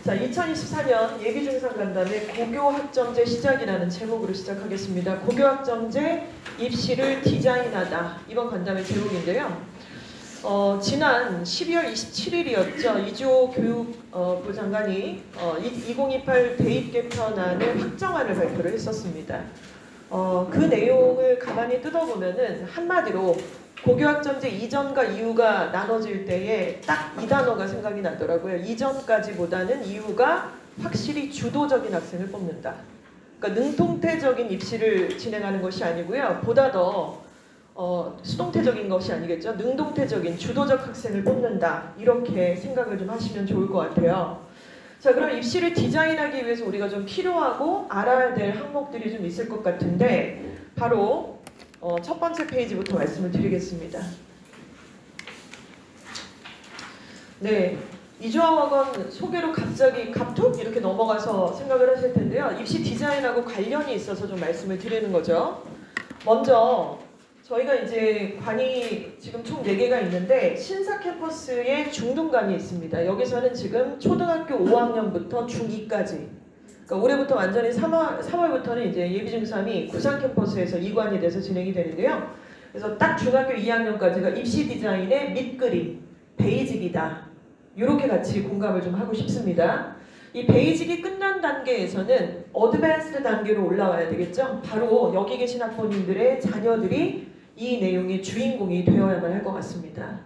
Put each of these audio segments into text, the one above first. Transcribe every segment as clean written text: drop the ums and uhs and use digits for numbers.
자, 2024년 예비중상간담회 고교학점제 시작이라는 제목으로 시작하겠습니다. 고교학점제 입시를 디자인하다. 이번 간담회 제목인데요. 지난 12월 27일이었죠. 이주호 교육부 장관이 2028 대입 개편안을 확정안을 발표를 했었습니다. 그 내용을 가만히 뜯어보면은 한마디로 고교학점제 이전과 이후가 나눠질 때에 딱 이 단어가 생각이 나더라고요. 이전까지보다는 이후가 확실히 주도적인 학생을 뽑는다. 그러니까 능통태적인 입시를 진행하는 것이 아니고요. 보다 더 수동태적인 것이 아니겠죠. 능동태적인 주도적 학생을 뽑는다. 이렇게 생각을 좀 하시면 좋을 것 같아요. 자, 그럼 입시를 디자인하기 위해서 우리가 좀 필요하고 알아야 될 항목들이 좀 있을 것 같은데 바로 첫 번째 페이지부터 말씀을 드리겠습니다. 네, 이주화학원 소개로 갑자기 갑툭 이렇게 넘어가서 생각을 하실 텐데요. 입시 디자인하고 관련이 있어서 좀 말씀을 드리는 거죠. 먼저 저희가 이제 관이 지금 총 4개가 있는데 신사 캠퍼스에 중등관이 있습니다. 여기서는 지금 초등학교 5학년부터 중2까지 그러니까 올해부터 완전히 3월부터는 이제 예비중3이 구상 캠퍼스에서 이관이 돼서 진행이 되는데요. 그래서 딱 중학교 2학년까지가 입시 디자인의 밑그림, 베이직이다. 이렇게 같이 공감을 좀 하고 싶습니다. 이 베이직이 끝난 단계에서는 어드밴스드 단계로 올라와야 되겠죠. 바로 여기 계신 학부모님들의 자녀들이 이 내용의 주인공이 되어야만 할 것 같습니다.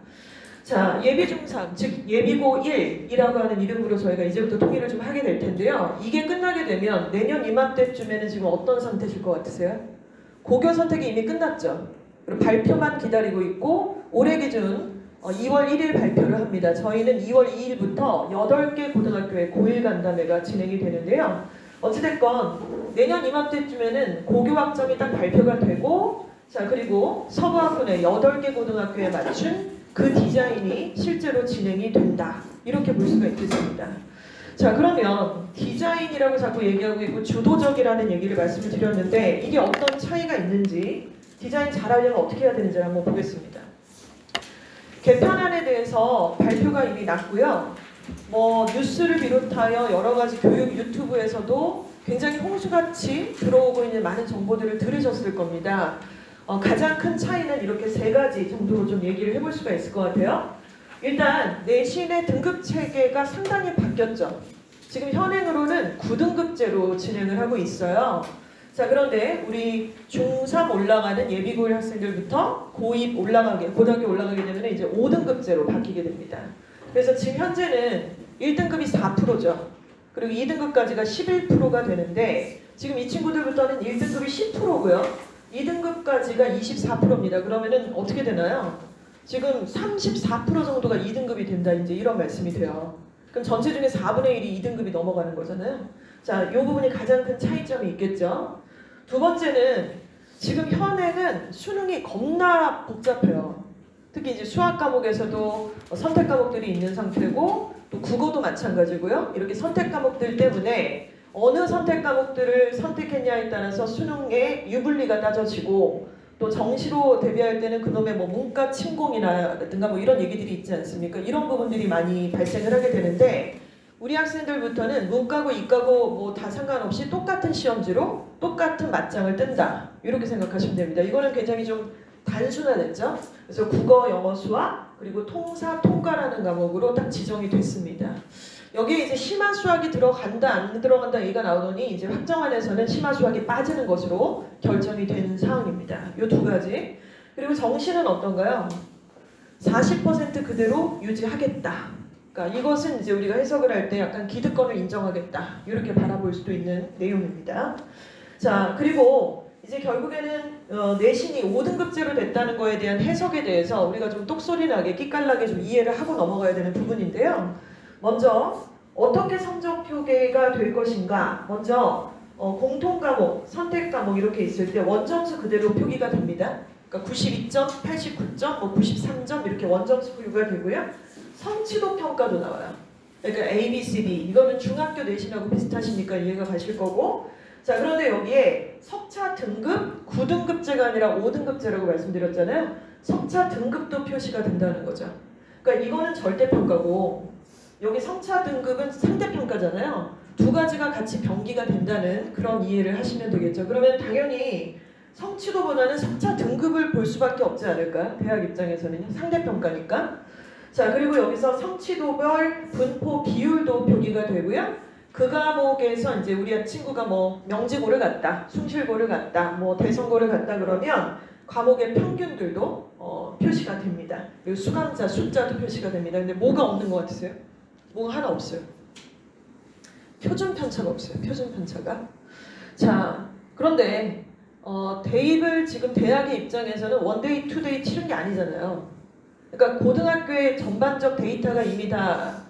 자, 예비중3, 즉 예비고 1이라고 하는 이름으로 저희가 이제부터 통일을 좀 하게 될 텐데요. 이게 끝나게 되면 내년 이맘때쯤에는 지금 어떤 상태실 것 같으세요? 고교 선택이 이미 끝났죠. 그리고 발표만 기다리고 있고 올해 기준 2월 1일 발표를 합니다. 저희는 2월 2일부터 8개 고등학교의 고1 간담회가 진행이 되는데요. 어찌됐건 내년 이맘때쯤에는 고교학점이 딱 발표가 되고 자, 그리고 서부학군의 8개 고등학교에 맞춘 그 디자인이 실제로 진행이 된다. 이렇게 볼 수가 있겠습니다. 자, 그러면 디자인이라고 자꾸 얘기하고 있고 주도적이라는 얘기를 말씀을 드렸는데 이게 어떤 차이가 있는지 디자인 잘하려면 어떻게 해야 되는지 한번 보겠습니다. 개편안에 대해서 발표가 이미 났고요. 뉴스를 비롯하여 여러 가지 교육 유튜브에서도 굉장히 홍수같이 들어오고 있는 많은 정보들을 들으셨을 겁니다. 가장 큰 차이는 이렇게 3가지 정도로 좀 얘기를 해볼 수가 있을 것 같아요. 일단 내신의 등급 체계가 상당히 바뀌었죠. 지금 현행으로는 9등급제로 진행을 하고 있어요. 자, 그런데 우리 중3 올라가는 예비고1 학생들부터 고2 올라가게, 고등학교 올라가게 되면 이제 5등급제로 바뀌게 됩니다. 그래서 지금 현재는 1등급이 4%죠. 그리고 2등급까지가 11%가 되는데 지금 이 친구들부터는 1등급이 10%고요. 2등급까지가 24%입니다. 그러면은 어떻게 되나요? 지금 34% 정도가 2등급이 된다. 이제 이런 말씀이 돼요. 그럼 전체 중에 4분의 1이 2등급이 넘어가는 거잖아요. 자, 이 부분이 가장 큰 차이점이 있겠죠. 두 번째는 지금 현행은 수능이 겁나 복잡해요. 특히 이제 수학 과목에서도 선택 과목들이 있는 상태고 또 국어도 마찬가지고요. 이렇게 선택 과목들 때문에 어느 선택 과목들을 선택했냐에 따라서 수능의 유불리가 따져지고 또 정시로 대비할 때는 그놈의 문과 침공이라든가 이런 얘기들이 있지 않습니까? 이런 부분들이 많이 발생을 하게 되는데 우리 학생들부터는 문과고 이과고 다 상관없이 똑같은 시험지로 똑같은 맞짱을 뜬다. 이렇게 생각하시면 됩니다. 이거는 굉장히 좀 단순화됐죠. 그래서 국어, 영어, 수학 그리고 통사, 통과라는 과목으로 딱 지정이 됐습니다. 여기에 이제 심화 수학이 들어간다 안 들어간다 얘기가 나오더니 이제 확정안에서는 심화 수학이 빠지는 것으로 결정이 된 사항입니다. 이 2가지. 그리고 정시는 어떤가요? 40% 그대로 유지하겠다. 그러니까 이것은 이제 우리가 해석을 할 때 약간 기득권을 인정하겠다. 이렇게 바라볼 수도 있는 내용입니다. 자, 그리고 이제 결국에는 내신이 5등급제로 됐다는 거에 대한 해석에 대해서 우리가 좀 똑소리나게 끼깔나게 좀 이해를 하고 넘어가야 되는 부분인데요. 먼저 어떻게 성적 표계가 될 것인가. 먼저 공통과목, 선택과목 이렇게 있을 때 원점수 그대로 표기가 됩니다. 그러니까 92점, 89점, 93점 이렇게 원점수 표기가 되고요. 성취도 평가도 나와요. 그러니까 A, B, C, D 이거는 중학교 내신하고 비슷하시니까 이해가 가실 거고 자, 그런데 여기에 석차 등급 9등급제가 아니라 5등급제라고 말씀드렸잖아요. 석차 등급도 표시가 된다는 거죠. 그러니까 이거는 절대평가고 여기 성차 등급은 상대평가잖아요. 두 가지가 같이 병기가 된다는 그런 이해를 하시면 되겠죠. 그러면 당연히 성취도보다는 성차 등급을 볼 수밖에 없지 않을까요? 대학 입장에서는요. 상대평가니까. 자, 그리고 여기서 성취도별 분포 비율도 표기가 되고요. 그 과목에서 이제 우리 친구가 뭐 명지고를 갔다, 숭실고를 갔다, 뭐 대성고를 갔다 그러면 과목의 평균들도 표시가 됩니다. 그리고 수강자 숫자도 표시가 됩니다. 근데 뭐가 없는 것 같으세요? 뭐가 하나 없어요. 표준 편차가 없어요. 표준 편차가. 자, 그런데 대입을 지금 대학의 입장에서는 원데이, 투데이 치른 게 아니잖아요. 그러니까 고등학교의 전반적 데이터가 이미 다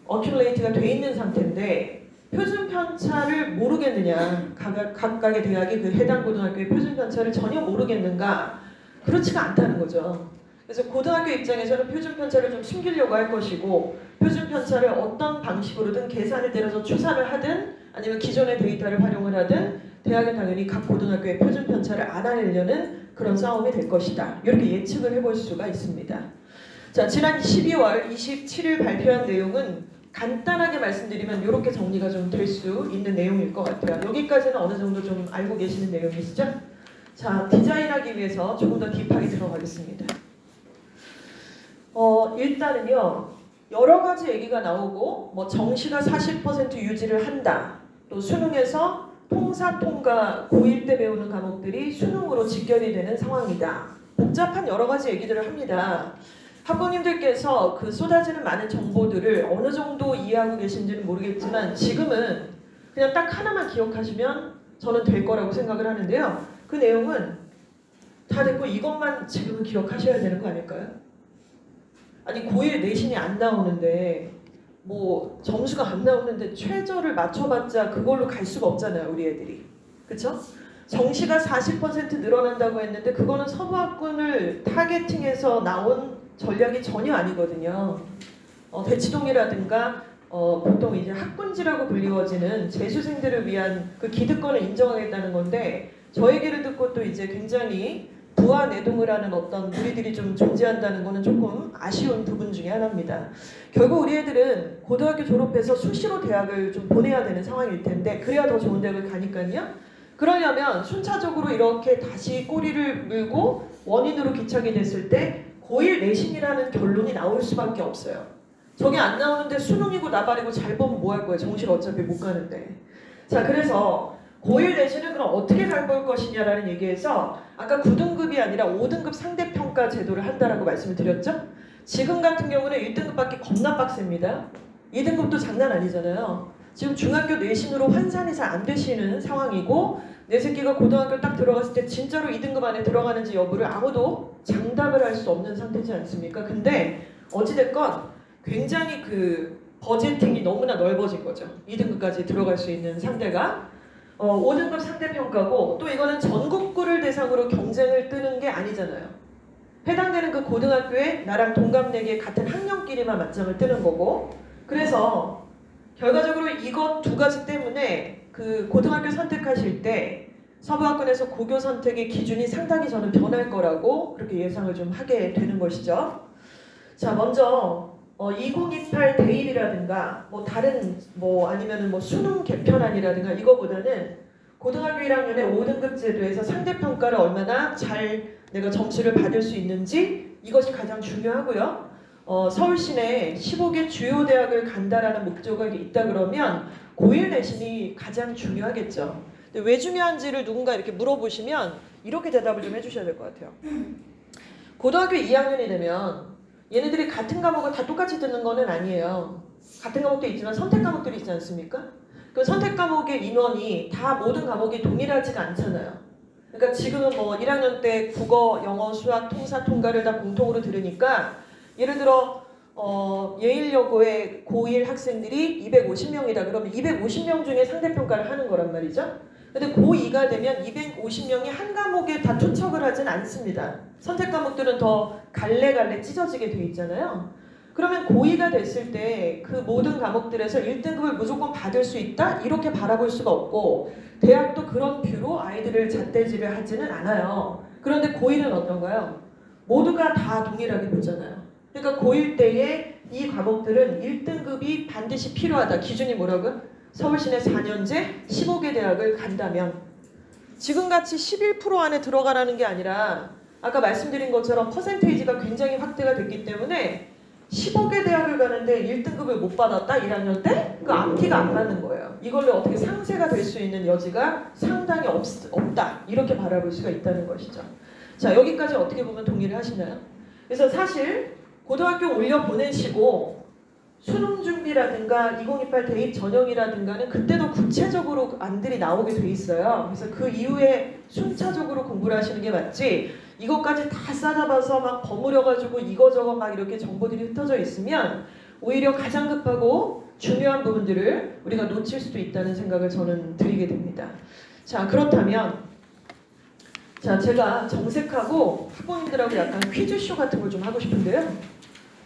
어큐레이트가 돼 있는 상태인데 표준 편차를 모르겠느냐, 각각의 대학이 그 해당 고등학교의 표준 편차를 전혀 모르겠는가? 그렇지가 않다는 거죠. 그래서 고등학교 입장에서는 표준 편차를 좀 숨기려고 할 것이고 표준 편차를 어떤 방식으로든 계산을 때려서 추산을 하든 아니면 기존의 데이터를 활용을 하든 대학은 당연히 각 고등학교의 표준 편차를 알아내려는 그런 싸움이 될 것이다. 이렇게 예측을 해볼 수가 있습니다. 자, 지난 12월 27일 발표한 내용은 간단하게 말씀드리면 이렇게 정리가 좀 될 수 있는 내용일 것 같아요. 여기까지는 어느 정도 좀 알고 계시는 내용이시죠? 자, 디자인하기 위해서 조금 더 딥하게 들어가겠습니다. 일단은요, 여러 가지 얘기가 나오고, 뭐 정시가 40% 유지를 한다. 또 수능에서 통사, 통과, 고1 때 배우는 과목들이 수능으로 직결이 되는 상황이다. 복잡한 여러 가지 얘기들을 합니다. 학부모님들께서 그 쏟아지는 많은 정보들을 어느 정도 이해하고 계신지는 모르겠지만 지금은 그냥 딱 하나만 기억하시면 저는 될 거라고 생각을 하는데요. 그 내용은 다 됐고 이것만 지금은 기억하셔야 되는 거 아닐까요? 아니 고1 내신이 안 나오는데 뭐 점수가 안 나오는데 최저를 맞춰봤자 그걸로 갈 수가 없잖아요. 우리 애들이. 그쵸? 정시가 40% 늘어난다고 했는데 그거는 서부학군을 타겟팅해서 나온 전략이 전혀 아니거든요. 대치동이라든가 보통 이제 학군지라고 불리워지는 재수생들을 위한 그 기득권을 인정하겠다는 건데 저 얘기를 듣고 또 이제 굉장히 부하 내동을 하는 어떤 무리들이 좀 존재한다는 거는 조금 아쉬운 부분 중에 하나입니다. 결국 우리 애들은 고등학교 졸업해서 수시로 대학을 좀 보내야 되는 상황일 텐데 그래야 더 좋은 대학을 가니까요. 그러려면 순차적으로 이렇게 다시 꼬리를 물고 원인으로 기착이 됐을 때 고1 내신이라는 결론이 나올 수밖에 없어요. 저게 안 나오는데 수능이고 나발이고 잘 보면 뭐 할 거예요? 정시를 어차피 못 가는데. 자, 그래서 고1 내신은 그럼 어떻게 잘 볼 것이냐라는 얘기에서 아까 9등급이 아니라 5등급 상대평가 제도를 한다라고 말씀을 드렸죠? 지금 같은 경우는 1등급밖에 겁나 빡셉니다. 2등급도 장난 아니잖아요. 지금 중학교 내신으로 환산이 잘 안 되시는 상황이고 내 새끼가 고등학교 딱 들어갔을 때 진짜로 2등급 안에 들어가는지 여부를 아무도 장담을 할 수 없는 상태지 않습니까? 근데 어찌됐건 굉장히 그 버제팅이 너무나 넓어진 거죠. 2등급까지 들어갈 수 있는 상대가 5등급 상대평가고 또 이거는 전국구를 대상으로 경쟁을 뜨는 게 아니잖아요. 해당되는 그 고등학교에 나랑 동갑내기 같은 학년끼리만 맞짱을 뜨는 거고 그래서 결과적으로 이것 두 가지 때문에 그 고등학교 선택하실 때 서부학군에서 고교 선택의 기준이 상당히 저는 변할 거라고 그렇게 예상을 좀 하게 되는 것이죠. 자, 먼저 2028 대입이라든가 뭐 다른 뭐 아니면은 뭐 수능 개편안이라든가 이거보다는 고등학교 1학년의 5등급 제도에서 상대평가를 얼마나 잘 내가 점수를 받을 수 있는지 이것이 가장 중요하고요. 서울 시내 15개 주요 대학을 간다라는 목표가 있다 그러면 고1 내신이 가장 중요하겠죠. 근데 왜 중요한지를 누군가 이렇게 물어보시면 이렇게 대답을 좀 해주셔야 될 것 같아요. 고등학교 2학년이 되면 얘네들이 같은 과목을 다 똑같이 듣는 거는 아니에요. 같은 과목도 있지만 선택 과목들이 있지 않습니까? 그 선택 과목의 인원이 다 모든 과목이 동일하지가 않잖아요. 그러니까 지금은 뭐 1학년 때 국어, 영어, 수학, 통사, 통과를 다 공통으로 들으니까 예를 들어 예일여고의 고1 학생들이 250명이다 그러면 250명 중에 상대평가를 하는 거란 말이죠. 근데 고2가 되면 250명이 한 과목에 다 투척을 하진 않습니다. 선택 과목들은 더 갈래갈래 찢어지게 돼 있잖아요. 그러면 고2가 됐을 때 그 모든 과목들에서 1등급을 무조건 받을 수 있다? 이렇게 바라볼 수가 없고 대학도 그런 뷰로 아이들을 잣대질을 하지는 않아요. 그런데 고1은 어떤가요? 모두가 다 동일하게 보잖아요. 그러니까 고1 때에 이 과목들은 1등급이 반드시 필요하다. 기준이 뭐라고요? 서울시내 4년제 15개 대학을 간다면 지금같이 11% 안에 들어가라는 게 아니라 아까 말씀드린 것처럼 퍼센테이지가 굉장히 확대가 됐기 때문에 15개 대학을 가는데 1등급을 못 받았다 1학년 때? 그 앞뒤가 안 맞는 거예요. 이걸로 어떻게 상쇄가 될 수 있는 여지가 상당히 없다. 이렇게 바라볼 수가 있다는 것이죠. 자, 여기까지 어떻게 보면 동의를 하시나요? 그래서 사실 고등학교 올려보내시고 수능 준비라든가 2028 대입 전형이라든가는 그때도 구체적으로 안들이 나오게 돼 있어요. 그래서 그 이후에 순차적으로 공부를 하시는 게 맞지 이것까지 다 싸잡아서 막 버무려가지고 이거저거 막 이렇게 정보들이 흩어져 있으면 오히려 가장 급하고 중요한 부분들을 우리가 놓칠 수도 있다는 생각을 저는 드리게 됩니다. 자, 그렇다면 자, 제가 정색하고 학부모님들하고 약간 퀴즈쇼 같은 걸 좀 하고 싶은데요.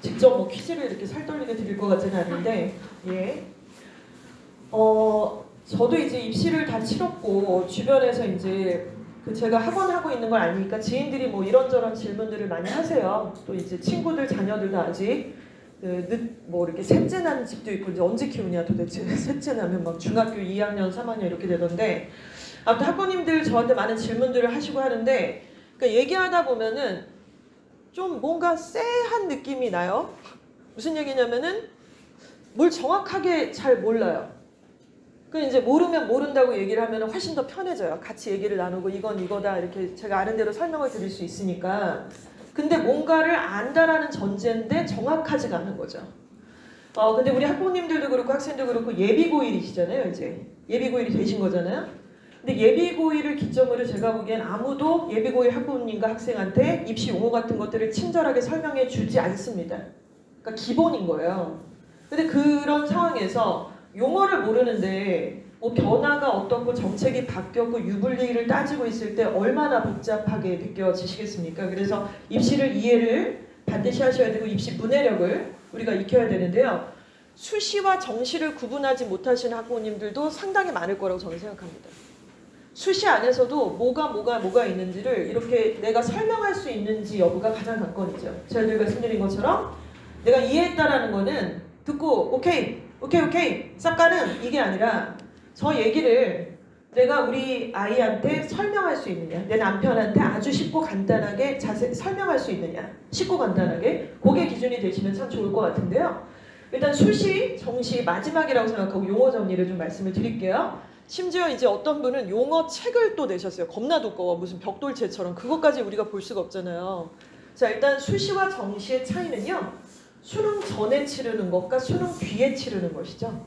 직접 뭐 퀴즈를 이렇게 살떨리게 드릴 것 같지는 않은데, 예. 저도 이제 입시를 다 치렀고, 주변에서 이제 제가 학원 하고 있는 걸 아니까 지인들이 뭐 이런저런 질문들을 많이 하세요. 또 이제 친구들 자녀들도 아직 뭐 이렇게 셋째 난 집도 있고, 이제 언제 키우냐 도대체. 셋째 나면 막 중학교 2학년, 3학년 이렇게 되던데, 아무튼 학부모님들 저한테 많은 질문들을 하시고 하는데, 그러니까 얘기하다 보면은 좀 뭔가 쎄한 느낌이 나요. 무슨 얘기냐면은 뭘 정확하게 잘 몰라요. 그 이제 모르면 모른다고 얘기를 하면 훨씬 더 편해져요. 같이 얘기를 나누고 이건 이거다 이렇게 제가 아는 대로 설명을 드릴 수 있으니까. 근데 뭔가를 안다라는 전제인데 정확하지가 않은 거죠. 근데 우리 학부모님들도 그렇고 학생도 그렇고 예비고1이시잖아요. 이제 예비고1이 되신 거잖아요. 근데 예비고1을 기점으로 제가 보기엔 아무도 예비고1 학부모님과 학생한테 입시 용어 같은 것들을 친절하게 설명해 주지 않습니다. 그러니까 기본인 거예요. 근데 그런 상황에서 용어를 모르는데 뭐 변화가 어떻고 정책이 바뀌었고 유불리를 따지고 있을 때 얼마나 복잡하게 느껴지시겠습니까? 그래서 입시를 이해를 반드시 하셔야 되고 입시 문해력을 우리가 익혀야 되는데요. 수시와 정시를 구분하지 못하시는 학부모님들도 상당히 많을 거라고 저는 생각합니다. 수시 안에서도 뭐가 있는지를 이렇게 내가 설명할 수 있는지 여부가 가장 관건이죠. 제가 늘 말씀드린 것처럼 내가 이해했다라는 거는 듣고 오케이 싹 가는 이게 아니라 저 얘기를 내가 우리 아이한테 설명할 수 있느냐, 내 남편한테 아주 쉽고 간단하게 자세히 설명할 수 있느냐, 쉽고 간단하게 그게 기준이 되시면 참 좋을 것 같은데요. 일단 수시, 정시 마지막이라고 생각하고 용어 정리를 좀 말씀을 드릴게요. 심지어 이제 어떤 분은 용어 책을 또 내셨어요. 겁나 두꺼워. 무슨 벽돌체처럼. 그것까지 우리가 볼 수가 없잖아요. 자, 일단 수시와 정시의 차이는요. 수능 전에 치르는 것과 수능 뒤에 치르는 것이죠.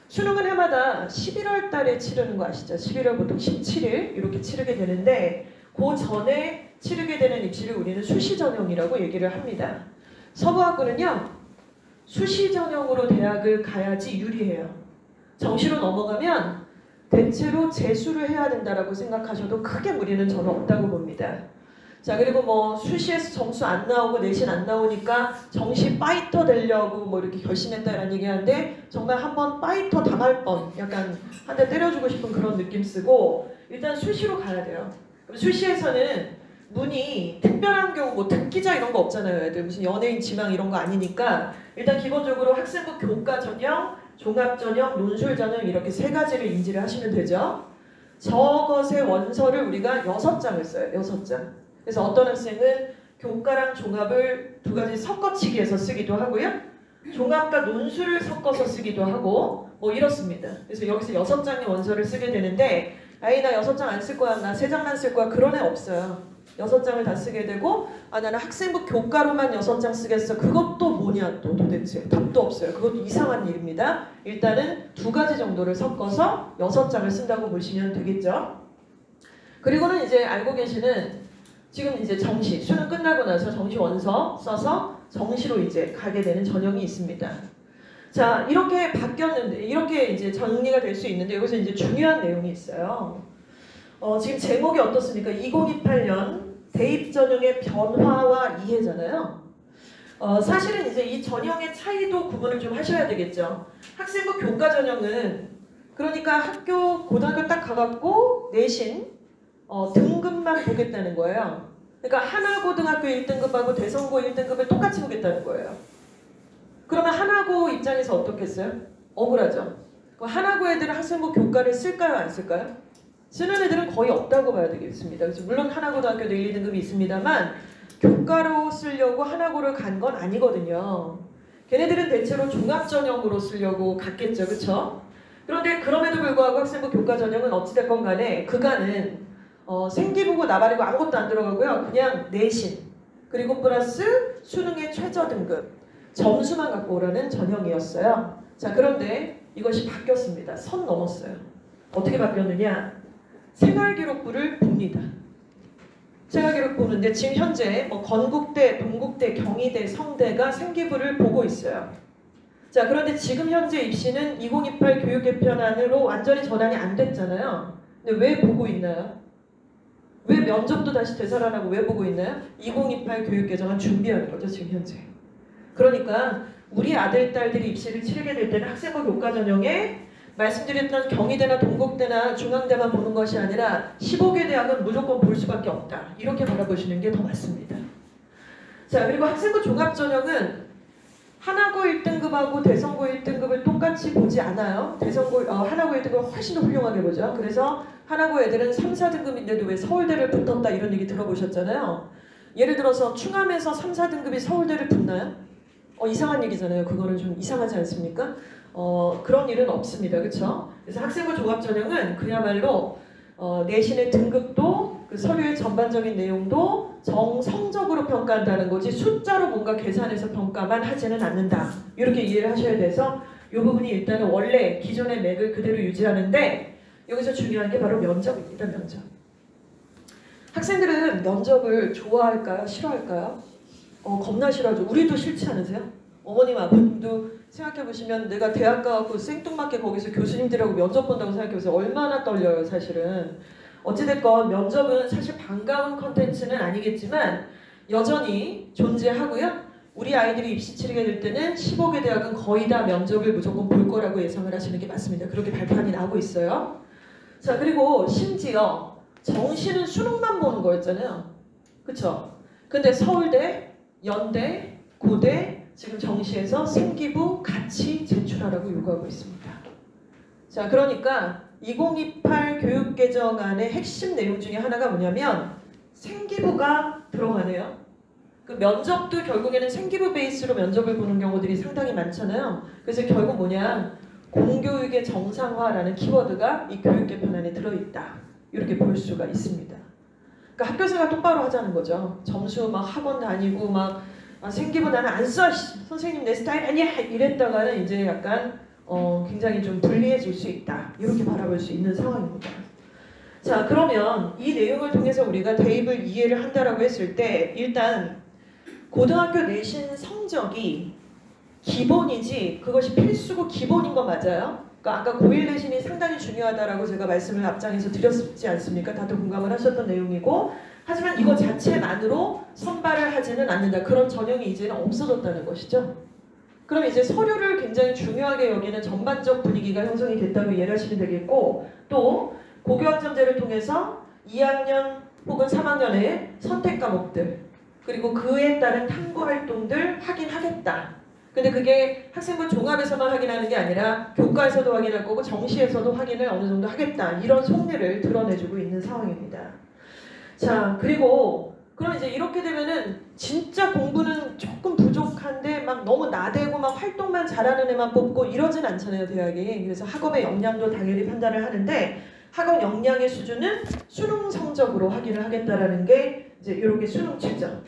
수능은 해마다 11월 달에 치르는 거 아시죠? 11월 보통 17일 이렇게 치르게 되는데 그 전에 치르게 되는 입시를 우리는 수시 전형이라고 얘기를 합니다. 서부학부는요. 수시 전형으로 대학을 가야지 유리해요. 정시로 넘어가면 대체로 재수를 해야 된다라고 생각하셔도 크게 무리는 저는 없다고 봅니다. 자, 그리고 뭐 수시에서 점수 안 나오고 내신 안 나오니까 정시 파이터 되려고 뭐 이렇게 결심했다라는 얘기하는데 정말 한번 파이터 당할 뻔 약간 한 대 때려주고 싶은 그런 느낌 쓰고 일단 수시로 가야 돼요. 그럼 수시에서는 문이 특별한 경우 뭐 특기자 이런 거 없잖아요. 애들 무슨 연예인 지망 이런 거 아니니까 일단 기본적으로 학생부 교과 전형 종합 전형, 논술 전형 이렇게 세 가지를 인지를 하시면 되죠. 저것의 원서를 우리가 6장을 써요. 6장. 그래서 어떤 학생은 교과랑 종합을 두 가지 섞어치기해서 쓰기도 하고요. 종합과 논술을 섞어서 쓰기도 하고 뭐 이렇습니다. 그래서 여기서 6장의 원서를 쓰게 되는데 아이 나 6장 안 쓸 거야. 나 3장만 쓸 거야. 그런 애 없어요. 6장을 다 쓰게 되고 나는 학생부 교과로만 6장 쓰겠어. 그것도 뭐냐 또 도대체. 답도 없어요. 그것도 이상한 일입니다. 일단은 두 가지 정도를 섞어서 6장을 쓴다고 보시면 되겠죠. 그리고는 이제 알고 계시는 지금 이제 정시, 수능 끝나고 나서 정시 원서 써서 정시로 이제 가게 되는 전형이 있습니다. 자, 이렇게 바뀌었는데, 이렇게 이제 정리가 될 수 있는데 여기서 이제 중요한 내용이 있어요. 지금 제목이 어떻습니까? 2028년 대입 전형의 변화와 이해잖아요. 사실은 이제 이 전형의 차이도 구분을 좀 하셔야 되겠죠. 학생부 교과 전형은 그러니까 학교 고등학교 딱 가갖고 내신 등급만 보겠다는 거예요. 그러니까 하나고등학교 1등급하고 대성고 1등급을 똑같이 보겠다는 거예요. 그러면 하나고 입장에서 어떻겠어요? 억울하죠. 그럼 하나고 애들은 학생부 교과를 쓸까요? 안 쓸까요? 쓰는 애들은 거의 없다고 봐야 되겠습니다. 그래서 물론 하나고등학교도 1, 2등급이 있습니다만 교과로 쓰려고 하나고를 간 건 아니거든요. 걔네들은 대체로 종합전형으로 쓰려고 갔겠죠. 그렇죠? 그런데 그럼에도 불구하고 학생부 교과전형은 어찌됐건 간에 그간은 생기부고 나발이고 아무것도 안 들어가고요. 그냥 내신 그리고 플러스 수능의 최저 등급 점수만 갖고 오라는 전형이었어요. 자, 그런데 이것이 바뀌었습니다. 선 넘었어요. 어떻게 바뀌었느냐? 생활기록부를 봅니다. 생활기록 보는데 지금 현재 건국대, 동국대, 경희대, 성대가 생기부를 보고 있어요. 자, 그런데 지금 현재 입시는 2028 교육 개편안으로 완전히 전환이 안 됐잖아요. 근데 왜 보고 있나요? 왜 면접도 다시 되살아나고 왜 보고 있나요? 2028 교육 개정안 준비하는 거죠, 지금 현재. 그러니까 우리 아들, 딸들이 입시를 치르게 될 때는 학생부 교과 전형에 말씀드렸던 경희대나 동국대나 중앙대만 보는 것이 아니라 15개 대학은 무조건 볼 수밖에 없다. 이렇게 바라보시는 게 더 맞습니다. 자, 그리고 학생부 종합전형은 하나고 1등급하고 대성고 1등급을 똑같이 보지 않아요. 하나고 1등급을 훨씬 더 훌륭하게 보죠. 그래서 하나고 애들은 3, 4등급인데도 왜 서울대를 붙었다 이런 얘기 들어보셨잖아요. 예를 들어서 충암에서 3, 4등급이 서울대를 붙나요? 이상한 얘기잖아요. 그거는 좀 이상하지 않습니까? 그런 일은 없습니다. 그렇죠? 그래서 학생부 종합전형은 그야말로 내신의 등급도 그 서류의 전반적인 내용도 정성적으로 평가한다는 거지 숫자로 뭔가 계산해서 평가만 하지는 않는다. 이렇게 이해를 하셔야 돼서 이 부분이 일단은 원래 기존의 맥을 그대로 유지하는데 여기서 중요한 게 바로 면접입니다. 면접. 학생들은 면접을 좋아할까요? 싫어할까요? 겁나 싫어하죠. 우리도 싫지 않으세요? 어머님, 아버님도 생각해보시면 내가 대학 가고 생뚱맞게 거기서 교수님들하고 면접 본다고 생각해보세요. 얼마나 떨려요, 사실은. 어찌됐건 면접은 사실 반가운 컨텐츠는 아니겠지만 여전히 존재하고요. 우리 아이들이 입시 치르게 될 때는 15개 대학은 거의 다 면접을 무조건 볼 거라고 예상을 하시는 게 맞습니다. 그렇게 발판이 나오고 있어요. 자, 그리고 심지어 정시는 수능만 보는 거였잖아요. 그쵸? 근데 서울대, 연대, 고대 지금 정시에서 생기부 같이 제출하라고 요구하고 있습니다. 자, 그러니까 2028 교육개정안의 핵심 내용 중에 하나가 뭐냐면 생기부가 들어가네요. 그 면접도 결국에는 생기부 베이스로 면접을 보는 경우들이 상당히 많잖아요. 그래서 결국 뭐냐? 공교육의 정상화라는 키워드가 이 교육 개편안에 들어있다. 이렇게 볼 수가 있습니다. 그러니까 학교 생활 똑바로 하자는 거죠. 점수 막 학원 다니고 막 생기부 나는 안 써! 선생님 내 스타일 아니야! 이랬다가는 이제 약간 굉장히 좀 불리해질 수 있다. 이렇게 바라볼 수 있는 상황입니다. 자, 그러면 이 내용을 통해서 우리가 대입을 이해를 한다라고 했을 때 일단 고등학교 내신 성적이 기본이지 그것이 필수고 기본인 거 맞아요? 그러니까 아까 고1 내신이 상당히 중요하다라고 제가 말씀을 앞장에서 드렸지 않습니까? 다들 공감을 하셨던 내용이고 하지만 이거 자체만으로 선발을 하지는 않는다. 그런 전형이 이제는 없어졌다는 것이죠. 그럼 이제 서류를 굉장히 중요하게 여기는 전반적 분위기가 형성이 됐다고 이해를 하시면 되겠고 또 고교학점제를 통해서 2학년 혹은 3학년의 선택 과목들 그리고 그에 따른 탐구 활동들 확인하겠다. 근데 그게 학생부 종합에서만 확인하는 게 아니라 교과에서도 확인할 거고 정시에서도 확인을 어느 정도 하겠다. 이런 속내를 드러내주고 있는 상황입니다. 자, 그리고 그럼 이제 이렇게 되면은 진짜 공부는 조금 부족한데 막 너무 나대고 막 활동만 잘하는 애만 뽑고 이러진 않잖아요, 대학이. 그래서 학업의 역량도 당연히 판단을 하는데 학업 역량의 수준은 수능 성적으로 확인을 하겠다라는 게 이제 이렇게 수능 최저,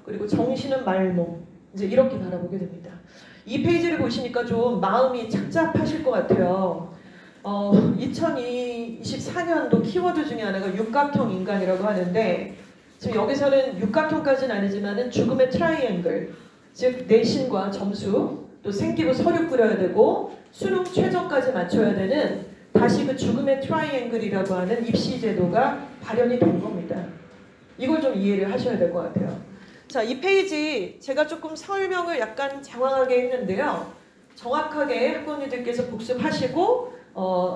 그리고 정시는 말모. 이제 이렇게 바라보게 됩니다. 이 페이지를 보시니까 좀 마음이 착잡하실 것 같아요. 2024년도 키워드 중에 하나가 육각형 인간이라고 하는데 지금 여기서는 육각형까지는 아니지만은 죽음의 트라이앵글, 즉 내신과 점수, 또 생기부 서류 뿌려야 되고 수능 최저까지 맞춰야 되는 다시 그 죽음의 트라이앵글이라고 하는 입시 제도가 발현이 된 겁니다. 이걸 좀 이해를 하셔야 될 것 같아요. 자, 이 페이지 제가 조금 설명을 약간 장황하게 했는데요. 정확하게 학부모님들께서 복습하시고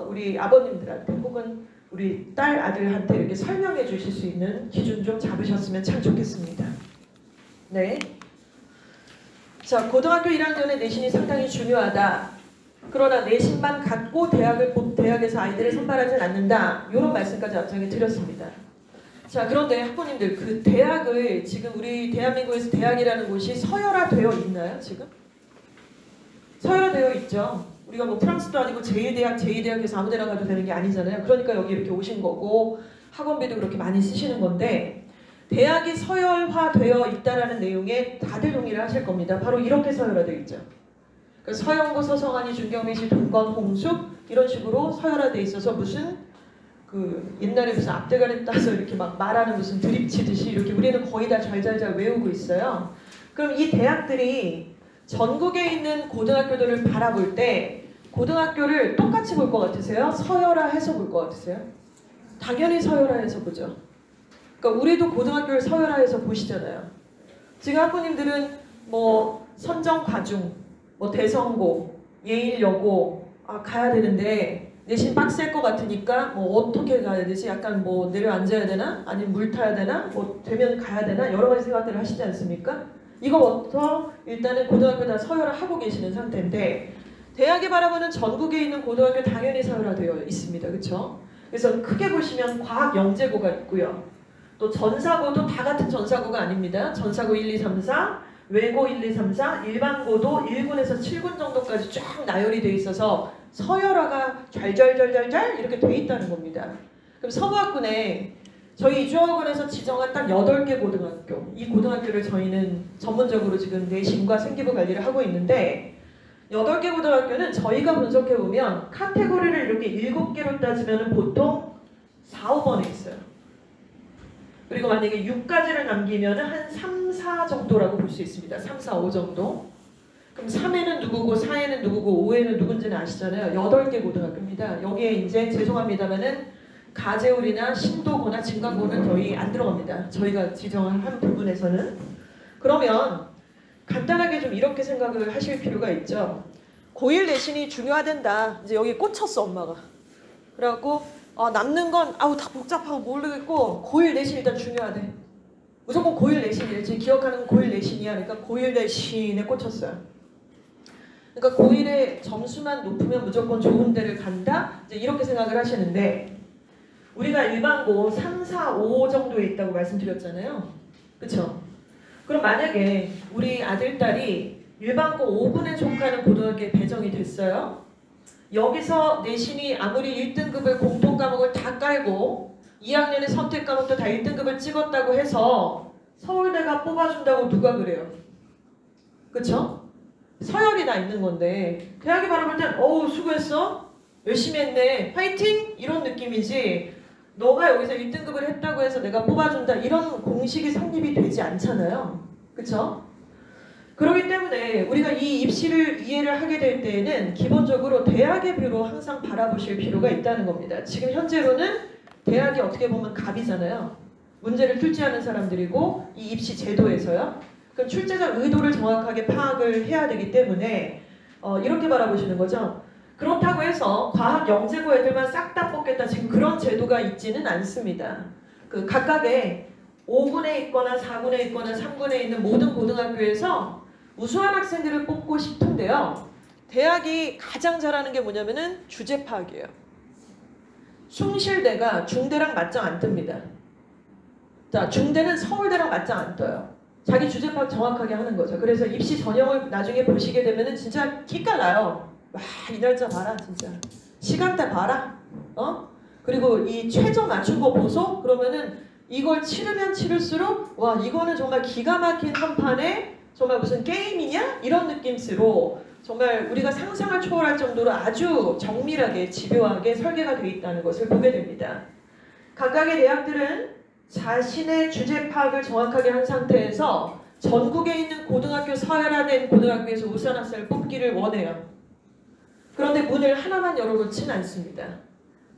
우리 아버님들한테 혹은 우리 딸, 아들한테 이렇게 설명해 주실 수 있는 기준 좀 잡으셨으면 참 좋겠습니다. 네. 자, 고등학교 1학년에 내신이 상당히 중요하다. 그러나 내신만 갖고 대학에서 아이들을 선발하진 않는다. 이런 말씀까지 앞장에 드렸습니다. 자, 그런데 학부모님들, 그 대학을 지금 우리 대한민국에서 대학이라는 곳이 서열화되어 있나요, 지금? 서열화되어 있죠. 우리가 뭐 프랑스도 아니고 제2대학에서 아무 데나 가도 되는 게 아니잖아요. 그러니까 여기 이렇게 오신 거고 학원비도 그렇게 많이 쓰시는 건데, 대학이 서열화되어 있다라는 내용에 다들 동의를 하실 겁니다. 바로 이렇게 서열화되어 있죠. 그러니까 서영고, 서성한이, 중경미시, 동건, 홍숙 이런 식으로 서열화되어 있어서 무슨 그 옛날에 무슨 앞대가리 따서 이렇게 막 말하는 무슨 드립 치듯이 이렇게 우리는 거의 다 잘잘잘 외우고 있어요. 그럼 이 대학들이 전국에 있는 고등학교들을 바라볼 때 고등학교를 똑같이 볼 것 같으세요? 서열화해서 볼 것 같으세요? 당연히 서열화해서 보죠. 그러니까 우리도 고등학교를 서열화해서 보시잖아요. 지금 학부님들은 뭐 선정과중, 뭐 대성고, 예일여고 가야 되는데 내신 빡셀 것 같으니까 뭐 어떻게 가야 되지? 약간 뭐 내려앉아야 되나? 아니면 물 타야 되나? 뭐 되면 가야 되나? 여러 가지 생각들을 하시지 않습니까? 이거부터 일단은 고등학교 다 서열화하고 계시는 상태인데, 대학이 바라보는 전국에 있는 고등학교 당연히 서열화되어 있습니다. 그렇죠? 그래서 크게 보시면 과학영재고가 있고요. 또 전사고도 다 같은 전사고가 아닙니다. 전사고 1, 2, 3, 4, 외고 1, 2, 3, 4, 일반고도 1군에서 7군 정도까지 쫙 나열이 돼 있어서 서열화가 잘잘잘잘잘 이렇게 돼 있다는 겁니다. 그럼 서부학군에 저희 이주학원에서 지정한 딱 8개 고등학교, 이 고등학교를 저희는 전문적으로 지금 내신과 생기부 관리를 하고 있는데, 8개 고등학교는 저희가 분석해보면 카테고리를 이렇게 7개로 따지면 보통 4, 5번에 있어요. 그리고 만약에 6가지를 남기면 한 3, 4 정도라고 볼 수 있습니다. 3, 4, 5 정도. 그럼 3에는 누구고 4에는 누구고 5에는 누군지는 아시잖아요. 8개 고등학교입니다. 여기에 이제 죄송합니다만은 가재울이나 신도고나 진강고는 거의 안 들어갑니다. 저희가 지정한 한 부분에서는. 그러면 간단하게 좀 이렇게 생각을 하실 필요가 있죠. 고1 내신이 중요하단다. 이제 여기 꽂혔어, 엄마가. 그래갖고 남는 건 다 복잡하고 모르겠고 고1 내신 일단 중요하대. 무조건 고1 내신이래. 지금 기억하는 고1 내신이야. 그러니까 고1 내신에 꽂혔어요. 그러니까 고1의 점수만 높으면 무조건 좋은 데를 간다? 이제 이렇게 생각을 하시는데, 우리가 일반고 3, 4, 5 정도에 있다고 말씀드렸잖아요. 그쵸? 그럼 만약에 우리 아들, 딸이 일반고 5군에 속하는 고등학교에 배정이 됐어요. 여기서 내신이 아무리 1등급을 공통과목을 다 깔고 2학년의 선택 과목도 다 1등급을 찍었다고 해서 서울대가 뽑아준다고 누가 그래요? 그쵸? 서열이 나 있는 건데 대학이 바라볼 땐 어우 수고했어? 열심히 했네. 파이팅! 이런 느낌이지, 너가 여기서 1등급을 했다고 해서 내가 뽑아준다 이런 공식이 성립이 되지 않잖아요. 그쵸? 그렇기 때문에 우리가 이 입시를 이해를 하게 될 때에는 기본적으로 대학의 뷰로 항상 바라보실 필요가 있다는 겁니다. 지금 현재로는 대학이 어떻게 보면 갑이잖아요. 문제를 출제하는 사람들이고 이 입시 제도에서요. 그럼 출제자 의도를 정확하게 파악을 해야 되기 때문에 이렇게 바라보시는 거죠. 그렇다고 해서 과학 영재고 애들만 싹 다 뽑겠다, 지금 그런 제도가 있지는 않습니다. 그 각각의 5군에 있거나 4군에 있거나 3군에 있는 모든 고등학교에서 우수한 학생들을 뽑고 싶은데요. 대학이 가장 잘하는 게 뭐냐면은 주제 파악이에요. 숭실대가 중대랑 맞짱 안 뜹니다. 자, 중대는 서울대랑 맞짱 안 떠요. 자기 주제 파악 정확하게 하는 거죠. 그래서 입시 전형을 나중에 보시게 되면은 진짜 기깔나요. 와, 이 날짜 봐라 진짜. 시간대 봐라. 그리고 이 최저 맞춘 거 보소? 그러면은 이걸 치르면 치를수록 와, 이거는 정말 기가 막힌 한 판에 정말 무슨 게임이냐? 이런 느낌으로 정말 우리가 상상을 초월할 정도로 아주 정밀하게 집요하게 설계가 되어 있다는 것을 보게 됩니다. 각각의 대학들은 자신의 주제 파악을 정확하게 한 상태에서 전국에 있는 고등학교 서열화된 고등학교에서 우수한 학생을 뽑기를 원해요. 그런데 문을 하나만 열어놓지는 않습니다.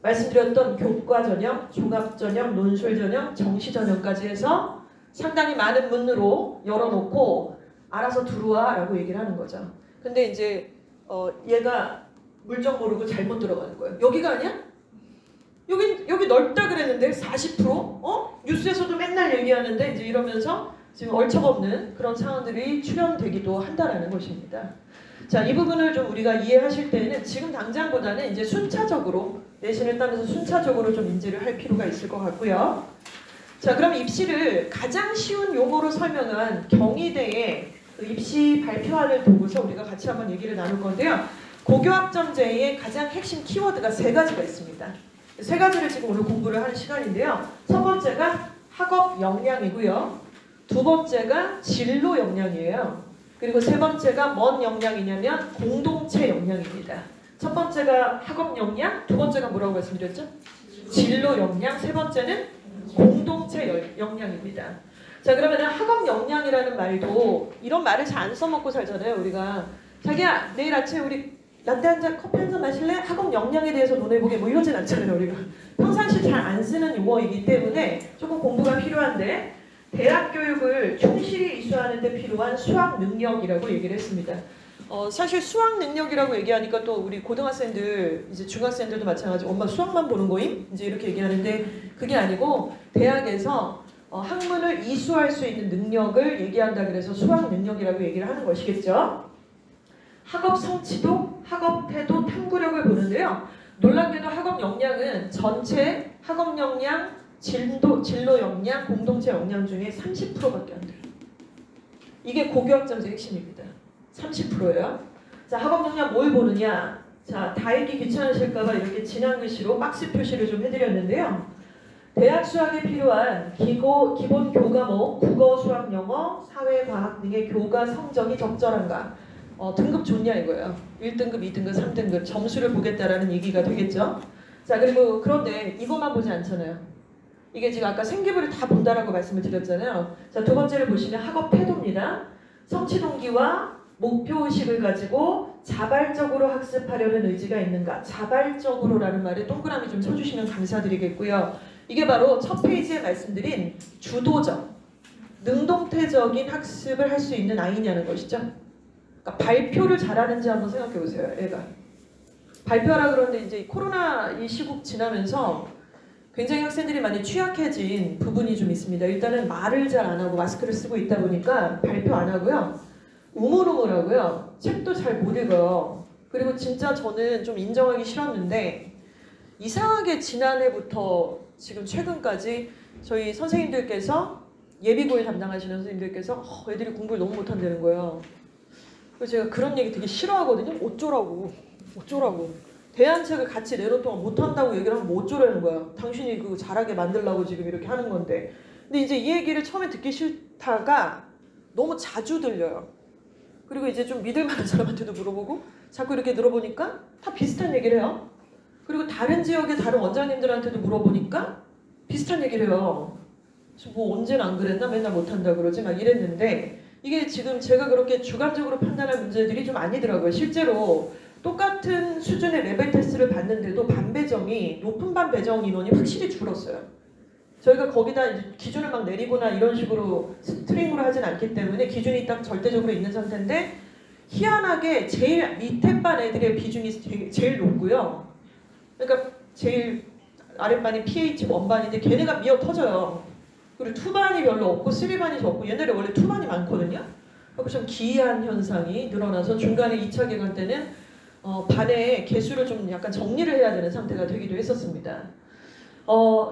말씀드렸던 교과전형, 종합전형, 논술전형, 정시전형까지 해서 상당히 많은 문으로 열어놓고 알아서 들어와 라고 얘기를 하는 거죠. 근데 이제 얘가 물정 모르고 잘못 들어가는 거예요. 여기가 아니야? 여기 넓다 그랬는데 40%? 뉴스에서도 맨날 얘기하는데 이제 이러면서 지금 얼척없는 그런 상황들이 출현되기도 한다라는 것입니다. 자, 이 부분을 좀 우리가 이해하실 때는 지금 당장보다는 이제 순차적으로 내신을 따면서 순차적으로 좀 인지를 할 필요가 있을 것 같고요. 자, 그럼 입시를 가장 쉬운 용어로 설명한 경희대의 입시 발표안을 두고서 우리가 같이 한번 얘기를 나눌 건데요. 고교학점제의 가장 핵심 키워드가 세 가지가 있습니다. 세 가지를 지금 오늘 공부를 하는 시간인데요. 첫 번째가 학업 역량이고요. 두 번째가 진로 역량이에요. 그리고 세 번째가 뭔 역량이냐면 공동체 역량입니다. 첫 번째가 학업 역량, 두 번째가 뭐라고 말씀드렸죠? 진로 역량, 세 번째는 공동체 역량입니다. 자, 그러면 학업 역량이라는 말도 이런 말을 잘 안 써먹고 살잖아요. 우리가 자기야 내일 아침에 우리 라떼 한 잔, 커피 한 잔 마실래? 학업 역량에 대해서 논해보게 뭐 이러진 않잖아요. 우리가 평상시 잘 안 쓰는 용어이기 때문에 조금 공부가 필요한데 대학 교육을 충실히 이수하는 데 필요한 수학 능력이라고 얘기를 했습니다. 사실 수학 능력이라고 얘기하니까 또 우리 고등학생들, 이제 중학생들도 마찬가지로 엄마 수학만 보는 거임? 이제 이렇게 얘기하는데 그게 아니고 대학에서 학문을 이수할 수 있는 능력을 얘기한다 그래서 수학 능력이라고 얘기를 하는 것이겠죠. 학업 성취도, 학업 태도, 탐구력을 보는데요. 놀랍게도 학업 역량은 전체 학업 역량, 진로 역량, 공동체 역량 중에 30%밖에 안 돼요. 이게 고교학점제 핵심입니다. 30%예요. 자, 학업 역량 뭘 보느냐? 자, 다 읽기 귀찮으실까봐 이렇게 진한 글씨로 박스 표시를 좀 해드렸는데요. 대학 수학에 필요한 기본 교과목, 국어, 수학, 영어, 사회, 과학 등의 교과 성적이 적절한가? 등급 좋냐 이거예요. 1등급, 2등급, 3등급 점수를 보겠다라는 얘기가 되겠죠. 자, 그리고 그런데 이것만 보지 않잖아요. 이게 지금 아까 생기부를 다 본다라고 말씀을 드렸잖아요. 자, 두 번째를 보시면 학업 태도입니다. 성취 동기와 목표의식을 가지고 자발적으로 학습하려는 의지가 있는가. 자발적으로라는 말에 동그라미 좀 쳐주시면 감사드리겠고요. 이게 바로 첫 페이지에 말씀드린 주도적, 능동태적인 학습을 할 수 있는 아이냐는 것이죠. 그러니까 발표를 잘하는지 한번 생각해 보세요. 애가. 발표하라 그러는데 이제 코로나 이 시국 지나면서 굉장히 학생들이 많이 취약해진 부분이 좀 있습니다. 일단은 말을 잘 안 하고 마스크를 쓰고 있다 보니까 발표 안 하고요. 우물우물하고요. 책도 잘 못 읽어요. 그리고 진짜 저는 좀 인정하기 싫었는데 이상하게 지난해부터 지금 최근까지 저희 선생님들께서 예비고일 담당하시는 선생님들께서 애들이 공부를 너무 못한다는 거예요. 그래서 제가 그런 얘기 되게 싫어하거든요. 어쩌라고. 대안책을 같이 내놓을 동안 못한다고 얘기를 하면 뭐 어쩌라는 거야. 당신이 그거 잘하게 만들려고 지금 이렇게 하는 건데. 근데 이제 이 얘기를 처음에 듣기 싫다가 너무 자주 들려요. 그리고 이제 좀 믿을 만한 사람한테도 물어보고 자꾸 이렇게 들어보니까 다 비슷한 얘기를 해요. 그리고 다른 지역의 다른 원장님들한테도 물어보니까 비슷한 얘기를 해요. 그래서 뭐 언제는 안 그랬나? 맨날 못한다 그러지? 막 이랬는데 이게 지금 제가 그렇게 주관적으로 판단할 문제들이 좀 아니더라고요. 실제로 똑같은 수준의 레벨 테스트를 봤는데도 반배정이 높은 반배정 인원이 확실히 줄었어요. 저희가 거기다 이제 기준을 막 내리거나 이런 식으로 스트링으로 하진 않기 때문에 기준이 딱 절대적으로 있는 상태인데 희한하게 제일 밑에 반 애들의 비중이 제일 높고요. 그러니까 제일 아랫반이 PH 1반인데 걔네가 미어 터져요. 그리고 2반이 별로 없고 3반이 적고 옛날에 원래 2반이 많거든요. 그래서 좀 기이한 현상이 늘어나서 중간에 2차 개강 때는 반의 개수를 좀 약간 정리를 해야 되는 상태가 되기도 했었습니다.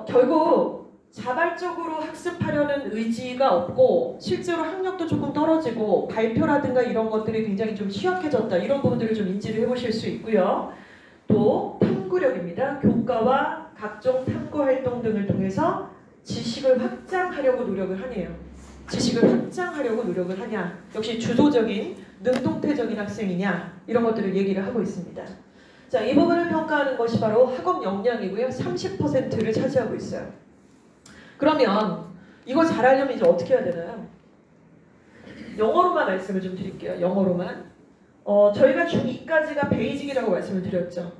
결국 자발적으로 학습하려는 의지가 없고 실제로 학력도 조금 떨어지고 발표라든가 이런 것들이 굉장히 좀 취약해졌다. 이런 부분들을 좀 인지를 해보실 수 있고요. 또 탐구력입니다. 교과와 각종 탐구 활동 등을 통해서 지식을 확장하려고 노력을 하네요. 지식을 확장하려고 노력을 하냐. 역시 주도적인 능동태적인 학생이냐. 이런 것들을 얘기를 하고 있습니다. 자, 이 부분을 평가하는 것이 바로 학업 역량이고요. 30%를 차지하고 있어요. 그러면 이거 잘하려면 이제 어떻게 해야 되나요? 영어로만 말씀을 좀 드릴게요. 영어로만. 저희가 중2까지가 베이직이라고 말씀을 드렸죠.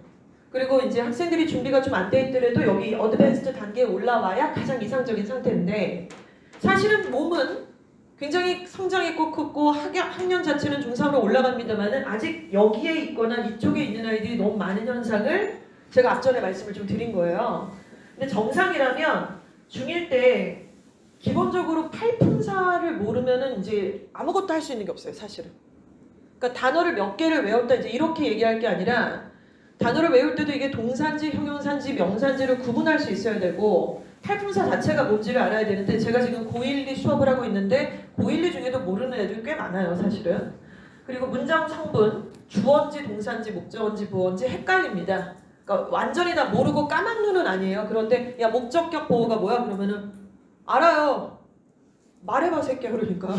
그리고 이제 학생들이 준비가 좀 안 돼 있더라도 여기 어드밴스드 단계에 올라와야 가장 이상적인 상태인데 사실은 몸은 굉장히 성장했고 크고 학년 자체는 중3으로 올라갑니다만은 아직 여기에 있거나 이쪽에 있는 아이들이 너무 많은 현상을 제가 앞전에 말씀을 좀 드린 거예요. 근데 정상이라면 중1 때 기본적으로 팔품사를 모르면은 이제 아무것도 할 수 있는 게 없어요, 사실은. 그러니까 단어를 몇 개를 외웠다 이제 이렇게 얘기할 게 아니라 단어를 외울 때도 이게 동사인지 형용사인지 명사인지를 구분할 수 있어야 되고 팔품사 자체가 뭔지를 알아야 되는데 제가 지금 고1, 2 수업을 하고 있는데 고1, 2 중에도 모르는 애들이 꽤 많아요, 사실은. 그리고 문장 성분, 주어인지 동사인지 목적어인지 보어인지 헷갈립니다. 그러니까 완전히 다 모르고 까막눈은 아니에요. 그런데 야 목적격 보어가 뭐야? 그러면은 알아요. 말해봐 새끼야 그러니까.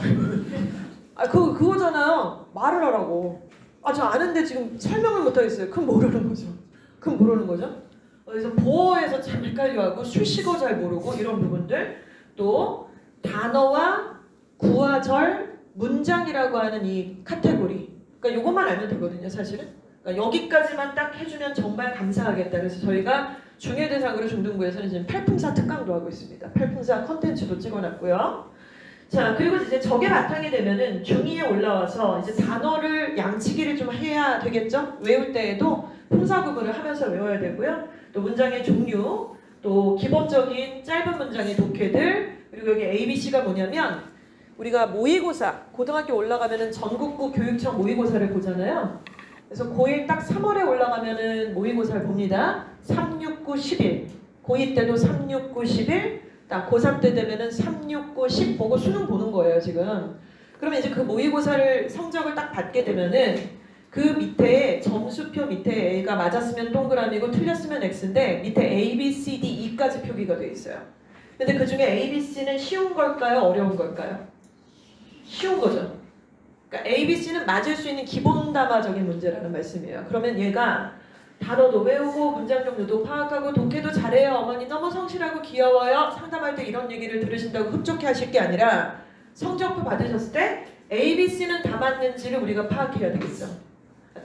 아 그거잖아요. 말을 하라고. 아 저 아는데 지금 설명을 못하겠어요. 그럼 모르는 거죠. 그럼 모르는 거죠. 그래서 보어에서 참 헷갈려하고 수식어 잘 모르고 이런 부분들 또 단어와 구화절 문장이라고 하는 이 카테고리 그러니까 이것만 알면 되거든요 사실은. 그러니까 여기까지만 딱 해주면 정말 감사하겠다. 그래서 저희가 중요대상으로 중등부에서는 지금 팔품사 특강도 하고 있습니다. 팔품사 컨텐츠도 찍어놨고요. 자 그리고 이제 저게 바탕이 되면은 중2에 올라와서 이제 단어를 양치기를 좀 해야 되겠죠. 외울 때에도 품사 구분을 하면서 외워야 되고요. 또 문장의 종류, 또 기본적인 짧은 문장의 독해들, 그리고 여기 ABC가 뭐냐면 우리가 모의고사, 고등학교 올라가면은 전국구 교육청 모의고사를 보잖아요. 그래서 고1 딱 3월에 올라가면은 모의고사를 봅니다. 3, 6, 9, 11. 고2 때도 3, 6, 9, 11. 딱 고3 때 되면은 3, 6, 9, 10 보고 수능 보는 거예요, 지금. 그러면 이제 그 모의고사를 성적을 딱 받게 되면은 그 밑에 점수표 밑에 A가 맞았으면 동그라미고 틀렸으면 X인데 밑에 A, B, C, D, E까지 표기가 돼 있어요. 근데 그 중에 A, B, C는 쉬운 걸까요? 어려운 걸까요? 쉬운 거죠. 그러니까 A, B, C는 맞을 수 있는 기본 담화적인 문제라는 말씀이에요. 그러면 얘가 단어도 외우고 문장 종류도 파악하고 독해도 잘해요. 어머니 너무 성실하고 귀여워요. 상담할 때 이런 얘기를 들으신다고 흡족해 하실 게 아니라 성적표 받으셨을 때 A, B, C는 다 맞는지를 우리가 파악해야 되겠죠.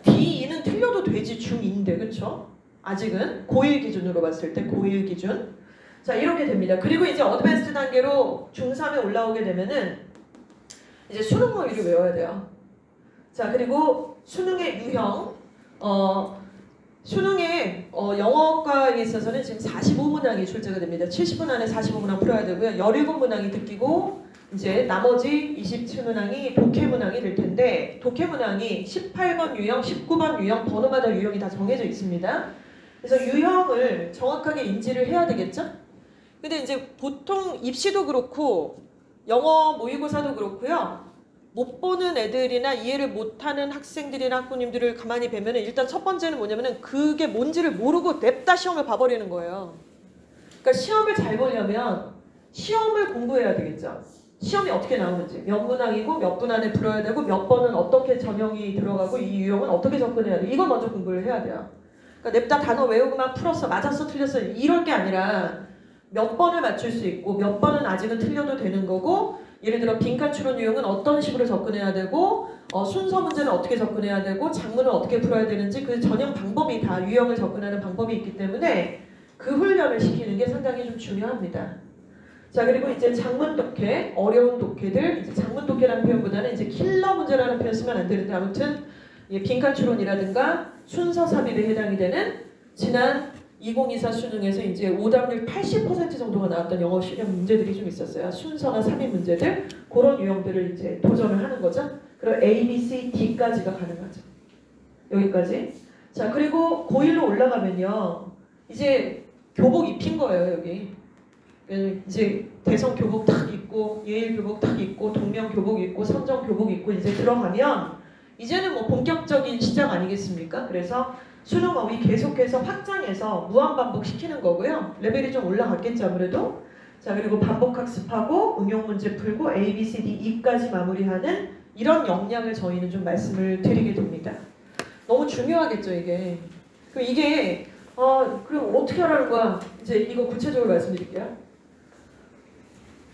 D, E는 틀려도 되지 중2인데 그쵸? 아직은 고1 기준으로 봤을 때 고1 기준 자 이렇게 됩니다. 그리고 이제 어드밴스드 단계로 중3에 올라오게 되면은 이제 수능 모의를 외워야 돼요. 자 그리고 수능의 유형 수능의 영어과에 있어서는 지금 45문항이 출제가 됩니다. 70분 안에 45문항 풀어야 되고요. 17문항이 듣기고 이제 나머지 27문항이 독해문항이 될 텐데 독해문항이 18번 유형, 19번 유형, 번호마다 유형이 다 정해져 있습니다. 그래서 유형을 정확하게 인지를 해야 되겠죠? 근데 이제 보통 입시도 그렇고 영어 모의고사도 그렇고요. 못 보는 애들이나 이해를 못하는 학생들이나 학부모님들을 가만히 뵈면 일단 첫 번째는 뭐냐면은 그게 뭔지를 모르고 냅다 시험을 봐버리는 거예요. 그러니까 시험을 잘 보려면 시험을 공부해야 되겠죠. 시험이 어떻게 나오는지 몇 문항이고 몇 분 안에 풀어야 되고 몇 번은 어떻게 전형이 들어가고 이 유형은 어떻게 접근해야 돼. 이거 먼저 공부를 해야 돼요. 그러니까 냅다 단어 외우고 막 풀었어. 맞았어 틀렸어. 이럴 게 아니라 몇 번을 맞출 수 있고 몇 번은 아직은 틀려도 되는 거고 예를 들어 빈칸 추론 유형은 어떤 식으로 접근해야 되고 순서 문제는 어떻게 접근해야 되고 작문을 어떻게 풀어야 되는지 그 전형 방법이 다 유형을 접근하는 방법이 있기 때문에 그 훈련을 시키는 게 상당히 좀 중요합니다. 자 그리고 이제 작문 독해, 어려운 독해들 이제 작문 독해라는 표현보다는 이제 킬러 문제라는 표현 쓰면 안 되는데 아무튼 빈칸 추론이라든가 순서 삽입에 해당이 되는 지난 2024 수능에서 이제 오답률 80% 정도가 나왔던 영어 실력 문제들이 좀 있었어요. 순서나 삽입 문제들 그런 유형들을 이제 도전을 하는 거죠. 그럼 A, B, C, D까지가 가능하죠. 여기까지. 자 그리고 고1로 올라가면요. 이제 교복 입힌 거예요 여기. 이제 대성 교복 딱 입고 예일 교복 딱 입고 동명 교복 입고 선정 교복 입고 이제 들어가면 이제는 뭐 본격적인 시작 아니겠습니까? 그래서 수능 어휘 계속해서 확장해서 무한반복 시키는 거고요. 레벨이 좀 올라갔겠죠 아무래도. 자 그리고 반복 학습하고 응용 문제 풀고 A, B, C, D, E까지 마무리하는 이런 역량을 저희는 좀 말씀을 드리게 됩니다. 너무 중요하겠죠 이게. 그럼 이게 그럼 어떻게 하라는 거야? 이제 이거 구체적으로 말씀드릴게요.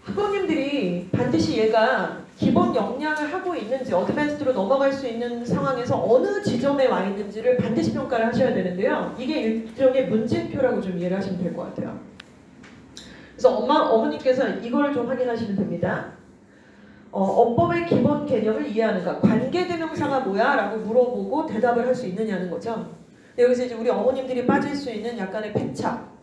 학부모님들이 반드시 얘가 기본 역량을 하고 있는지 어드밴스드로 넘어갈 수 있는 상황에서 어느 지점에 와 있는지를 반드시 평가를 하셔야 되는데요. 이게 일종의 문제표라고 좀 이해를 하시면 될 것 같아요. 그래서 어머니께서 이걸 좀 확인하시면 됩니다. 어법의 기본 개념을 이해하는가? 관계대명사가 뭐야? 라고 물어보고 대답을 할 수 있느냐는 거죠. 여기서 이제 우리 어머님들이 빠질 수 있는 약간의 패착,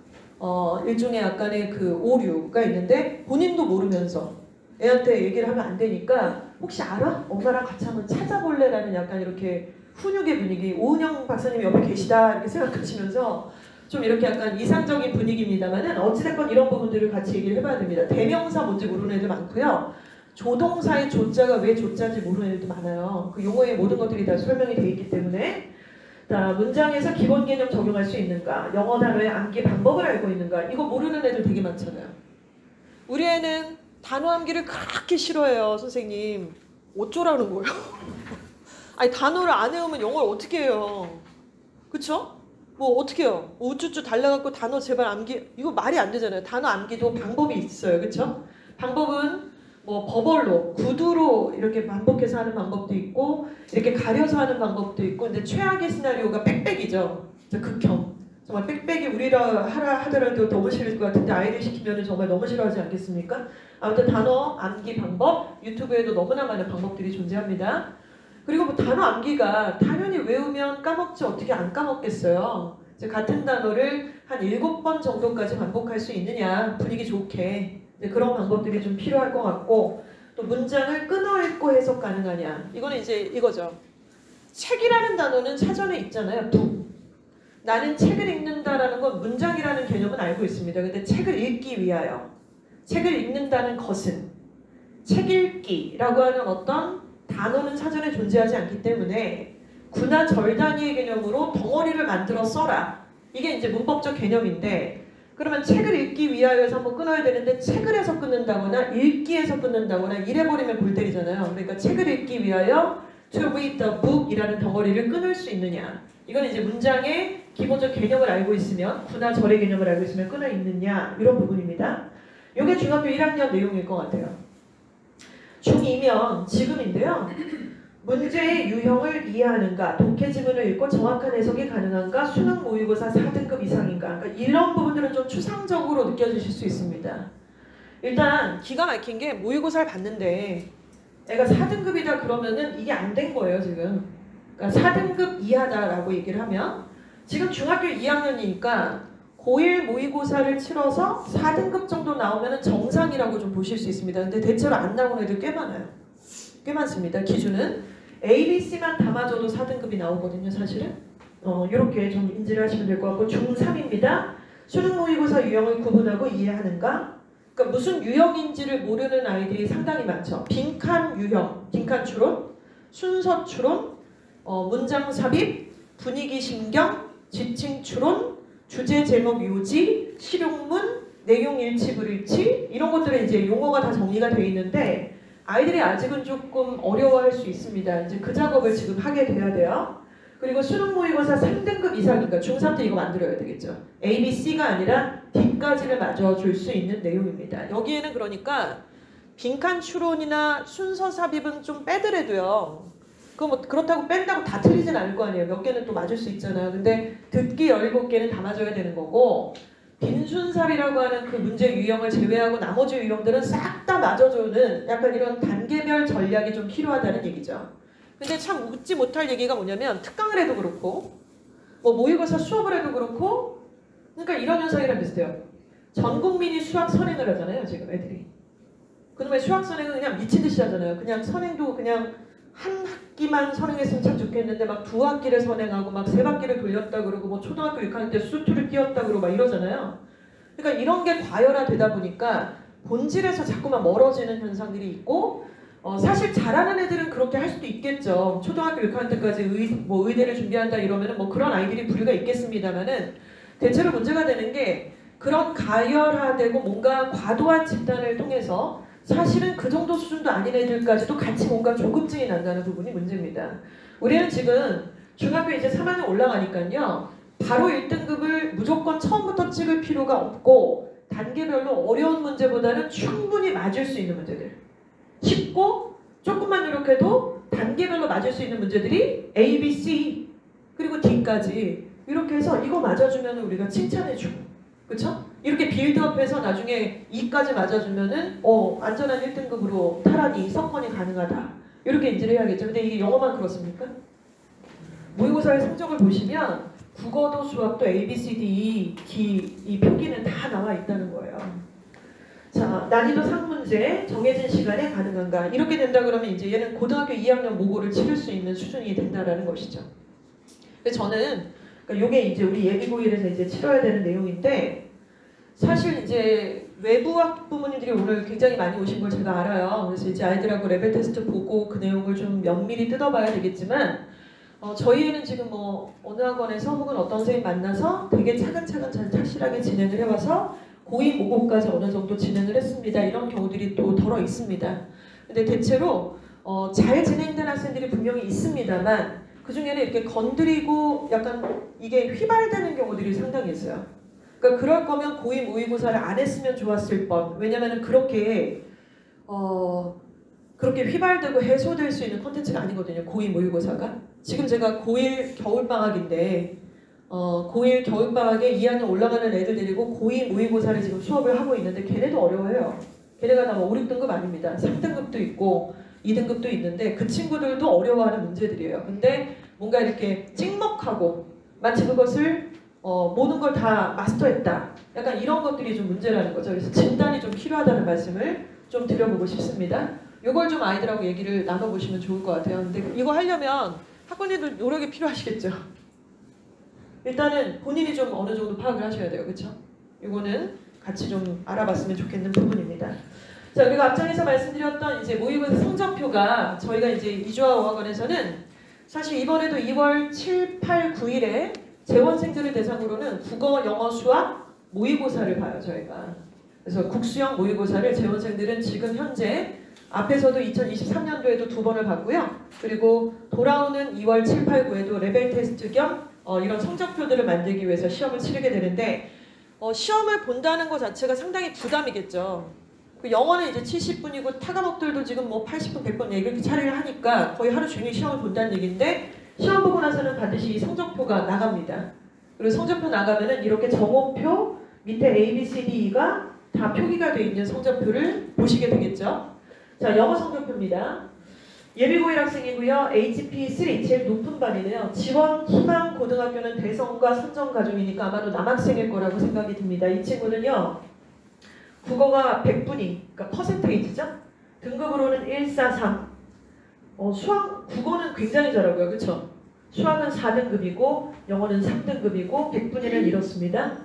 일종의 약간의 그 오류가 있는데 본인도 모르면서 애한테 얘기를 하면 안 되니까 혹시 알아? 엄마랑 같이 한번 찾아볼래? 라는 약간 이렇게 훈육의 분위기, 오은영 박사님이 옆에 계시다 이렇게 생각하시면서 좀 이렇게 약간 이상적인 분위기입니다만은 어찌됐건 이런 부분들을 같이 얘기를 해봐야 됩니다. 대명사 뭔지 모르는 애들 많고요. 조동사의 조자가 왜 조자인지 모르는 애들도 많아요. 그 용어의 모든 것들이 다 설명이 되어 있기 때문에 자, 문장에서 기본 개념 적용할 수 있는가? 영어 단어의 암기 방법을 알고 있는가? 이거 모르는 애들 되게 많잖아요. 우리 애는 단어 암기를 그렇게 싫어해요, 선생님. 어쩌라는 거예요? 아니 단어를 안 외우면 영어를 어떻게 해요? 그쵸? 뭐 어떻게 해요? 우쭈쭈 달라갖고 단어 제발 암기 이거 말이 안 되잖아요. 단어 암기도 방법이 있어요. 그쵸? 방법은 뭐 버벌로, 구두로 이렇게 반복해서 하는 방법도 있고 이렇게 가려서 하는 방법도 있고 근데 최악의 시나리오가 빽빽이죠. 극혐. 정말 빽빽이 우리라 하더라도 너무 싫을 것 같은데 아이들 시키면 정말 너무 싫어하지 않겠습니까? 아무튼 단어 암기 방법 유튜브에도 너무나 많은 방법들이 존재합니다. 그리고 뭐 단어 암기가 당연히 외우면 까먹지 어떻게 안 까먹겠어요. 이제 같은 단어를 한 7번 정도까지 반복할 수 있느냐 분위기 좋게 그런 방법들이 좀 필요할 것 같고 또 문장을 끊어 읽고 해석 가능하냐 이거는 이제 이거죠. 책이라는 단어는 사전에 있잖아요. 북. 나는 책을 읽는다라는 건 문장이라는 개념은 알고 있습니다. 근데 책을 읽기 위하여 책을 읽는다는 것은 책 읽기라고 하는 어떤 단어는 사전에 존재하지 않기 때문에 구나 절 단위의 개념으로 덩어리를 만들어 써라. 이게 이제 문법적 개념인데 그러면 책을 읽기 위하여서 한번 끊어야 되는데 책을 해서 끊는다거나 읽기에서 끊는다거나 이래버리면 골 때리잖아요. 그러니까 책을 읽기 위하여 to read the book 이라는 덩어리를 끊을 수 있느냐. 이건 이제 문장의 기본적 개념을 알고 있으면 구나 절의 개념을 알고 있으면 끊어 읽느냐 이런 부분입니다. 이게 중학교 1학년 내용일 것 같아요. 중2면 지금인데요. 문제의 유형을 이해하는가, 독해 지문을 읽고 정확한 해석이 가능한가, 수능 모의고사 4등급 이상인가. 그러니까 이런 부분들은 좀 추상적으로 느껴지실 수 있습니다. 일단 기가 막힌 게 모의고사를 봤는데 애가 4등급이다 그러면은 이게 안 된 거예요 지금. 그러니까 4등급 이하다라고 얘기를 하면 지금 중학교 2학년이니까 고1 모의고사를 치러서 4등급 정도 나오면 정상이라고 좀 보실 수 있습니다. 근데 대체로 안 나오는 애들 꽤 많아요. 꽤 많습니다. 기준은 A, B, C만 다 맞아도 4등급이 나오거든요. 사실은. 이렇게 좀 인지를 하시면 될 것 같고 중3입니다. 수능 모의고사 유형을 구분하고 이해하는가? 그러니까 무슨 유형인지를 모르는 아이들이 상당히 많죠. 빈칸 유형, 빈칸 추론, 순서 추론, 문장 삽입, 분위기 신경, 지칭 추론, 주제 제목 요지, 실용문, 내용 일치 불일치 이런 것들은 이제 용어가 다 정리가 되어 있는데 아이들이 아직은 조금 어려워할 수 있습니다. 이제 그 작업을 지금 하게 돼야 돼요. 그리고 수능 모의고사 3등급 이상이니까 중3 때 이거 만들어야 되겠죠. A, B, C가 아니라 D까지를 맞춰줄 수 있는 내용입니다. 여기에는 그러니까 빈칸 추론이나 순서 삽입은 좀 빼더라도요. 뭐 그렇다고 뺀다고 다 틀리진 않을 거 아니에요. 몇 개는 또 맞을 수 있잖아요. 근데 듣기 17개는 다 맞아야 되는 거고 빈순삽이라고 하는 그 문제 유형을 제외하고 나머지 유형들은 싹 다 맞아주는 약간 이런 단계별 전략이 좀 필요하다는 얘기죠. 근데 참 웃지 못할 얘기가 뭐냐면 특강을 해도 그렇고 뭐 모의고사 수업을 해도 그렇고 그러니까 이런 현상이랑 비슷해요. 전 국민이 수학 선행을 하잖아요. 지금 애들이. 그놈의 수학 선행은 그냥 미친 듯이 하잖아요. 그냥 선행도 그냥 한 학기만 선행했으면 참 좋겠는데 막 2학기를 선행하고 막 3바퀴를 돌렸다 그러고 뭐 초등학교 6학년 때 수투를 띄웠다 그러고 막 이러잖아요. 그러니까 이런 게 과열화되다 보니까 본질에서 자꾸만 멀어지는 현상들이 있고 사실 잘하는 애들은 그렇게 할 수도 있겠죠. 초등학교 6학년 때까지 의대를 준비한다 이러면은 뭐 그런 아이들이 부류가 있겠습니다만은 대체로 문제가 되는 게 그런 가열화되고 뭔가 과도한 집단을 통해서 사실은 그 정도 수준도 아닌 애들까지도 같이 뭔가 조급증이 난다는 부분이 문제입니다. 우리는 지금 중학교 이제 3학년 올라가니까요. 바로 1등급을 무조건 처음부터 찍을 필요가 없고 단계별로 어려운 문제보다는 충분히 맞을 수 있는 문제들. 쉽고 조금만 노력해도 단계별로 맞을 수 있는 문제들이 A, B, C 그리고 D까지 이렇게 해서 이거 맞아주면 우리가 칭찬해주고 그쵸? 이렇게 빌드업해서 나중에 2까지 맞아주면은 안전한 1등급으로 탈환이 석권이 가능하다. 이렇게 인지를 해야겠죠. 근데 이게 영어만 그렇습니까? 모의고사의 성적을 보시면 국어도 수학도 A, B, C, D, E, 이 표기는 다 나와 있다는 거예요. 자, 난이도 상문제 정해진 시간에 가능한가? 이렇게 된다 그러면 이제 얘는 고등학교 2학년 모고를 치를 수 있는 수준이 된다라는 것이죠. 근데 저는 그러니까 요게 이제 우리 예비고일에서 이제 치러야 되는 내용인데 사실 이제 외부 학부모님들이 오늘 굉장히 많이 오신 걸 제가 알아요. 그래서 이제 아이들하고 레벨 테스트 보고 그 내용을 좀 면밀히 뜯어봐야 되겠지만 저희 애는 지금 뭐 어느 학원에서 혹은 어떤 선생님 만나서 되게 차근차근 잘 착실하게 진행을 해와서 고2 모고까지 어느 정도 진행을 했습니다. 이런 경우들이 또 덜어 있습니다. 근데 대체로 잘 진행된 학생들이 분명히 있습니다만 그 중에는 이렇게 건드리고 약간 이게 휘발되는 경우들이 상당히 있어요. 그러니까 그럴 거면 고2 모의고사를 안 했으면 좋았을 뻔. 왜냐면은 그렇게 휘발되고 해소될 수 있는 콘텐츠가 아니거든요. 고2 모의고사가. 지금 제가 고1 겨울방학인데 고1 겨울방학에 2학년 올라가는 애들 데리고 고2 모의고사를 지금 수업을 하고 있는데 걔네도 어려워해요. 걔네가 다 5, 6등급 아닙니다. 3등급도 있고 2등급도 있는데 그 친구들도 어려워하는 문제들이에요. 근데 뭔가 이렇게 찍먹하고 마치 그것을 모든 걸 다 마스터했다. 약간 이런 것들이 좀 문제라는 거죠. 그래서 진단이 좀 필요하다는 말씀을 좀 드려보고 싶습니다. 이걸 좀 아이들하고 얘기를 나눠보시면 좋을 것 같아요. 근데 이거 하려면 학부모님들 노력이 필요하시겠죠. 일단은 본인이 좀 어느 정도 파악을 하셔야 돼요. 그렇죠? 이거는 같이 좀 알아봤으면 좋겠는 부분입니다. 자, 그리고 앞장에서 말씀드렸던 이제 모의고사 성적표가 저희가 이제 이주아 어학원에서는 사실 이번에도 2월 7, 8, 9일에 재원생들을 대상으로는 국어, 영어, 수학 모의고사를 봐요. 저희가. 그래서 국수형 모의고사를 재원생들은 지금 현재 앞에서도 2023년도에도 2번을 봤고요. 그리고 돌아오는 2월 7, 8, 9에도 레벨 테스트 겸 이런 성적표들을 만들기 위해서 시험을 치르게 되는데 시험을 본다는 것 자체가 상당히 부담이겠죠. 그 영어는 이제 70분이고 타 과목들도 지금 뭐 80분, 100분 이렇게 차례를 하니까 거의 하루 종일 시험을 본다는 얘기인데 시험 보고 나서는 반드시 성적표가 나갑니다. 그리고 성적표 나가면은 이렇게 정오표 밑에 A, B, C, D가 다 표기가 되어 있는 성적표를 보시게 되겠죠. 자, 영어 성적표입니다. 예비고1 학생이고요. HP3 제일 높은 반이네요. 지원 희망 고등학교는 대성과 선정가중이니까 아마도 남학생일 거라고 생각이 듭니다. 이 친구는요. 국어가 100분위, 그러니까 퍼센테이지죠. 등급으로는 143. 수학, 국어는 굉장히 잘하고요. 그렇죠? 수학은 4등급이고 영어는 3등급이고 100분위는 이렇습니다.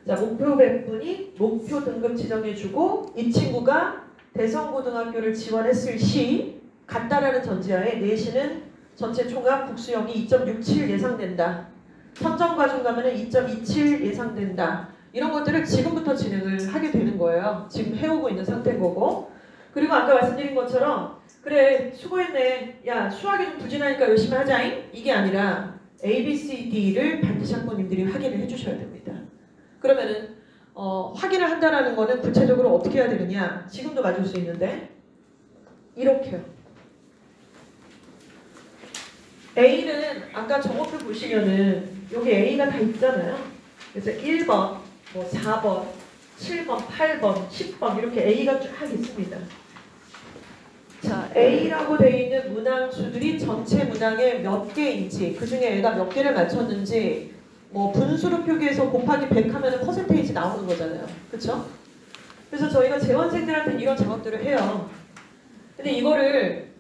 자, 목표 100분위, 목표 등급 지정해주고 이 친구가 대성고등학교를 지원했을 시 같다라는 전제하에 내신은 전체 총합 국수형이 2.67 예상된다. 선정과중 가면은 2.27 예상된다. 이런 것들을 지금부터 진행을 하게 되는 거예요. 지금 해오고 있는 상태인 거고. 그리고 아까 말씀드린 것처럼 그래 수고했네. 야 수학이 좀 부진하니까 열심히 하자잉. 이게 아니라 A, B, C, D를 반드시 학부모님들이 확인을 해주셔야 됩니다. 그러면은 확인을 한다라는 거는 구체적으로 어떻게 해야 되느냐. 지금도 맞을 수 있는데 이렇게요. A는 아까 정오표 보시면은 여기 A가 다 있잖아요. 그래서 1번, 뭐 4번, 7번, 8번, 10번 이렇게 A가 쫙 있습니다. 자, A라고 되어 있는 문항수들이 전체 문항에 몇 개인지 그 중에 애가 몇 개를 맞췄는지 뭐 분수로 표기해서 곱하기 100 하면 퍼센테이지 나오는 거잖아요. 그렇죠? 그래서 저희가 재원생들한테 이런 작업들을 해요. 근데 이거를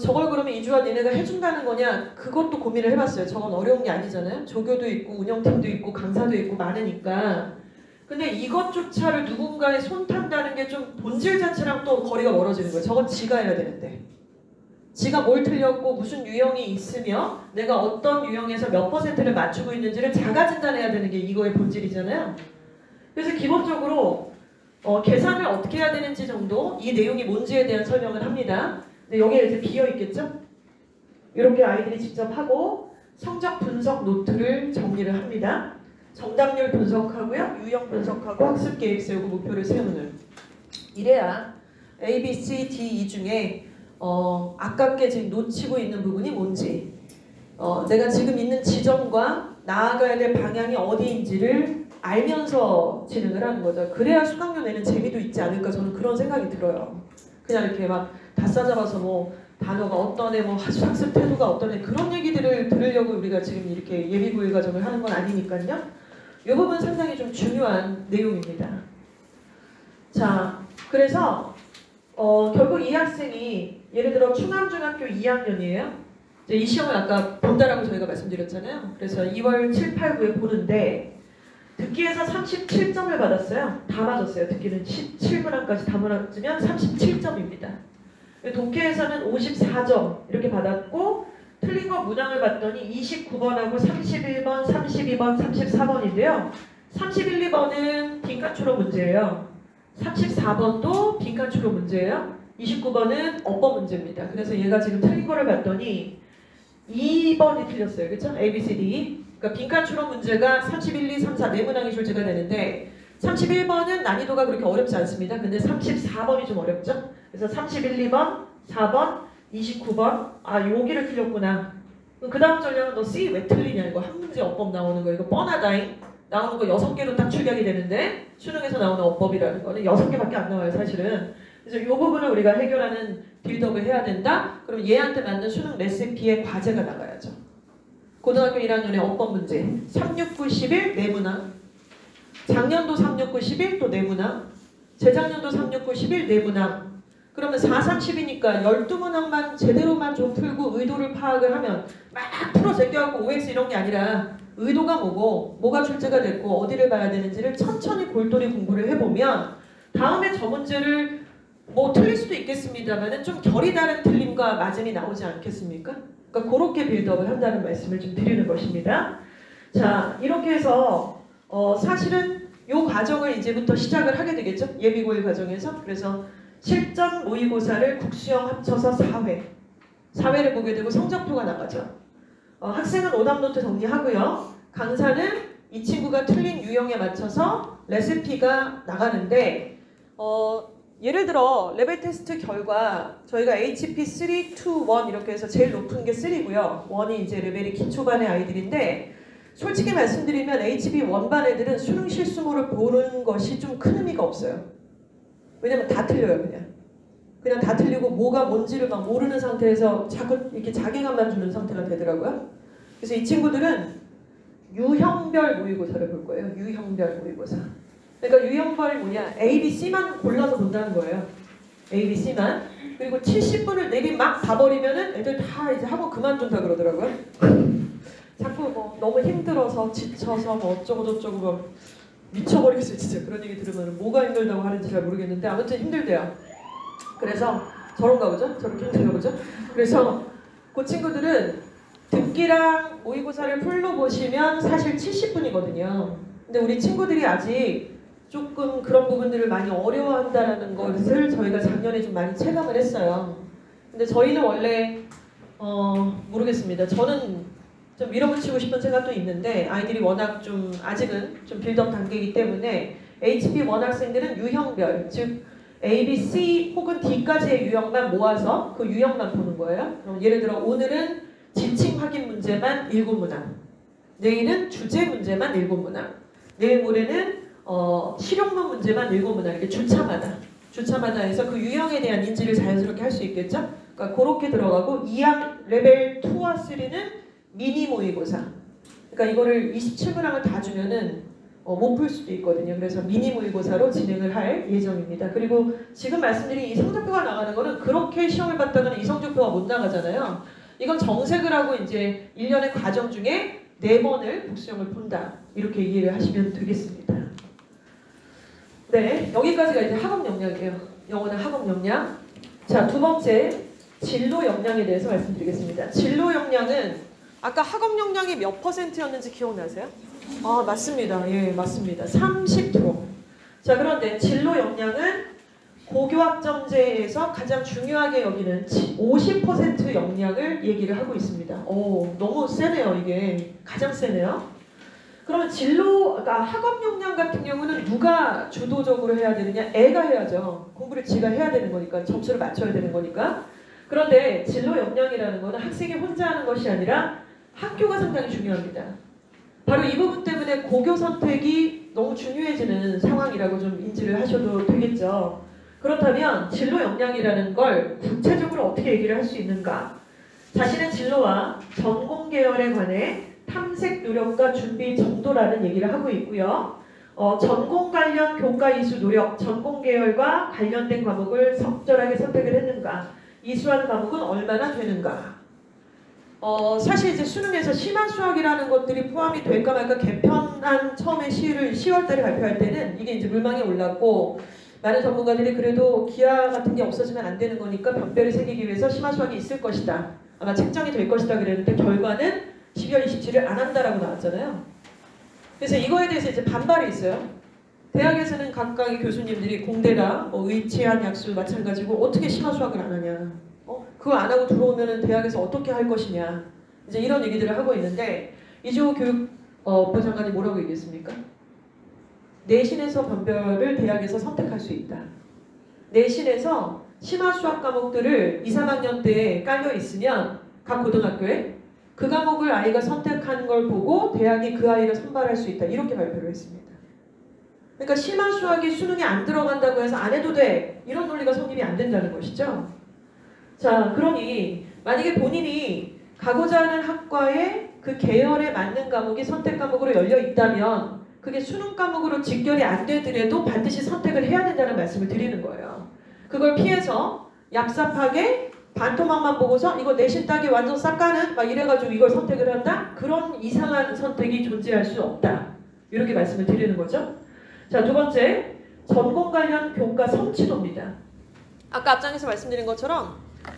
저걸 그러면 이주아 니네가 해준다는 거냐? 그것도 고민을 해봤어요. 저건 어려운 게 아니잖아요. 조교도 있고 운영팀도 있고 강사도 있고 많으니까. 근데 이것조차를 누군가의 손 탄다는 게 좀 본질 자체랑 또 거리가 멀어지는 거예요. 저건 지가 해야 되는데. 지가 뭘 틀렸고 무슨 유형이 있으며 내가 어떤 유형에서 몇 퍼센트를 맞추고 있는지를 자가 진단해야 되는 게 이거의 본질이잖아요. 그래서 기본적으로 계산을 어떻게 해야 되는지 정도 이 내용이 뭔지에 대한 설명을 합니다. 근데 여기에 이제 비어 있겠죠? 이렇게 아이들이 직접 하고 성적 분석 노트를 정리를 합니다. 정답률 분석하고요. 유형 분석하고 학습 계획 세우고 목표를 세우는. 이래야 A, B, C, D, E 중에 아깝게 지금 놓치고 있는 부분이 뭔지 내가 지금 있는 지점과 나아가야 될 방향이 어디인지를 알면서 진행을 하는 거죠. 그래야 수강료 내는 재미도 있지 않을까 저는 그런 생각이 들어요. 그냥 이렇게 막 다 싸잡아서 뭐 단어가 어떤 애, 뭐 학습 태도가 어떤 애, 그런 얘기들을 들으려고 우리가 지금 이렇게 예비고일 과정을 하는 건 아니니까요. 이 부분 상당히 좀 중요한 내용입니다. 자, 그래서 결국 이 학생이 예를 들어 충암중학교 2학년이에요. 이 시험을 아까 본다라고 저희가 말씀드렸잖아요. 그래서 2월 7, 8, 9에 보는데 듣기에서 37점을 받았어요. 다 맞았어요. 듣기는 17문항까지 다 맞으면 37점입니다. 독해에서는 54점 이렇게 받았고 틀린 거 문항을 봤더니 29번하고 31번, 32번, 34번인데요. 31, 2번은 빈칸추로 문제예요. 34번도 빈칸추로 문제예요. 29번은 어법 문제입니다. 그래서 얘가 지금 틀린 거를 봤더니 2번이 틀렸어요. 그렇죠? A, B, C, D. 그러니까 빈칸추로 문제가 31, 2, 3, 4 네 문항이 출제가 되는데 31번은 난이도가 그렇게 어렵지 않습니다. 근데 34번이 좀 어렵죠? 그래서 31, 2번, 4번, 29번 아 여기를 틀렸구나. 그 다음 전략은 너 C 왜 틀리냐 이거 한 문제 어법 나오는 거 이거 뻔하다잉. 나오는 거 6개로 딱 출력이 되는데 수능에서 나오는 어법이라는 거는 6개밖에 안 나와요 사실은. 그래서 이 부분을 우리가 해결하는 빌드업을 해야 된다. 그럼 얘한테 맞는 수능 레시피의 과제가 나가야죠. 고등학교 1학년의 어법 문제 3, 6, 9, 11 내문항 작년도 3, 6, 9, 11 또 내문항 재작년도 3, 6, 9, 11 내문항 그러면 4, 3, 10이니까 12문항만 제대로만 좀 풀고 의도를 파악을 하면 막 풀어 제껴갖고 OX 이런 게 아니라 의도가 뭐고 뭐가 출제가 됐고 어디를 봐야 되는지를 천천히 골똘히 공부를 해보면 다음에 저 문제를 뭐 틀릴 수도 있겠습니다만 좀 결이 다른 틀림과 맞음이 나오지 않겠습니까? 그러니까 그렇게 빌드업을 한다는 말씀을 좀 드리는 것입니다. 자 이렇게 해서 사실은 이 과정을 이제부터 시작을 하게 되겠죠. 예비고일 과정에서. 그래서 실전 모의고사를 국수형 합쳐서 4회를 보게 되고 성적표가 나가죠. 학생은 오답노트 정리하고요. 강사는 이 친구가 틀린 유형에 맞춰서 레시피가 나가는데 예를 들어 레벨 테스트 결과 저희가 HP 3, 2, 1 이렇게 해서 제일 높은 게 3고요. 1이 이제 레벨이 기초반의 아이들인데 솔직히 말씀드리면 HB 1반 애들은 수능 실수모를 보는 것이 좀 큰 의미가 없어요. 왜냐면 다 틀려요 그냥 다 틀리고 뭐가 뭔지를 막 모르는 상태에서 자꾸 이렇게 자괴감만 주는 상태가 되더라고요. 그래서 이 친구들은 유형별 모의고사를 볼 거예요. 유형별 모의고사. 그러니까 유형별이 뭐냐? A, B, C만 골라서 본다는 거예요. A, B, C만. 그리고 70분을 내비 막 봐버리면은 애들 다 이제 학원 그만둔다 그러더라고요. 자꾸 뭐 너무 힘들어서 지쳐서 뭐 어쩌고 저쩌고 막 미쳐버리겠어요 진짜. 그런 얘기 들으면 뭐가 힘들다고 하는지 잘 모르겠는데 아무튼 힘들대요. 그래서 저런가 보죠? 저렇게 힘든가 보죠? 그래서 그 친구들은 듣기랑 모의고사를 풀로 보시면 사실 70분이거든요. 근데 우리 친구들이 아직 조금 그런 부분들을 많이 어려워한다는 것을 저희가 작년에 좀 많이 체감을 했어요. 근데 저희는 원래 모르겠습니다. 저는 좀 밀어붙이고 싶은 생각도 있는데 아이들이 워낙 좀 아직은 좀 빌드업 단계이기 때문에 HP 1 학생들은 유형별 즉 A, B, C 혹은 D까지의 유형만 모아서 그 유형만 보는 거예요. 그럼 예를 들어 오늘은 지칭 확인 문제만 7문항 내일은 주제 문제만 7문항 내일 모레는 실용문 문제만 7문항 이렇게 주차마다 해서 그 유형에 대한 인지를 자연스럽게 할 수 있겠죠. 그러니까 그렇게 들어가고 2학 레벨 2와 3는 미니 모의고사. 그러니까 이거를 27문항을 다 주면은 못 풀 수도 있거든요. 그래서 미니 모의고사로 진행을 할 예정입니다. 그리고 지금 말씀드린 이 성적표가 나가는 거는 그렇게 시험을 봤다가는 이 성적표가 못 나가잖아요. 이건 정색을 하고 이제 1년의 과정 중에 4번을 복수형을 본다. 이렇게 이해를 하시면 되겠습니다. 네, 여기까지가 이제 학업 역량이에요. 영어는 학업 역량. 자, 두 번째 진로 역량에 대해서 말씀드리겠습니다. 진로 역량은 아까 학업 역량이 몇 %였는지 기억나세요? 아, 맞습니다. 예, 맞습니다. 30%. 자, 그런데 진로 역량은 고교학점제에서 가장 중요하게 여기는 50% 역량을 얘기를 하고 있습니다. 오, 너무 세네요. 이게 가장 세네요. 그러면 그러니까 학업 역량 같은 경우는 누가 주도적으로 해야 되느냐? 애가 해야죠. 공부를 지가 해야 되는 거니까 점수를 맞춰야 되는 거니까. 그런데 진로 역량이라는 거는 학생이 혼자 하는 것이 아니라 학교가 상당히 중요합니다. 바로 이 부분 때문에 고교 선택이 너무 중요해지는 상황이라고 좀 인지를 하셔도 되겠죠. 그렇다면 진로 역량이라는 걸 구체적으로 어떻게 얘기를 할 수 있는가? 자신의 진로와 전공 계열에 관해 탐색 노력과 준비 정도라는 얘기를 하고 있고요. 전공 관련 교과 이수 노력, 전공 계열과 관련된 과목을 적절하게 선택을 했는가? 이수한 과목은 얼마나 되는가? 사실 이제 수능에서 심화 수학이라는 것들이 포함이 될까 말까 개편한 처음에 시를 10월달에 발표할 때는 이게 이제 물망에 올랐고 많은 전문가들이 그래도 기하 같은 게 없어지면 안 되는 거니까 병별이 생기기 위해서 심화 수학이 있을 것이다. 아마 책정이 될 것이다 그랬는데 결과는 12월 27일 안 한다라고 나왔잖아요. 그래서 이거에 대해서 이제 반발이 있어요. 대학에서는 각각의 교수님들이 공대나 의치한 약수 마찬가지고 어떻게 심화 수학을 안 하냐. 그거 안 하고 들어오면은 대학에서 어떻게 할 것이냐. 이제 이런 얘기들을 하고 있는데 이주호 교육부 장관이 뭐라고 얘기했습니까? 내신에서 변별을 대학에서 선택할 수 있다. 내신에서 심화 수학 과목들을 2, 3학년 때 깔려 있으면 각 고등학교에 그 과목을 아이가 선택한 걸 보고 대학이 그 아이를 선발할 수 있다. 이렇게 발표를 했습니다. 그러니까 심화 수학이 수능에 안 들어간다고 해서 안 해도 돼. 이런 논리가 성립이 안 된다는 것이죠. 자, 그러니 만약에 본인이 가고자 하는 학과에 그 계열에 맞는 과목이 선택 과목으로 열려 있다면 그게 수능 과목으로 직결이 안 되더라도 반드시 선택을 해야 된다는 말씀을 드리는 거예요. 그걸 피해서 얍삽하게 반토막만 보고서 이거 내신 따기 완전 싹 가는 막 이래가지고 이걸 선택을 한다? 그런 이상한 선택이 존재할 수 없다. 이렇게 말씀을 드리는 거죠. 자, 두 번째, 전공 관련 교과 성취도입니다. 아까 앞장에서 말씀드린 것처럼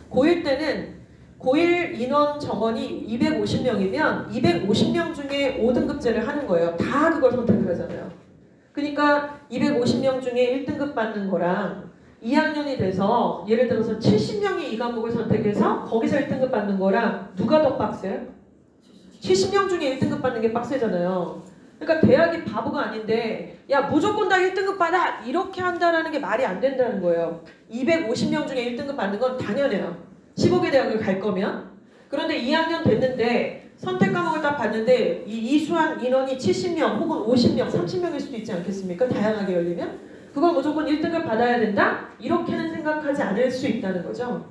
고1 때는 고1 인원 정원이 250명이면 250명 중에 5등급제를 하는 거예요. 다 그걸 선택을 하잖아요. 그러니까 250명 중에 1등급 받는 거랑 2학년이 돼서 예를 들어서 70명이 이 과목을 선택해서 거기서 1등급 받는 거랑 누가 더 빡세요? 70명 중에 1등급 받는 게 빡세잖아요. 그러니까 대학이 바보가 아닌데 야 무조건 다 1등급 받아! 이렇게 한다는 게 말이 안 된다는 거예요. 250명 중에 1등급 받는 건 당연해요. 15개 대학을 갈 거면. 그런데 2학년 됐는데 선택 과목을 딱 봤는데 이 이수한 인원이 70명 혹은 50명, 30명일 수도 있지 않겠습니까? 다양하게 열리면. 그걸 무조건 1등급 받아야 된다? 이렇게는 생각하지 않을 수 있다는 거죠.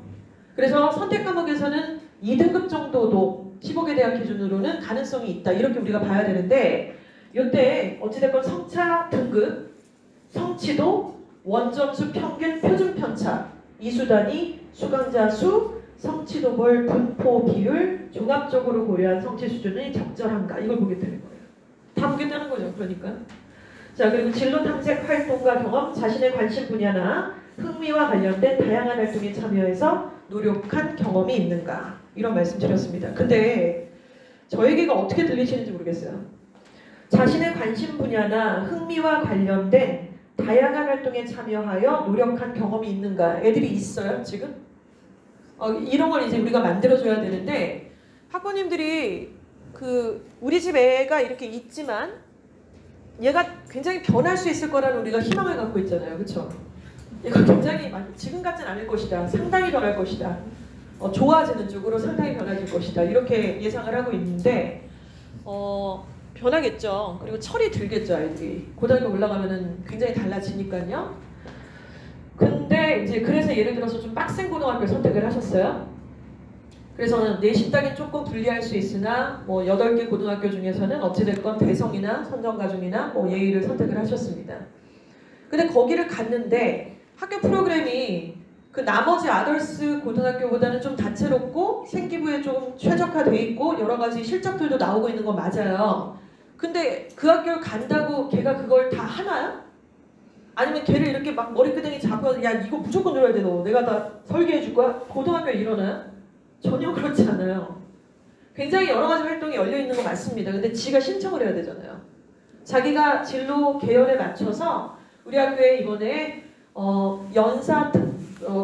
그래서 선택 과목에서는 2등급 정도도 15개 대학 기준으로는 가능성이 있다. 이렇게 우리가 봐야 되는데 이때 어찌됐건 성차 등급, 성취도, 원점수 평균 표준 편차, 이수단위, 수강자 수, 성취도별 분포 비율, 종합적으로 고려한 성취 수준이 적절한가 이걸 보겠다는 거예요. 다 보겠다는 거죠. 그러니까. 자, 그리고 진로 탐색 활동과 경험, 자신의 관심 분야나 흥미와 관련된 다양한 활동에 참여해서 노력한 경험이 있는가 이런 말씀 드렸습니다. 근데 저 얘기가 어떻게 들리시는지 모르겠어요. 자신의 관심 분야나 흥미와 관련된 다양한 활동에 참여하여 노력한 경험이 있는가? 애들이 있어요, 지금? 이런 걸 이제 우리가 만들어줘야 되는데 학부모님들이 우리 집 애가 이렇게 있지만 얘가 굉장히 변할 수 있을 거라는 우리가 희망을 갖고 있잖아요. 그렇죠? 얘가 굉장히 지금 같진 않을 것이다. 상당히 변할 것이다. 좋아지는 쪽으로 상당히 변화질 것이다. 이렇게 예상을 하고 있는데 변하겠죠. 그리고 철이 들겠죠, 아이들이. 고등학교 올라가면은 굉장히 달라지니까요. 근데 이제 그래서 예를 들어서 좀 빡센 고등학교를 선택을 하셨어요. 그래서 내신 따긴 조금 불리할 수 있으나 8개 고등학교 중에서는 어찌됐건 대성이나 선정가중이나 예의를 선택을 하셨습니다. 근데 거기를 갔는데 학교 프로그램이 그 나머지 아덜스 고등학교보다는 좀 다채롭고 생기부에 좀 최적화돼 있고 여러 가지 실적들도 나오고 있는 건 맞아요. 근데 그 학교를 간다고 걔가 그걸 다 하나요? 아니면 걔를 이렇게 막 머리끄댕이 잡고 야 이거 무조건 들어야 돼 너 내가 다 설계해 줄 거야? 고등학교에 일어나요? 전혀 그렇지 않아요. 굉장히 여러 가지 활동이 열려 있는 거 맞습니다. 근데 지가 신청을 해야 되잖아요. 자기가 진로 계열에 맞춰서 우리 학교에 이번에 연사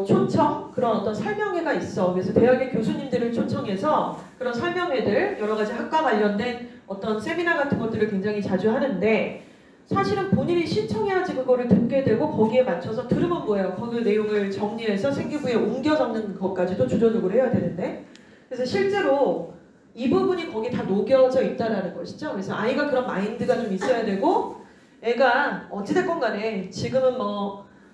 초청 그런 어떤 설명회가 있어. 그래서 대학의 교수님들을 초청해서 그런 설명회들 여러 가지 학과 관련된 어떤 세미나 같은 것들을 굉장히 자주 하는데 사실은 본인이 신청해야지 그거를 듣게 되고 거기에 맞춰서 들으면 뭐예요? 거기 내용을 정리해서 생기부에 옮겨 적는 것까지도 주도적으로 해야 되는데 그래서 실제로 이 부분이 거기 다 녹여져 있다는 것이죠. 그래서 아이가 그런 마인드가 좀 있어야 되고 애가 어찌됐건 간에 지금은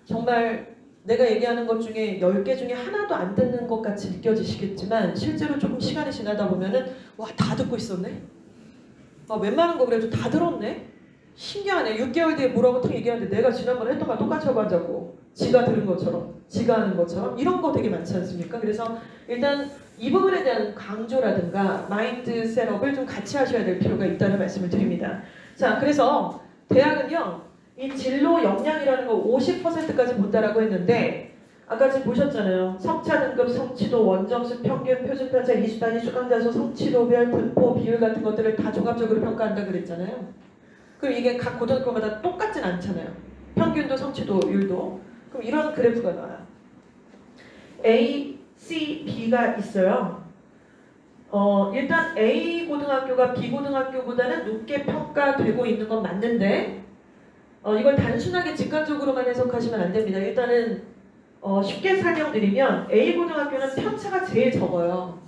정말 내가 얘기하는 것 중에 10개 중에 하나도 안 듣는 것 같이 느껴지시겠지만 실제로 조금 시간이 지나다 보면은 와, 다 듣고 있었네? 웬만한 거 그래도 다 들었네? 신기하네. 6개월 뒤에 뭐라고 탁 얘기하는데 내가 지난번에 했던 거 똑같이 하고 하자고. 지가 들은 것처럼, 지가 하는 것처럼 이런 거 되게 많지 않습니까? 그래서 일단 이 부분에 대한 강조라든가 마인드 셋업을 좀 같이 하셔야 될 필요가 있다는 말씀을 드립니다. 자, 그래서 대학은요, 이 진로 역량이라는 거 50%까지 본다라고 했는데 아까 지금 보셨잖아요. 성차 등급, 성취도, 원점수, 평균, 표준편차, 이수단위, 수강자수, 성취도별, 분포, 비율 같은 것들을 다 종합적으로 평가한다 그랬잖아요. 그럼 이게 각 고등학교마다 똑같진 않잖아요. 평균도, 성취도율도. 그럼 이런 그래프가 나와요. A, C, B가 있어요. 일단 A 고등학교가 B 고등학교보다는 높게 평가되고 있는 건 맞는데 이걸 단순하게 직관적으로만 해석하시면 안 됩니다. 일단은 쉽게 설명드리면 A 고등학교는 편차가 제일 적어요.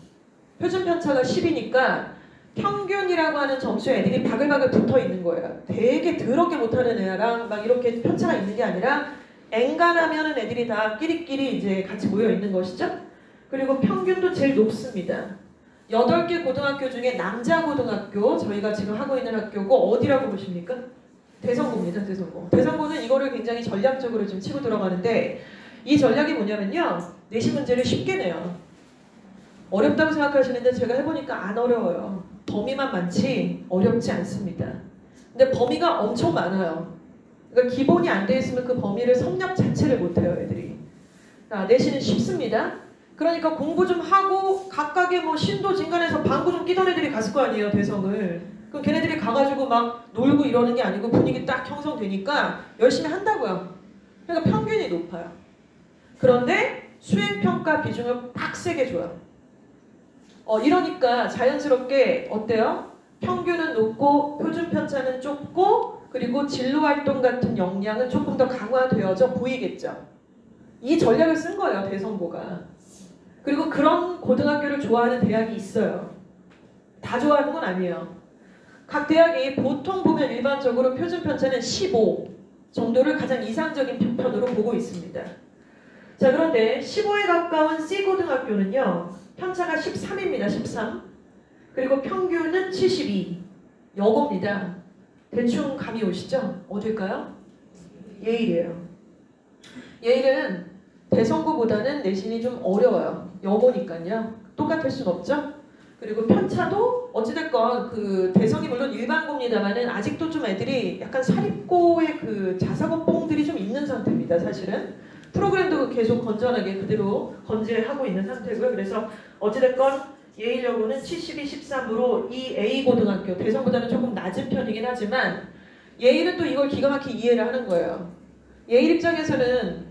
표준 편차가 10이니까 평균이라고 하는 점수에 애들이 바글바글 붙어 있는 거예요. 되게 더럽게 못하는 애랑 막 이렇게 편차가 있는 게 아니라 엔간하면은 애들이 다 끼리끼리 이제 같이 모여 있는 것이죠. 그리고 평균도 제일 높습니다. 8개 고등학교 중에 남자 고등학교, 저희가 지금 하고 있는 학교고 어디라고 보십니까? 대성고입니다. 대성고. 대성고는 이거를 굉장히 전략적으로 지금 치고 들어가는데 이 전략이 뭐냐면요. 내신 문제를 쉽게 내요. 어렵다고 생각하시는데 제가 해보니까 안 어려워요. 범위만 많지 어렵지 않습니다. 근데 범위가 엄청 많아요. 그러니까 기본이 안 돼 있으면 그 범위를 섭렵 자체를 못해요, 애들이. 내신은 쉽습니다. 그러니까 공부 좀 하고 각각의 뭐 신도 진간에서 방구 좀 끼던 애들이 갔을 거 아니에요, 대성을. 그럼 걔네들이 가가지고 막 놀고 이러는 게 아니고 분위기 딱 형성되니까 열심히 한다고요. 그러니까 평균이 높아요. 그런데 수행평가 비중을 빡세게 줘요. 이러니까 자연스럽게 어때요? 평균은 높고 표준편차는 좁고 그리고 진로활동 같은 역량은 조금 더 강화되어져 보이겠죠. 이 전략을 쓴 거예요, 대성고가. 그리고 그런 고등학교를 좋아하는 대학이 있어요. 다 좋아하는 건 아니에요. 각 대학이 보통 보면 일반적으로 표준편차는 15 정도를 가장 이상적인 편으로 보고 있습니다. 자, 그런데 15에 가까운 C고등학교는요. 편차가 13입니다. 13. 그리고 평균은 72. 여고입니다. 대충 감이 오시죠? 어딜까요? 예일이에요. 예일은 대성고보다는 내신이 좀 어려워요. 여고니까요. 똑같을 순 없죠? 그리고 편차도 어찌됐건 그 대성이 물론 일반고입니다만은 아직도 좀 애들이 약간 사립고의 그 자사고 뽕들이 좀 있는 상태입니다. 사실은. 프로그램도 계속 건전하게 그대로 건재하고 있는 상태고요. 그래서 어찌됐건 예일여고는 72, 13으로 이 A고등학교, 대성보다는 조금 낮은 편이긴 하지만 예일은 또 이걸 기가 막히게 이해를 하는 거예요. 예일 입장에서는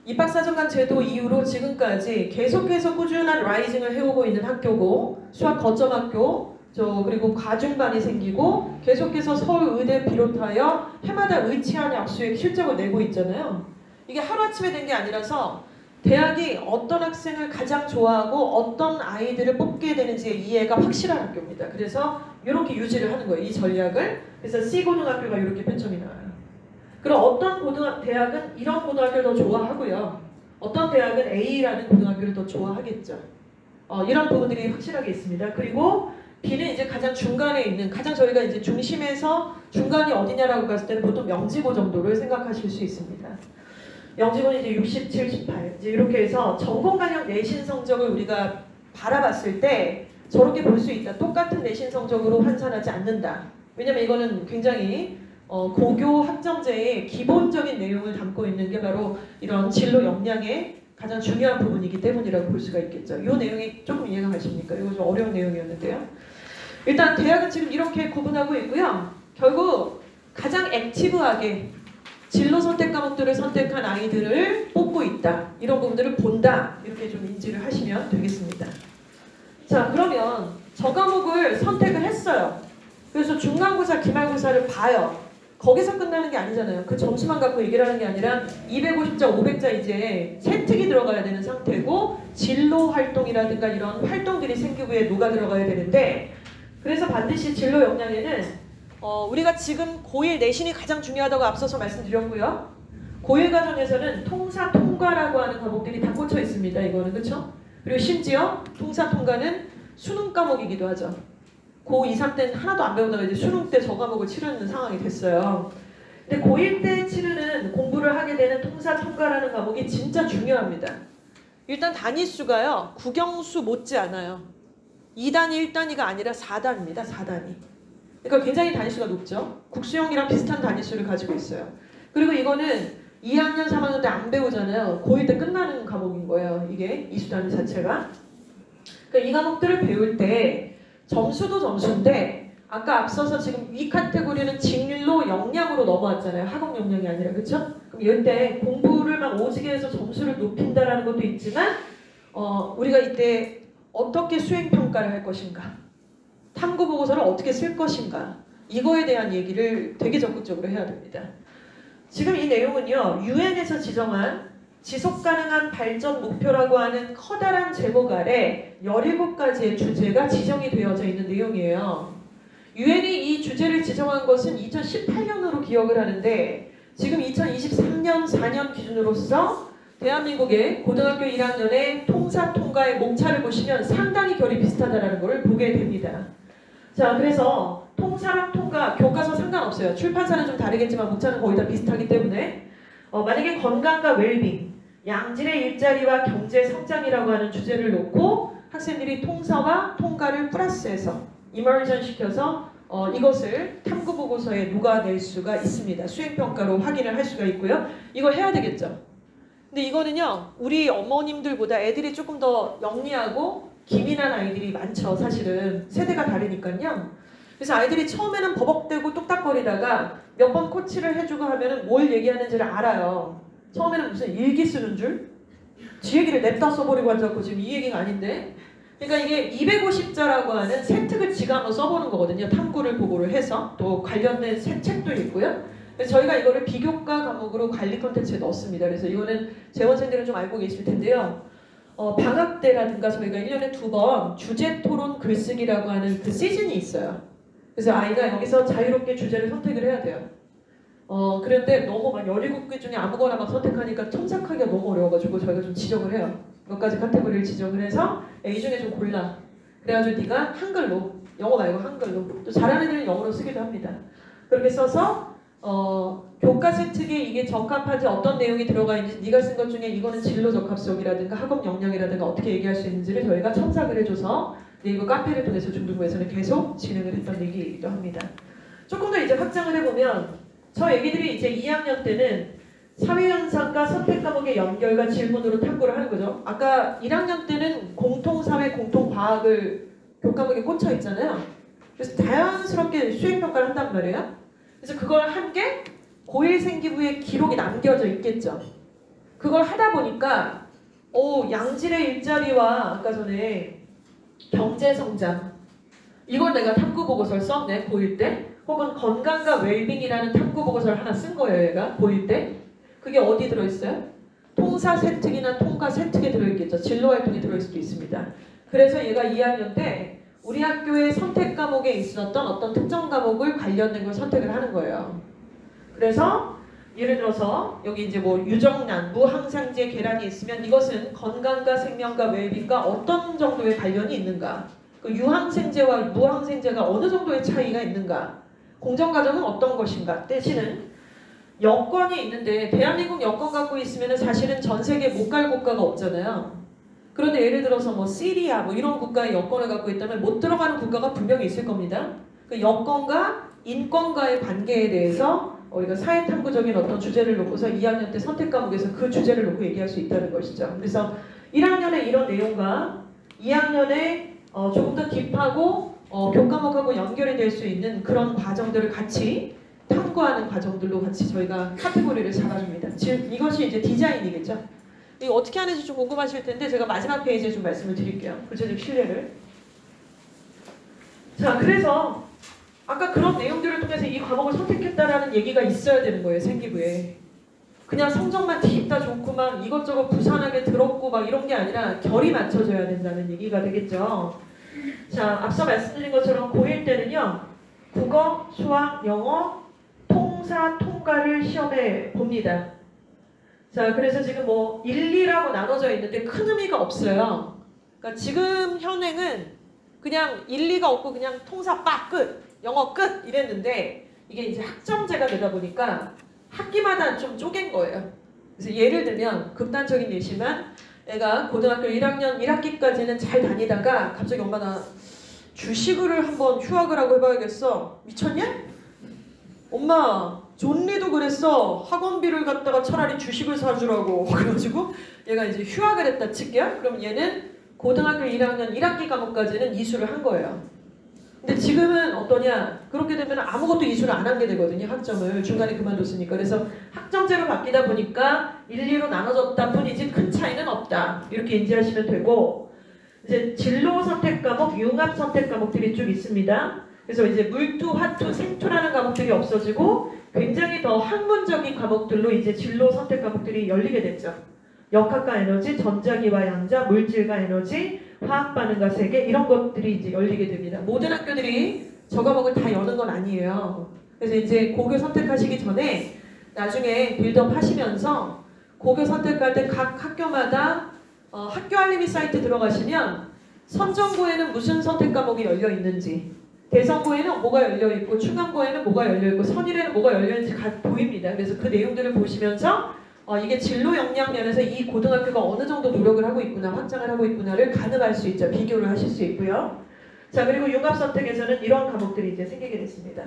입학사정관 제도 이후로 지금까지 계속해서 꾸준한 라이징을 해오고 있는 학교고 수학 거점학교, 그리고 과중반이 생기고 계속해서 서울의대 비롯하여 해마다 의치한 약수의 실적을 내고 있잖아요. 이게 하루아침에 된 게 아니라서 대학이 어떤 학생을 가장 좋아하고 어떤 아이들을 뽑게 되는지의 이해가 확실한 학교입니다. 그래서 이렇게 유지를 하는 거예요. 이 전략을. 그래서 C고등학교가 이렇게 배점이 나와요. 그럼 어떤 대학은 이런 고등학교를 더 좋아하고요. 어떤 대학은 A라는 고등학교를 더 좋아하겠죠. 이런 부분들이 확실하게 있습니다. 그리고 B는 이제 가장 중간에 있는, 가장 저희가 이제 중심에서 중간이 어디냐라고 봤을 때는 보통 명지고 정도를 생각하실 수 있습니다. 영지고는 이제 60, 78 이제 이렇게 해서 전공 관련 내신 성적을 우리가 바라봤을 때 저렇게 볼 수 있다. 똑같은 내신 성적으로 환산하지 않는다. 왜냐면 이거는 굉장히 고교 학점제의 기본적인 내용을 담고 있는 게 바로 이런 진로 역량의 가장 중요한 부분이기 때문이라고 볼 수가 있겠죠. 이 내용이 조금 이해가 가십니까? 이거 좀 어려운 내용이었는데요. 일단 대학은 지금 이렇게 구분하고 있고요. 결국 가장 액티브하게 진로 선택 과목들을 선택한 아이들을 뽑고 있다. 이런 부분들을 본다. 이렇게 좀 인지를 하시면 되겠습니다. 자, 그러면 저 과목을 선택을 했어요. 그래서 중간고사, 기말고사를 봐요. 거기서 끝나는 게 아니잖아요. 그 점수만 갖고 얘기를 하는 게 아니라 250자, 500자 이제 세특이 들어가야 되는 상태고 진로 활동이라든가 이런 활동들이 생기부에 녹아 들어가야 되는데 그래서 반드시 진로 역량에는 우리가 지금 고1 내신이 가장 중요하다고 앞서서 말씀드렸고요. 고1 과정에서는 통사 통과라고 하는 과목들이 다 꽂혀 있습니다. 이거는 그렇죠? 그리고 심지어 통사 통과는 수능 과목이기도 하죠. 고2, 3 때는 하나도 안 배우다가 이제 수능 때 저 과목을 치르는 상황이 됐어요. 근데 고1 때 치르는 공부를 하게 되는 통사 통과라는 과목이 진짜 중요합니다. 일단 단위수가요. 국영수 못지 않아요. 2단위, 1단위가 아니라 4단위입니다. 4단위. 그러니까 굉장히 단위수가 높죠. 국수형이랑 비슷한 단위수를 가지고 있어요. 그리고 이거는 2학년, 3학년 때 안 배우잖아요. 고1 때 끝나는 과목인 거예요. 이게 이수단위 자체가. 그러니까 이 과목들을 배울 때 점수도 점수인데 아까 앞서서 지금 위 카테고리는 진로 역량으로 넘어왔잖아요. 학업 역량이 아니라. 그렇죠? 그럼 이때 공부를 막 오지게 해서 점수를 높인다라는 것도 있지만 우리가 이때 어떻게 수행평가를 할 것인가, 탐구보고서를 어떻게 쓸 것인가, 이거에 대한 얘기를 되게 적극적으로 해야 됩니다. 지금 이 내용은요, 유엔에서 지정한 지속가능한 발전 목표라고 하는 커다란 제목 아래 17가지의 주제가 지정이 되어져 있는 내용이에요. 유엔이 이 주제를 지정한 것은 2018년으로 기억을 하는데 지금 2023년 4년 기준으로서 대한민국의 고등학교 1학년의 통사 통과의 목차를 보시면 상당히 결이 비슷하다는 것을 보게 됩니다. 자, 그래서 통사랑 통과, 교과서 상관없어요. 출판사는 좀 다르겠지만 목차는 거의 다 비슷하기 때문에 만약에 건강과 웰빙, 양질의 일자리와 경제 성장이라고 하는 주제를 놓고 학생들이 통사와 통과를 플러스해서 이머전 시켜서 이것을 탐구보고서에 녹아낼 수가 있습니다. 수행평가로 확인을 할 수가 있고요. 이거 해야 되겠죠. 근데 이거는요, 우리 어머님들보다 애들이 조금 더 영리하고 기민한 아이들이 많죠. 사실은 세대가 다르니까요. 그래서 아이들이 처음에는 버벅대고 뚝딱거리다가 몇 번 코치를 해주고 하면은 뭘 얘기하는지를 알아요. 처음에는 무슨 일기 쓰는 줄? 지 얘기를 냅다 써버리고 앉았고 지금 이 얘기가 아닌데. 그러니까 이게 250자라고 하는 세특을 지가 한번 써보는 거거든요. 탐구를 보고를 해서 또 관련된 새 책도 있고요. 그래서 저희가 이거를 비교과 과목으로 관리 콘텐츠에 넣었습니다. 그래서 이거는 재원생들은 좀 알고 계실 텐데요. 방학 때라든가 저희가 1년에 2번 주제 토론 글쓰기라고 하는 그 시즌이 있어요. 그래서 아이가 여기서 자유롭게 주제를 선택을 해야 돼요. 그런데 너무 막 17개 중에 아무거나 막 선택하니까 첨삭하기가 너무 어려워가지고 저희가 좀 지정을 해요. 몇 가지 카테고리를 지정을 해서 이 중에 좀 골라. 그래가지고 네가 한글로, 영어 말고 한글로, 또 잘하는 애들은 영어로 쓰기도 합니다. 그렇게 써서 교과 세특에 이게 적합하지 어떤 내용이 들어가 있는지 네가 쓴 것 중에 이거는 진로 적합성이라든가 학업 역량이라든가 어떻게 얘기할 수 있는지를 저희가 첨삭을 해줘서 네이버 카페를 통해서 중등부에서는 계속 진행을 했던 얘기이기도 합니다. 조금 더 이제 확장을 해보면 저 애기들이 이제 2학년 때는 사회현상과 선택과목의 연결과 질문으로 탐구를 하는 거죠. 아까 1학년 때는 공통사회, 공통과학을 교과목에 꽂혀 있잖아요. 그래서 자연스럽게 수행평가를 한단 말이에요. 그래서 그걸 한 게 고1 생기부에 기록이 남겨져 있겠죠. 그걸 하다 보니까 양질의 일자리와 아까 전에 경제성장 이걸 내가 탐구보고서를 썼네 고1 때. 혹은 건강과 웰빙이라는 탐구보고서를 하나 쓴 거예요. 얘가 고1 때. 그게 어디 들어있어요? 통사 세특이나 통과 세특에 들어있겠죠. 진로활동에 들어있을 수도 있습니다. 그래서 얘가 2학년 때 우리 학교의 선택 과목에 있었던 어떤 특정 과목을 관련된 걸 선택을 하는 거예요. 그래서 예를 들어서 여기 이제 뭐 유정란, 무항생제 계란이 있으면 이것은 건강과 생명과 웰빙과 어떤 정도의 관련이 있는가? 그 유항생제와 무항생제가 어느 정도의 차이가 있는가? 공정과정은 어떤 것인가? 대신은 여권이 있는데 대한민국 여권 갖고 있으면 사실은 전 세계 못 갈 국가가 없잖아요. 그런데 예를 들어서 뭐 시리아 뭐 이런 국가의 여권을 갖고 있다면 못 들어가는 국가가 분명히 있을 겁니다. 그 여권과 인권과의 관계에 대해서 우리가 사회탐구적인 어떤 주제를 놓고서 2학년 때 선택 과목에서 그 주제를 놓고 얘기할 수 있다는 것이죠. 그래서 1학년에 이런 내용과 2학년에 조금 더 딥하고 교과목하고 연결이 될 수 있는 그런 과정들을 같이 탐구하는 과정들로 같이 저희가 카테고리를 잡아줍니다. 즉 이것이 이제 디자인이겠죠. 이거 어떻게 하는지 좀 궁금하실 텐데 제가 마지막 페이지에 좀 말씀을 드릴게요. 구체적 신뢰를. 자, 그래서 아까 그런 내용들을 통해서 이 과목을 선택했다라는 얘기가 있어야 되는 거예요. 생기부에. 그냥 성적만 뒤집다 좋고 막 이것저것 부산하게 들었고 막 이런 게 아니라 결이 맞춰져야 된다는 얘기가 되겠죠. 자, 앞서 말씀드린 것처럼 고1 때는요. 국어, 수학, 영어, 통사, 통과를 시험에 봅니다. 자, 그래서 지금 뭐 1, 2라고 나눠져 있는데 큰 의미가 없어요. 그러니까 지금 현행은 그냥 1, 2가 없고 그냥 통사 빡 끝, 영어 끝 이랬는데 이게 이제 학점제가 되다 보니까 학기마다 좀 쪼갠 거예요. 그래서 예를 들면 극단적인 예시만 애가 고등학교 1학년 1학기까지는 잘 다니다가 갑자기 엄마 나 주식을 한번 휴학을 하고 해봐야겠어. 미쳤냐? 엄마 존리도 그랬어. 학원비를 갖다가 차라리 주식을 사주라고. 그래가지고 얘가 이제 휴학을 했다 칠게요. 그럼 얘는 고등학교 1학년 1학기 과목까지는 이수를 한 거예요. 근데 지금은 어떠냐? 그렇게 되면 아무것도 이수를 안 하게 되거든요. 학점을 중간에 그만뒀으니까. 그래서 학점제로 바뀌다 보니까 1, 2로 나눠졌다 뿐이지 큰 차이는 없다. 이렇게 인지하시면 되고, 이제 진로 선택 과목, 융합 선택 과목들이 쭉 있습니다. 그래서 이제 물투, 화투, 생투라는 과목들이 없어지고 굉장히 더 학문적인 과목들로 이제 진로 선택 과목들이 열리게 됐죠. 역학과 에너지, 전자기와 양자, 물질과 에너지, 화학 반응과 세계 이런 것들이 이제 열리게 됩니다. 모든 학교들이 저 과목을 다 여는 건 아니에요. 그래서 이제 고교 선택하시기 전에 나중에 빌드업 하시면서 고교 선택할 때 각 학교마다 학교 알림이 사이트 들어가시면 선정고에는 무슨 선택 과목이 열려 있는지, 대선고에는 뭐가 열려 있고, 충암고에는 뭐가 열려 있고, 선일에는 뭐가 열려 있는지 보입니다. 그래서 그 내용들을 보시면서 이게 진로 역량 면에서 이 고등학교가 어느 정도 노력을 하고 있구나, 확장을 하고 있구나를 가늠할 수 있죠. 비교를 하실 수 있고요. 자, 그리고 융합 선택에서는 이런 과목들이 이제 생기게 됐습니다.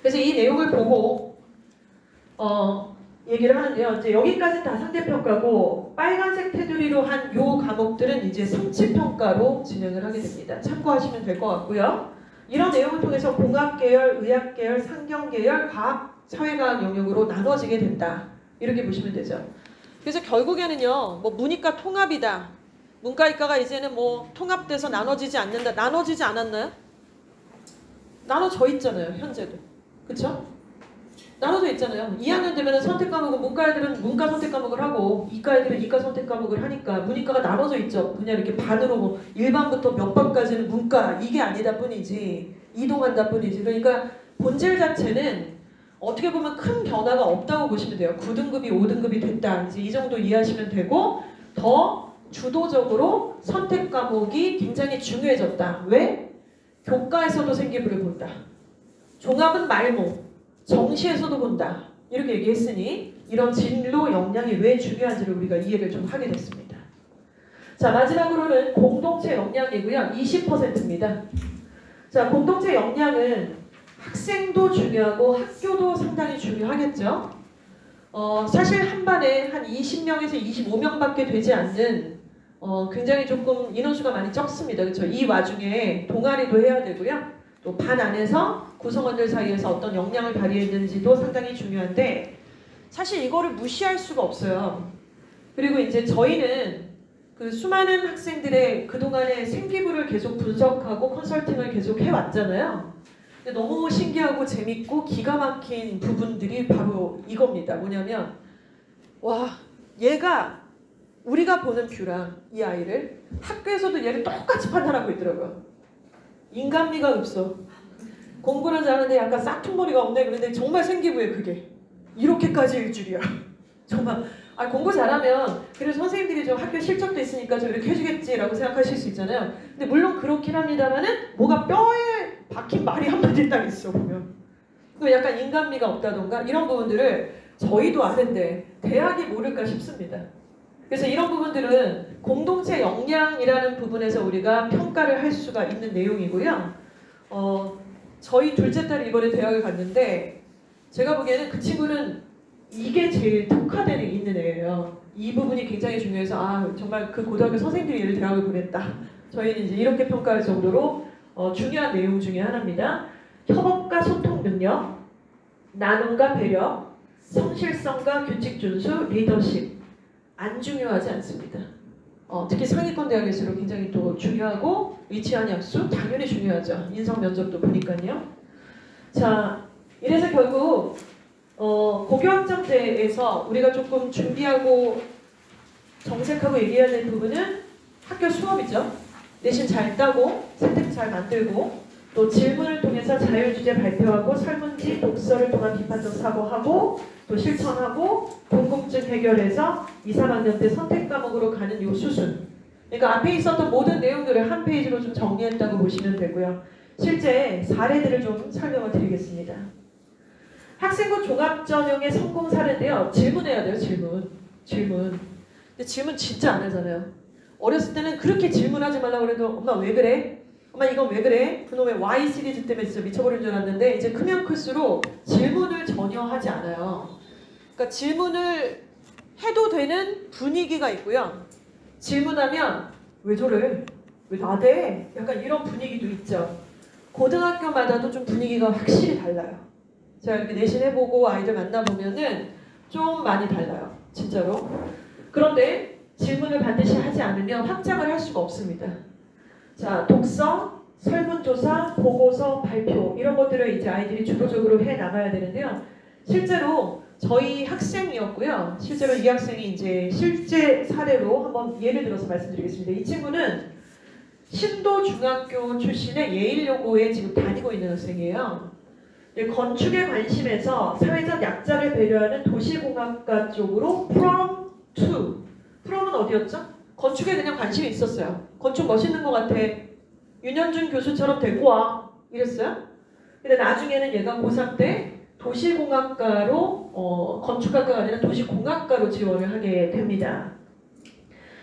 그래서 이 내용을 보고 얘기를 하는데요. 이제 여기까지는 다 상대평가고 빨간색 테두리로 한 요 과목들은 이제 성취평가로 진행을 하게 됩니다. 참고하시면 될 것 같고요. 이런 내용을 통해서 공학계열, 의학계열, 상경계열, 과학, 사회과학 영역으로 나눠지게 된다. 이렇게 보시면 되죠. 그래서 결국에는요, 뭐 문이과 통합이다. 문과이과가 이제는 뭐 통합돼서 나눠지지 않는다. 나눠지지 않았나요? 나눠져 있잖아요, 현재도. 그쵸? 나눠져 있잖아요. 2학년 되면 선택 과목은 문과 애들은 문과 선택 과목을 하고 이과 애들은 이과 선택 과목을 하니까 문이과가 나눠져 있죠. 그냥 이렇게 반으로 뭐 1반부터 몇 반까지는 문과 이게 아니다 뿐이지, 이동한다 뿐이지. 그러니까 본질 자체는 어떻게 보면 큰 변화가 없다고 보시면 돼요. 9등급이 5등급이 됐다. 이제 이 정도 이해하시면 되고, 더 주도적으로 선택 과목이 굉장히 중요해졌다. 왜? 교과에서도 생기부를 본다. 종합은 말모, 정시에서도 본다. 이렇게 얘기했으니 이런 진로 역량이 왜 중요한지를 우리가 이해를 좀 하게 됐습니다. 자, 마지막으로는 공동체 역량이고요. 20%입니다. 자, 공동체 역량은 학생도 중요하고 학교도 상당히 중요하겠죠. 사실 한 반에 한 20명에서 25명밖에 되지 않는 굉장히 조금 인원수가 많이 적습니다. 그렇죠? 이 와중에 동아리도 해야 되고요. 또 반 안에서 구성원들 사이에서 어떤 역량을 발휘했는지도 상당히 중요한데 사실 이거를 무시할 수가 없어요. 그리고 이제 저희는 그 수많은 학생들의 그동안의 생기부를 계속 분석하고 컨설팅을 계속 해왔잖아요. 근데 너무 신기하고 재밌고 기가 막힌 부분들이 바로 이겁니다. 뭐냐면 와, 얘가 우리가 보는 뷰랑 이 아이를 학교에서도 얘를 똑같이 판단하고 있더라고요. 인간미가 없어. 공부는 잘하는데 약간 싹퉁머리가 없네. 그런데 정말 생기부에 그게 이렇게까지일 줄이야. 정말 공부 잘하면 그래도 선생님들이 좀 학교 실적도 있으니까 좀 이렇게 해주겠지라고 생각하실 수 있잖아요. 근데 물론 그렇긴 합니다만은 뭐가 뼈에 박힌 말이 한마디 딱 있어 보면. 또 약간 인간미가 없다던가 이런 부분들을 저희도 아는데 대학이 모를까 싶습니다. 그래서 이런 부분들은 공동체 역량이라는 부분에서 우리가 평가를 할 수가 있는 내용이고요. 저희 둘째 딸이 이번에 대학을 갔는데 제가 보기에는 그 친구는 이게 제일 특화되어 있는 애예요. 이 부분이 굉장히 중요해서 정말 그 고등학교 선생님들이 얘를 대학을 보냈다. 저희는 이제 이렇게 평가할 정도로 중요한 내용 중에 하나입니다. 협업과 소통 능력, 나눔과 배려, 성실성과 규칙 준수, 리더십. 안 중요하지 않습니다. 특히 상위권 대학일수록 굉장히 또 중요하고 위치한 약수 당연히 중요하죠. 인성 면접도 보니까요. 자, 이래서 결국 고교학점제에서 우리가 조금 준비하고 정색하고 얘기해야 될 부분은 학교 수업이죠. 내신 잘 따고 세특 잘 만들고 또 질문을 통해서 자율주제 발표하고 설문지, 독서를 통한 비판적 사고하고 또 실천하고 궁금증 해결해서 2, 3학년 때 선택 과목으로 가는 요 수순. 그러니까 앞에 있었던 모든 내용들을 한 페이지로 좀 정리했다고 보시면 되고요. 실제 사례들을 좀 설명을 드리겠습니다. 학생부 종합전형의 성공 사례인데요. 질문해야 돼요. 질문. 근데 질문 진짜 안 하잖아요. 어렸을 때는 그렇게 질문하지 말라고 그래도 엄마 왜 그래? 엄마 이건 왜 그래? 그놈의 Y 시리즈 때문에 진짜 미쳐버린 줄 알았는데 이제 크면 클수록 질문을 전혀 하지 않아요. 그러니까 질문을 해도 되는 분위기가 있고요. 질문하면 왜 저래? 왜 나대? 약간 이런 분위기도 있죠. 고등학교마다도 좀 분위기가 확실히 달라요. 제가 이렇게 내신해보고 아이들 만나보면은 좀 많이 달라요. 진짜로. 그런데 질문을 반드시 하지 않으면 확장을 할 수가 없습니다. 자, 독서, 설문조사, 보고서, 발표 이런 것들을 이제 아이들이 주도적으로 해 나가야 되는데요. 실제로 저희 학생이었고요. 실제로 이 학생이 이제 실제 사례로 한번 예를 들어서 말씀드리겠습니다. 이 친구는 신도중학교 출신의 예일여고에 지금 다니고 있는 학생이에요. 건축에 관심에서 사회적 약자를 배려하는 도시공학과 쪽으로 From to. From은 어디였죠? 건축에 그냥 관심이 있었어요. 건축 멋있는 것 같아. 윤현준 교수처럼 데리고 와. 이랬어요. 근데 나중에는 얘가 고3 때 도시공학과로 건축학과가 아니라 도시공학과로 지원을 하게 됩니다.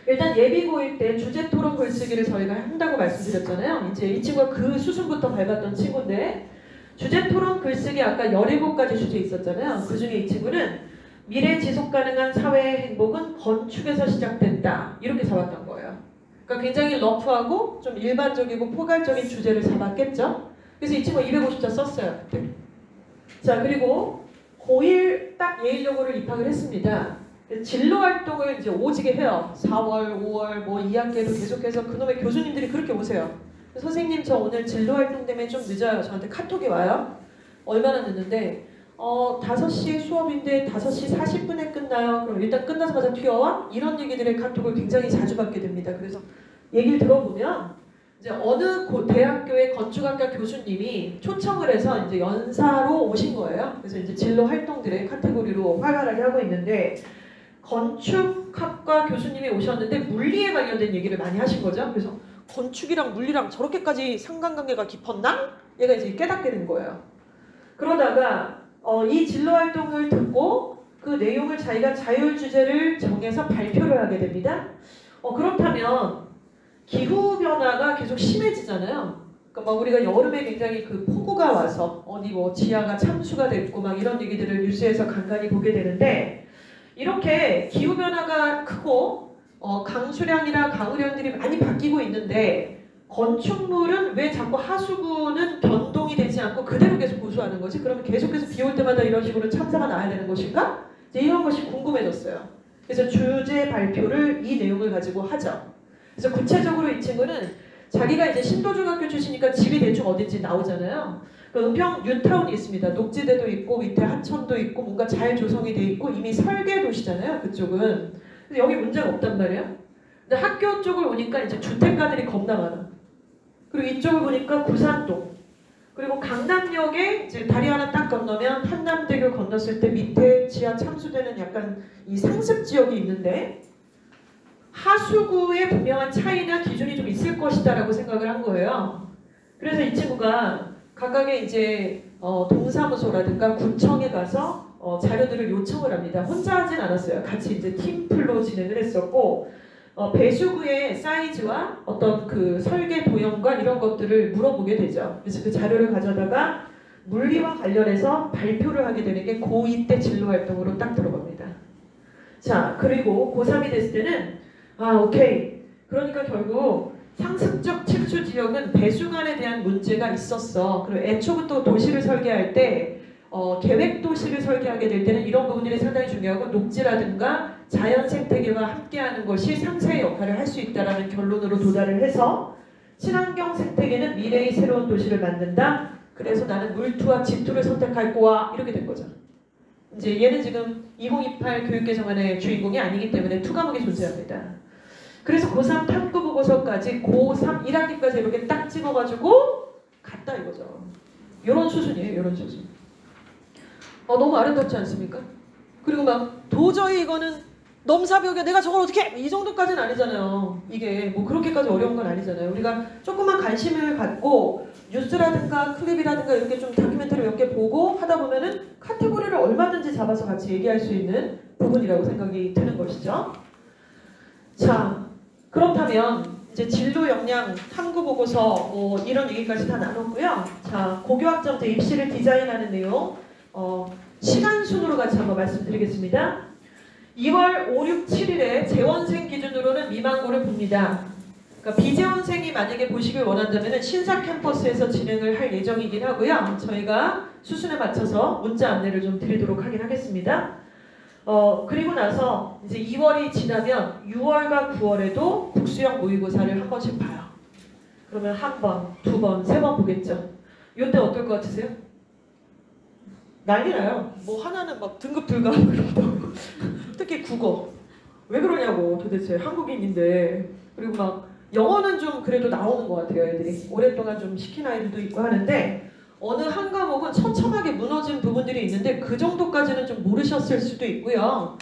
일단 예비고일 때 주제토론 글쓰기를 저희가 한다고 말씀드렸잖아요. 이제 이 친구가 그 수순부터 밟았던 친구인데 주제토론 글쓰기 아까 17가지 주제 있었잖아요. 그 중에 이 친구는 미래 지속가능한 사회의 행복은 건축에서 시작된다. 이렇게 잡았던 거예요. 그러니까 굉장히 러프하고 좀 일반적이고 포괄적인 주제를 잡았겠죠. 그래서 이 친구가 250자 썼어요. 그때. 자, 그리고 고1 딱 예일여고를 입학을 했습니다. 진로 활동을 이제 오지게 해요. 4월, 5월, 뭐 2학기에도 계속해서 그놈의 교수님들이 그렇게 오세요. 선생님 저 오늘 진로 활동 때문에 좀 늦어요. 저한테 카톡이 와요. 얼마나 늦는데 5시에 수업인데 5시 40분에 끝나요. 그럼 일단 끝나자마자 튀어와? 이런 얘기들의 카톡을 굉장히 자주 받게 됩니다. 그래서 얘기를 들어보면 이제 어느 대학교의 건축학과 교수님이 초청을 해서 이제 연사로 오신 거예요. 그래서 이제 진로 활동들의 카테고리로 활발하게 하고 있는데 건축학과 교수님이 오셨는데 물리에 관련된 얘기를 많이 하신 거죠. 그래서 건축이랑 물리랑 저렇게까지 상관관계가 깊었나? 얘가 이제 깨닫게 된 거예요. 그러다가 이 진로 활동을 듣고 그 내용을 자기가 자율 주제를 정해서 발표를 하게 됩니다. 그렇다면 기후 변화가 계속 심해지잖아요. 그러니까 막 우리가 여름에 굉장히 그 폭우가 와서 어디 뭐 지하가 참수가 됐고 막 이런 얘기들을 뉴스에서 간간히 보게 되는데 이렇게 기후 변화가 크고 강수량이나 강우량들이 많이 바뀌고 있는데 건축물은 왜 자꾸 하수구는 변동이 되지 않고 그대로 계속 고수하는 거지? 그러면 계속해서 비 올 때마다 이런 식으로 참사가 나야 되는 것인가? 이제 이런 것이 궁금해졌어요. 그래서 주제 발표를 이 내용을 가지고 하죠. 그래서 구체적으로 이 친구는 자기가 이제 신도중학교 출신이니까 집이 대충 어딘지 나오잖아요. 그 은평 뉴타운이 있습니다. 녹지대도 있고 밑에 하천도 있고 뭔가 잘 조성이 돼 있고 이미 설계 도시잖아요. 그쪽은. 근데 여기 문제가 없단 말이에요. 근데 학교 쪽을 오니까 이제 주택가들이 겁나 많아. 그리고 이쪽을 보니까 구산동. 그리고 강남역에 이제 다리 하나 딱 건너면 한남대교 건넜을 때 밑에 지하 참수되는 약간 이 상습 지역이 있는데 하수구에 분명한 차이나 기준이 좀 있을 것이다라고 생각을 한 거예요. 그래서 이 친구가 각각의 이제 동사무소라든가 구청에 가서 자료들을 요청을 합니다. 혼자 하진 않았어요. 같이 이제 팀플로 진행을 했었고 배수구의 사이즈와 어떤 그 설계 도형과 이런 것들을 물어보게 되죠. 그래서 그 자료를 가져다가 물리와 관련해서 발표를 하게 되는 게 고2 때 진로활동으로 딱 들어갑니다. 자, 그리고 고3이 됐을 때는 오케이. 그러니까 결국 상습적 침수 지역은 배수관에 대한 문제가 있었어. 그리고 애초부터 도시를 설계할 때 계획 도시를 설계하게 될 때는 이런 부분들이 상당히 중요하고 녹지라든가 자연 생태계와 함께하는 것이 상세의 역할을 할 수 있다라는 결론으로 도달을 해서 친환경 생태계는 미래의 새로운 도시를 만든다. 그래서 나는 물투와 지투를 선택할 거야. 이렇게 된 거죠. 이제 얘는 지금 2028 교육개정안의 주인공이 아니기 때문에 투 과목이 존재합니다. 그래서 고3 탐구 보고서까지 고3 1학기까지 이렇게 딱 찍어가지고 같다 이거죠. 이런 수준이에요. 이런 수준. 너무 아름답지 않습니까? 그리고 막 도저히 이거는 넘사벽에 내가 저걸 어떻게 해! 이 정도까지는 아니잖아요. 이게 뭐 그렇게까지 어려운 건 아니잖아요. 우리가 조금만 관심을 갖고 뉴스라든가 클립이라든가 이렇게 좀 다큐멘터리 몇 개 보고 하다 보면은 카테고리를 얼마든지 잡아서 같이 얘기할 수 있는 부분이라고 생각이 드는 것이죠. 자, 그렇다면 이제 진로 역량 탐구 보고서 이런 얘기까지 다 나눴고요. 자, 고교학점 때 입시를 디자인하는 내용 시간 순으로 같이 한번 말씀드리겠습니다. 2월 5, 6, 7일에 재원생 기준으로는 미만고를 봅니다. 그러니까 비재원생이 만약에 보시길 원한다면 신사 캠퍼스에서 진행을 할 예정이긴 하고요. 저희가 수순에 맞춰서 문자 안내를 좀 드리도록 하긴 하겠습니다. 그리고 나서 이제 2월이 지나면 6월과 9월에도 국수형 모의고사를 한 번씩 봐요. 그러면 한 번, 두 번, 세 번 보겠죠. 이때 어떨 것 같으세요? 난리 나요. 뭐 하나는 막 등급 불가하고 특히 국어. 왜 그러냐고 도대체 한국인인데. 그리고 막 영어는 좀 그래도 나오는 것 같아요. 애들이. 오랫동안 좀 시킨 아이들도 있고 하는데 어느 한 과목은 처참하게 무너진 부분들이 있는데 그 정도까지는 좀 모르셨을 수도 있고요.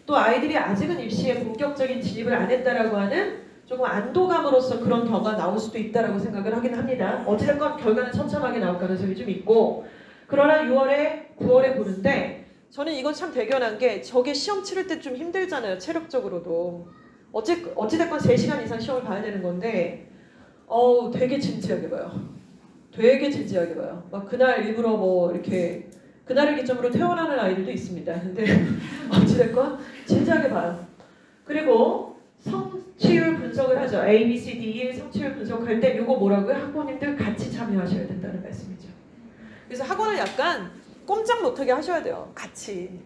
또 아이들이 아직은 입시에 본격적인 진입을 안 했다라고 하는 조금 안도감으로서 그런 덕가 나올 수도 있다라고 생각을 하긴 합니다. 어찌됐건 결과는 처참하게 나올 가능성이 좀 있고 그러나 6월에 9월에 보는데 저는 이건 참 대견한 게 저게 시험 치를 때 좀 힘들잖아요. 체력적으로도. 어찌됐건 3시간 이상 시험을 봐야 되는 건데 되게 진지하게 봐요. 되게 진지하게 봐요. 막 그날 일부러 뭐 이렇게 그날을 기점으로 퇴원하는 아이들도 있습니다. 근데 어찌됐건 진지하게 봐요. 그리고 성취율 분석을 하죠. A, B, C, D의 성취율 분석할 때 이거 뭐라고요? 학부모님들 같이 참여하셔야 된다는 말씀이죠. 그래서 학원을 약간 꼼짝 못하게 하셔야 돼요. 같이.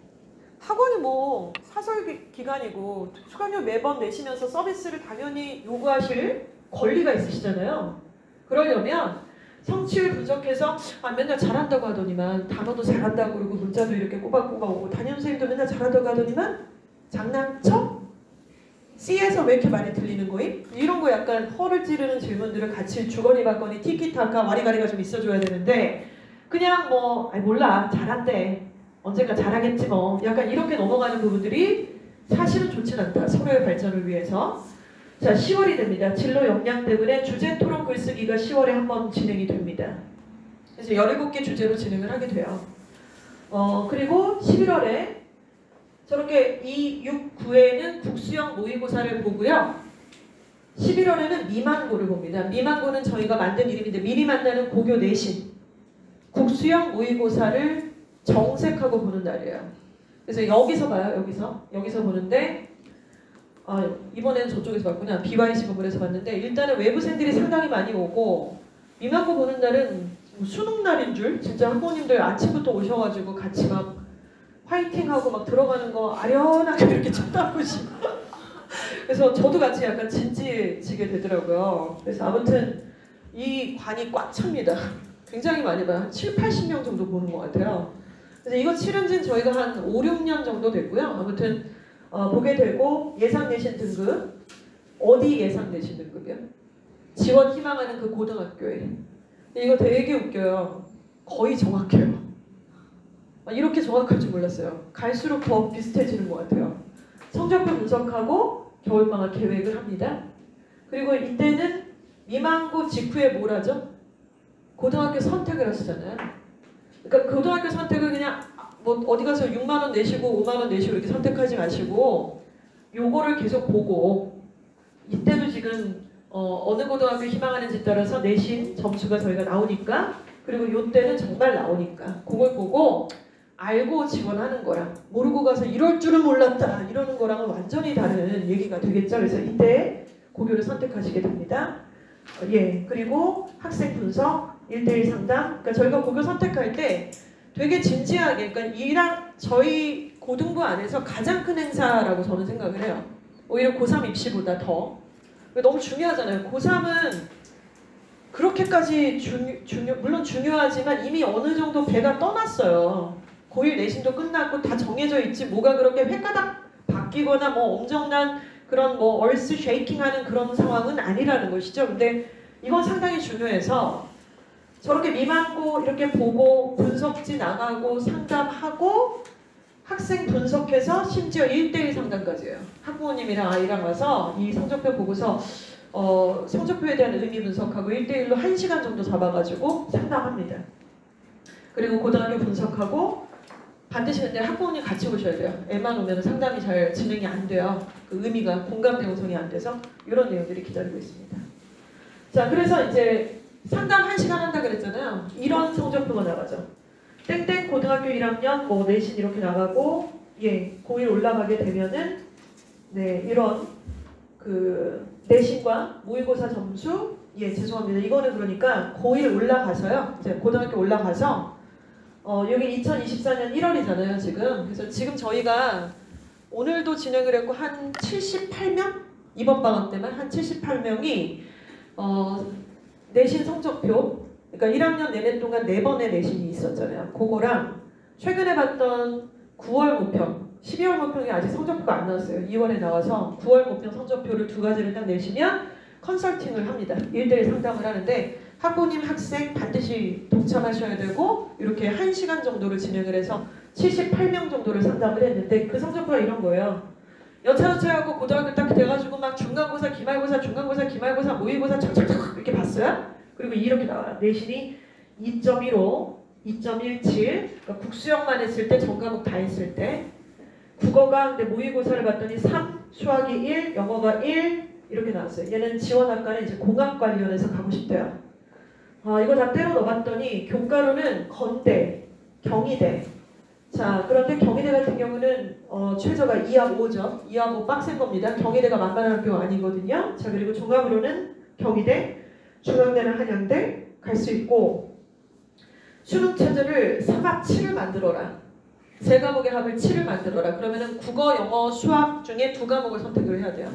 학원이 뭐 사설 기관이고 수강료 매번 내시면서 서비스를 당연히 요구하실 권리가 있으시잖아요. 그러려면 성취율 분석해서 맨날 잘한다고 하더니만 단어도 잘한다고 그러고 문자도 이렇게 꼬박꼬박 오고 담임선생님도 맨날 잘한다고 하더니만 장난쳐? C에서 왜 이렇게 많이 들리는 거임? 이런 거 약간 허를 찌르는 질문들을 같이 주거니 받거니 티키타카 와리가리가 좀 있어줘야 되는데 그냥 뭐 몰라 잘한대 언젠가 잘하겠지 뭐 약간 이렇게 넘어가는 부분들이 사실은 좋진 않다. 서로의 발전을 위해서. 자, 10월이 됩니다. 진로 역량 때문에 주제 토론 글쓰기가 10월에 한번 진행이 됩니다. 그래서 17개 주제로 진행을 하게 돼요. 그리고 11월에 저렇게 2, 6, 9에는 국수형 모의고사를 보고요. 11월에는 미만고를 봅니다. 미만고는 저희가 만든 이름인데 미리 만나는 고교 내신 국수형 모의고사를 정색하고 보는 날이에요. 그래서 여기서 봐요. 여기서 보는데 이번에는 저쪽에서 봤구나. BYC 건물에서 봤는데 일단은 외부생들이 상당히 많이 오고 미만고 보는 날은 수능 날인 줄 진짜 학부모님들 아침부터 오셔가지고 같이 막 화이팅하고 막 들어가는 거 아련하게 이렇게 쳐다보시고 그래서 저도 같이 약간 진지해지게 되더라고요. 그래서 아무튼 이 관이 꽉 찹니다. 굉장히 많이 봐요. 한 7, 80명 정도 보는 것 같아요. 그래서 이거 치른 지는 저희가 한 5, 6년 정도 됐고요. 아무튼 보게 되고 예상 내신 등급 어디 예상 내신 등급이요? 지원 희망하는 그 고등학교에. 이거 되게 웃겨요. 거의 정확해요. 이렇게 정확할 줄 몰랐어요. 갈수록 더 비슷해지는 것 같아요. 성적표 분석하고 겨울방학 계획을 합니다. 그리고 이때는 미만고 직후에 뭘 하죠? 고등학교 선택을 하시잖아요. 그러니까 고등학교 선택을 그냥 뭐 어디 가서 6만 원 내시고 5만 원 내시고 이렇게 선택하지 마시고 요거를 계속 보고 이때도 지금 어느 고등학교 희망하는지 따라서 내신 점수가 저희가 나오니까 그리고 요때는 정말 나오니까 그걸 보고 알고 지원하는 거랑 모르고 가서 이럴 줄은 몰랐다 이러는 거랑은 완전히 다른 얘기가 되겠죠. 그래서 이때 고교를 선택하시게 됩니다. 그리고 학생 분석 1대1 상담. 그러니까 저희가 고교 선택할 때 되게 진지하게, 그러니까 저희 고등부 안에서 가장 큰 행사라고 저는 생각을 해요. 오히려 고3 입시보다 더. 너무 중요하잖아요. 고3은 그렇게까지 물론 중요하지만 이미 어느 정도 배가 떠났어요. 고1 내신도 끝났고 다 정해져 있지 뭐가 그렇게 획가닥 바뀌거나 뭐 엄청난 그런 뭐 얼스 쉐이킹하는 그런 상황은 아니라는 것이죠. 근데 이건 상당히 중요해서 저렇게 미만고 이렇게 보고 분석지 나가고 상담하고 학생 분석해서 심지어 1대1 상담까지 해요. 학부모님이랑 아이랑 와서 이 성적표 보고서 성적표에 대한 의미 분석하고 1대1로 1시간 정도 잡아가지고 상담합니다. 그리고 고등학교 분석하고 반드시 근데 학부모님 같이 오셔야 돼요. 애만 오면 상담이 잘 진행이 안 돼요. 그 의미가 공감대 형성이 안 돼서 이런 내용들이 기다리고 있습니다. 자, 그래서 이제 상담 1시간 한다 그랬잖아요. 이런 성적표가 나가죠. 땡땡 고등학교 1학년 뭐 내신 이렇게 나가고 고1 올라가게 되면은 네, 이런 그 내신과 모의고사 점수 죄송합니다. 이거는 그러니까 고1 올라가서요. 이제 고등학교 올라가서 여기 2024년 1월이잖아요, 지금. 그래서 지금 저희가 오늘도 진행을 했고 한 78명? 이번 방학 때만 한 78명이 내신 성적표, 그러니까 1학년 내내 동안 4번의 내신이 있었잖아요. 그거랑 최근에 봤던 9월 모평, 12월 모평이 아직 성적표가 안 나왔어요. 2월에 나와서 9월 모평 성적표를 2가지를 딱 내시면 컨설팅을 합니다. 1대1 상담을 하는데 학부모님, 학생 반드시 동참하셔야 되고 이렇게 1시간 정도를 진행을 해서 78명 정도를 상담을 했는데 그 성적표가 이런 거예요. 여차저차하고 고등학교 딱 돼가지고 막 중간고사, 기말고사, 중간고사, 기말고사, 모의고사 촥촥촥 이렇게 봤어요. 그리고 이렇게 나와요. 내신이 2.15, 2.17, 그러니까 국수형만 했을 때, 전 과목 다 했을 때 국어가 근데 모의고사를 봤더니 3, 수학이 1, 영어가 1 이렇게 나왔어요. 얘는 지원학과는 이제 공학 관련해서 가고 싶대요. 이거 다 때려 넣어봤더니 교과로는 건대, 경희대. 자, 그런데 경희대 같은 경우는 최저가 2합 5죠. 2합 5 빡센 겁니다. 경희대가 만만한 학교가 아니거든요. 자, 그리고 종합으로는 경희대, 중앙대는 한양대 갈 수 있고 수능 체제를 3합 7을 만들어라. 세 과목의 합을 7을 만들어라. 그러면은 국어, 영어, 수학 중에 2과목을 선택을 해야 돼요.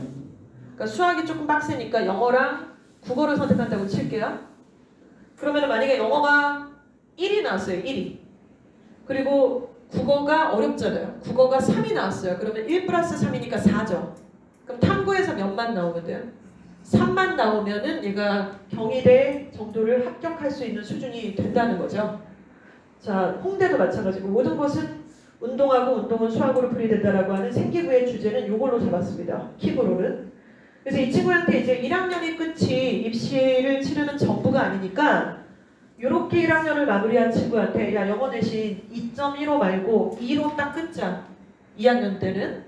그러니까 수학이 조금 빡세니까 영어랑 국어를 선택한다고 칠게요. 그러면 만약에 영어가 1이 나왔어요. 1이. 그리고 국어가 어렵잖아요. 국어가 3이 나왔어요. 그러면 1 플러스 3이니까 4죠. 그럼 탐구에서 몇만 나오면 돼요? 3만 나오면은 얘가 경희대 정도를 합격할 수 있는 수준이 된다는 거죠. 자, 홍대도 마찬가지고 모든 것은 운동하고 운동은 수학으로 풀이된다라고 하는 생기부의 주제는 이걸로 잡았습니다. 킵으로는. 그래서 이 친구한테 이제 1학년이 끝이 입시를 치르는 전부가 아니니까 이렇게 1학년을 마무리한 친구한테 야 영어 내신 2.15 말고 2로 딱 끊자. 2학년 때는.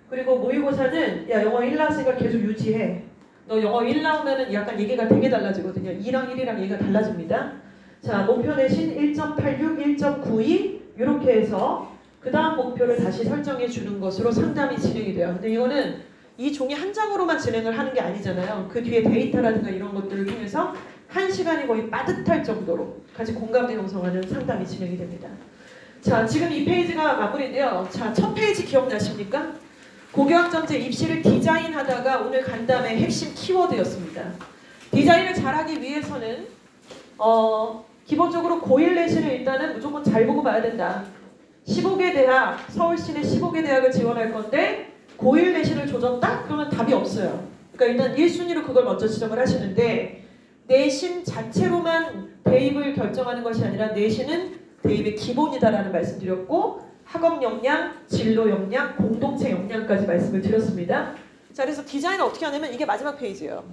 그리고 모의고사는 야 영어 1 나왔으니까 계속 유지해. 너 영어 1 나오면은 약간 얘기가 되게 달라지거든요. 2랑 1이랑 얘기가 달라집니다. 자, 목표 내신 1.86, 1.92 이렇게 해서 그 다음 목표를 다시 설정해 주는 것으로 상담이 진행이 돼요. 근데 이거는 이 종이 한 장으로만 진행을 하는 게 아니잖아요. 그 뒤에 데이터라든가 이런 것들을 통해서 1시간이 거의 빠듯할 정도로 같이 공감대 형성하는 상담이 진행이 됩니다. 자, 지금 이 페이지가 마무리인데요. 자, 첫 페이지 기억나십니까? 고교학점제 입시를 디자인하다가 오늘 간담회 핵심 키워드였습니다. 디자인을 잘하기 위해서는 기본적으로 고1 내신을 일단은 무조건 잘 보고 봐야 된다. 15개 대학, 서울시내 15개 대학을 지원할 건데 고1 내신을 조졌다? 그러면 답이 없어요. 그러니까 일단 1순위로 그걸 먼저 지정을 하시는데 내신 자체로만 대입을 결정하는 것이 아니라 내신은 대입의 기본이다라는 말씀 드렸고 학업 역량, 진로 역량, 공동체 역량까지 말씀을 드렸습니다. 자, 그래서 디자인을 어떻게 하냐면 이게 마지막 페이지예요.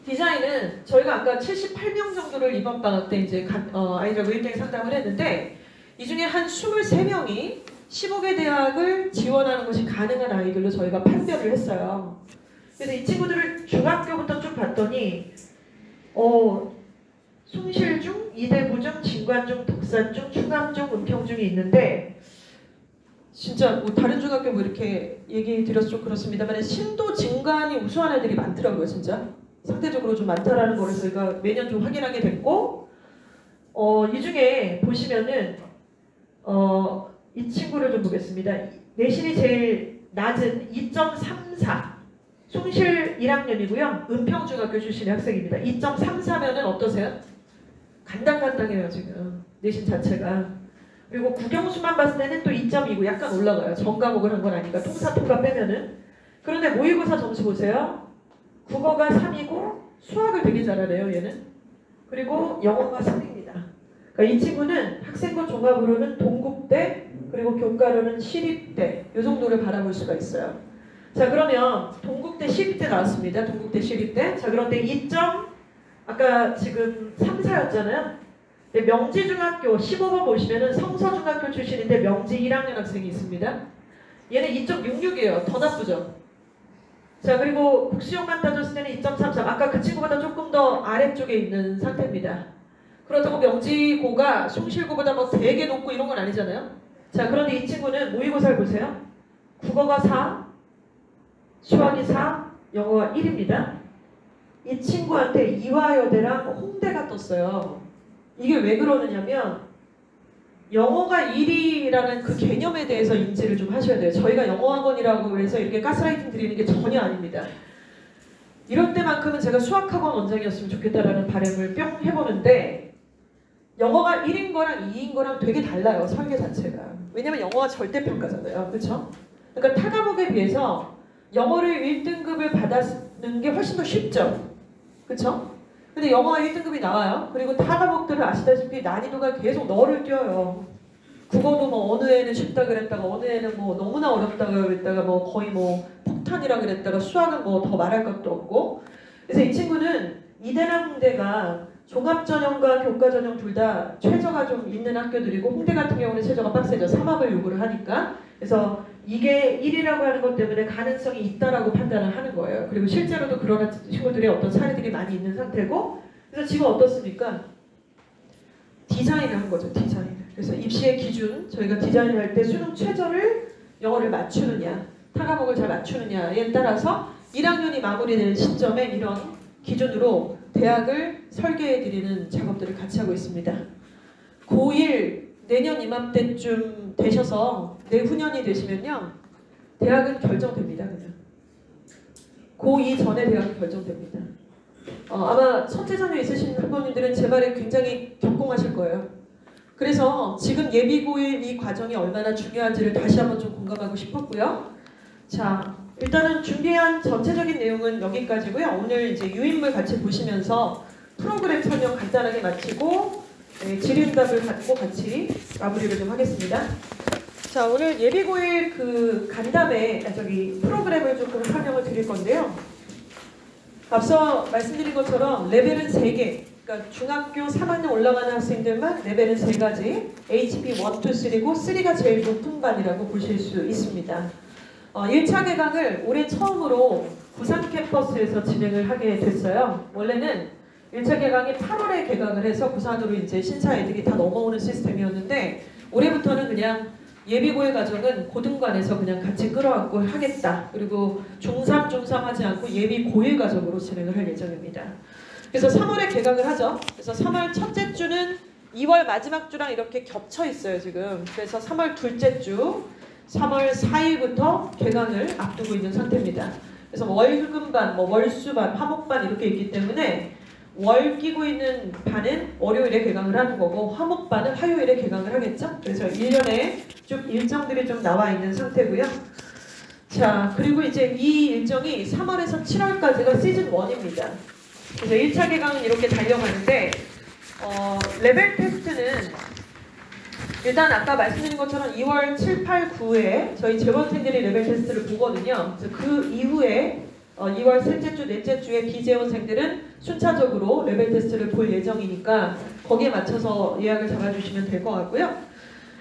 디자인은 저희가 아까 78명 정도를 이번 방학 때 이제 아이들하고 1대1 상담을 했는데 이 중에 한 23명이 15개 대학을 지원하는 것이 가능한 아이들로 저희가 판별을 했어요. 그래서 이 친구들을 중학교부터 쭉 봤더니 숭실중, 이대부중, 진관중, 덕산중, 충암중, 은평중이 있는데 진짜 뭐 다른 중학교 뭐 이렇게 얘기 드려서 좀 그렇습니다만 신도 진관이 우수한 애들이 많더라고요. 진짜 상대적으로 좀 많다라는 거를 저희가 매년 좀 확인하게 됐고 이 중에 보시면은 이 친구를 좀 보겠습니다. 내신이 제일 낮은 2.34 숭실 1학년이고요. 은평중학교 출신의 학생입니다. 2.34면은 어떠세요? 간당간당해요 지금 내신 자체가. 그리고 국영수만 봤을 때는 또 2.29 약간 올라가요. 전과목을 한 건 아니까 통과 빼면은. 그런데 모의고사 점수 보세요. 국어가 3이고 수학을 되게 잘하네요 얘는. 그리고 영어가 3입니다. 그러니까 이 친구는 학생부 종합으로는 동국대 그리고 교과로는 시립대 이 정도를 바라볼 수가 있어요. 자 그러면 동국대 시립대 나왔습니다. 동국대 시립대. 자 그런데 2점 아까 지금 3, 4였잖아요. 명지중학교 15번 보시면은 성서중학교 출신인데 명지 1학년 학생이 있습니다. 얘는 2.66이에요. 더 나쁘죠. 자 그리고 국수형만 따졌을 때는 2.33. 아까 그 친구보다 조금 더 아래쪽에 있는 상태입니다. 그렇다고 명지고가 숭실고보다 뭐 되게 높고 이런 건 아니잖아요. 자 그런데 이 친구는 모의고사를 보세요. 국어가 4, 수학이 4, 영어가 1입니다. 이 친구한테 이화여대랑 홍대가 떴어요. 이게 왜 그러느냐면 영어가 1위라는 그 개념에 대해서 인지를 좀 하셔야 돼요. 저희가 영어학원이라고 해서 이렇게 가스라이팅 드리는 게 전혀 아닙니다. 이럴 때만큼은 제가 수학학원 원장이었으면 좋겠다라는 바람을 뿅 해보는데 영어가 1인 거랑 2인 거랑 되게 달라요. 설계 자체가. 왜냐면 영어가 절대평가잖아요. 그렇죠? 그러니까 타 과목에 비해서 영어를 1등급을 받는 게 훨씬 더 쉽죠. 그렇죠? 근데 영어가 1등급이 나와요. 그리고 타 과목들을 아시다시피 난이도가 계속 너를 뛰어요. 국어도 뭐 어느 애는 쉽다 그랬다가 어느 애는 뭐 너무나 어렵다 그랬다가 뭐 거의 뭐 폭탄이라 그랬다가 수학은 뭐 더 말할 것도 없고. 그래서 이 친구는 이대랑 홍대가 종합전형과 교과전형 둘 다 최저가 좀 있는 학교들이고 홍대 같은 경우는 최저가 빡세죠. 3학을 요구를 하니까. 그래서 이게 1이라고 하는 것 때문에 가능성이 있다라고 판단을 하는 거예요. 그리고 실제로도 그런 친구들의 어떤 사례들이 많이 있는 상태고. 그래서 지금 어떻습니까? 디자인을 한 거죠. 디자인을. 그래서 입시의 기준, 저희가 디자인을 할 때 수능 최저를 영어를 맞추느냐, 타 과목을 잘 맞추느냐에 따라서 1학년이 마무리되는 시점에 이런 기준으로 대학을 설계해드리는 작업들을 같이 하고 있습니다. 고1 내년 이맘때쯤 되셔서 내후년이 되시면요. 대학은 결정됩니다. 그냥. 고2 전에 대학은 결정됩니다. 아마 첫째 자녀 있으신 부모님들은 제 말에 굉장히 격공하실 거예요. 그래서 지금 예비고1 이 과정이 얼마나 중요한지를 다시 한번 좀 공감하고 싶었고요. 자, 일단은 준비한 전체적인 내용은 여기까지고요. 오늘 이제 유인물 같이 보시면서 프로그램 설명 간단하게 마치고 질의응답을 받고 같이 마무리를 좀 하겠습니다. 자, 오늘 예비고1 그 간담회, 프로그램을 조금 설명을 드릴 건데요. 앞서 말씀드린 것처럼 레벨은 3개, 그러니까 중학교 3학년 올라가는 학생들만 레벨은 3가지, HP 1, 2, 3고 3가 제일 높은 반이라고 보실 수 있습니다. 1차 개강을 올해 처음으로 부산 캠퍼스에서 진행을 하게 됐어요. 원래는 1차 개강이 8월에 개강을 해서 부산으로 이제 신사 애들이 다 넘어오는 시스템이었는데 올해부터는 그냥 예비고일 과정은 고등관에서 그냥 같이 끌어안고 하겠다. 그리고 중3, 중3 하지 않고 예비고일 과정으로 진행을 할 예정입니다. 그래서 3월에 개강을 하죠. 그래서 3월 첫째 주는 2월 마지막 주랑 이렇게 겹쳐 있어요, 지금. 그래서 3월 둘째 주, 3월 4일부터 개강을 앞두고 있는 상태입니다. 그래서 월금반, 월수반, 화목반 이렇게 있기 때문에 월 끼고 있는 반은 월요일에 개강을 하는 거고 화목반은 화요일에 개강을 하겠죠. 그래서 1년에 좀 일정들이 좀 나와 있는 상태고요. 자, 그리고 이제 이 일정이 3월에서 7월까지가 시즌 1입니다. 그래서 1차 개강은 이렇게 달려가는데 레벨 테스트는 일단 아까 말씀드린 것처럼 2월 7, 8, 9에 저희 재원생들이 레벨 테스트를 보거든요. 그래서 그 이후에 2월 셋째 주, 넷째 주에 비재원생들은 순차적으로 레벨 테스트를 볼 예정이니까 거기에 맞춰서 예약을 잡아주시면 될 것 같고요.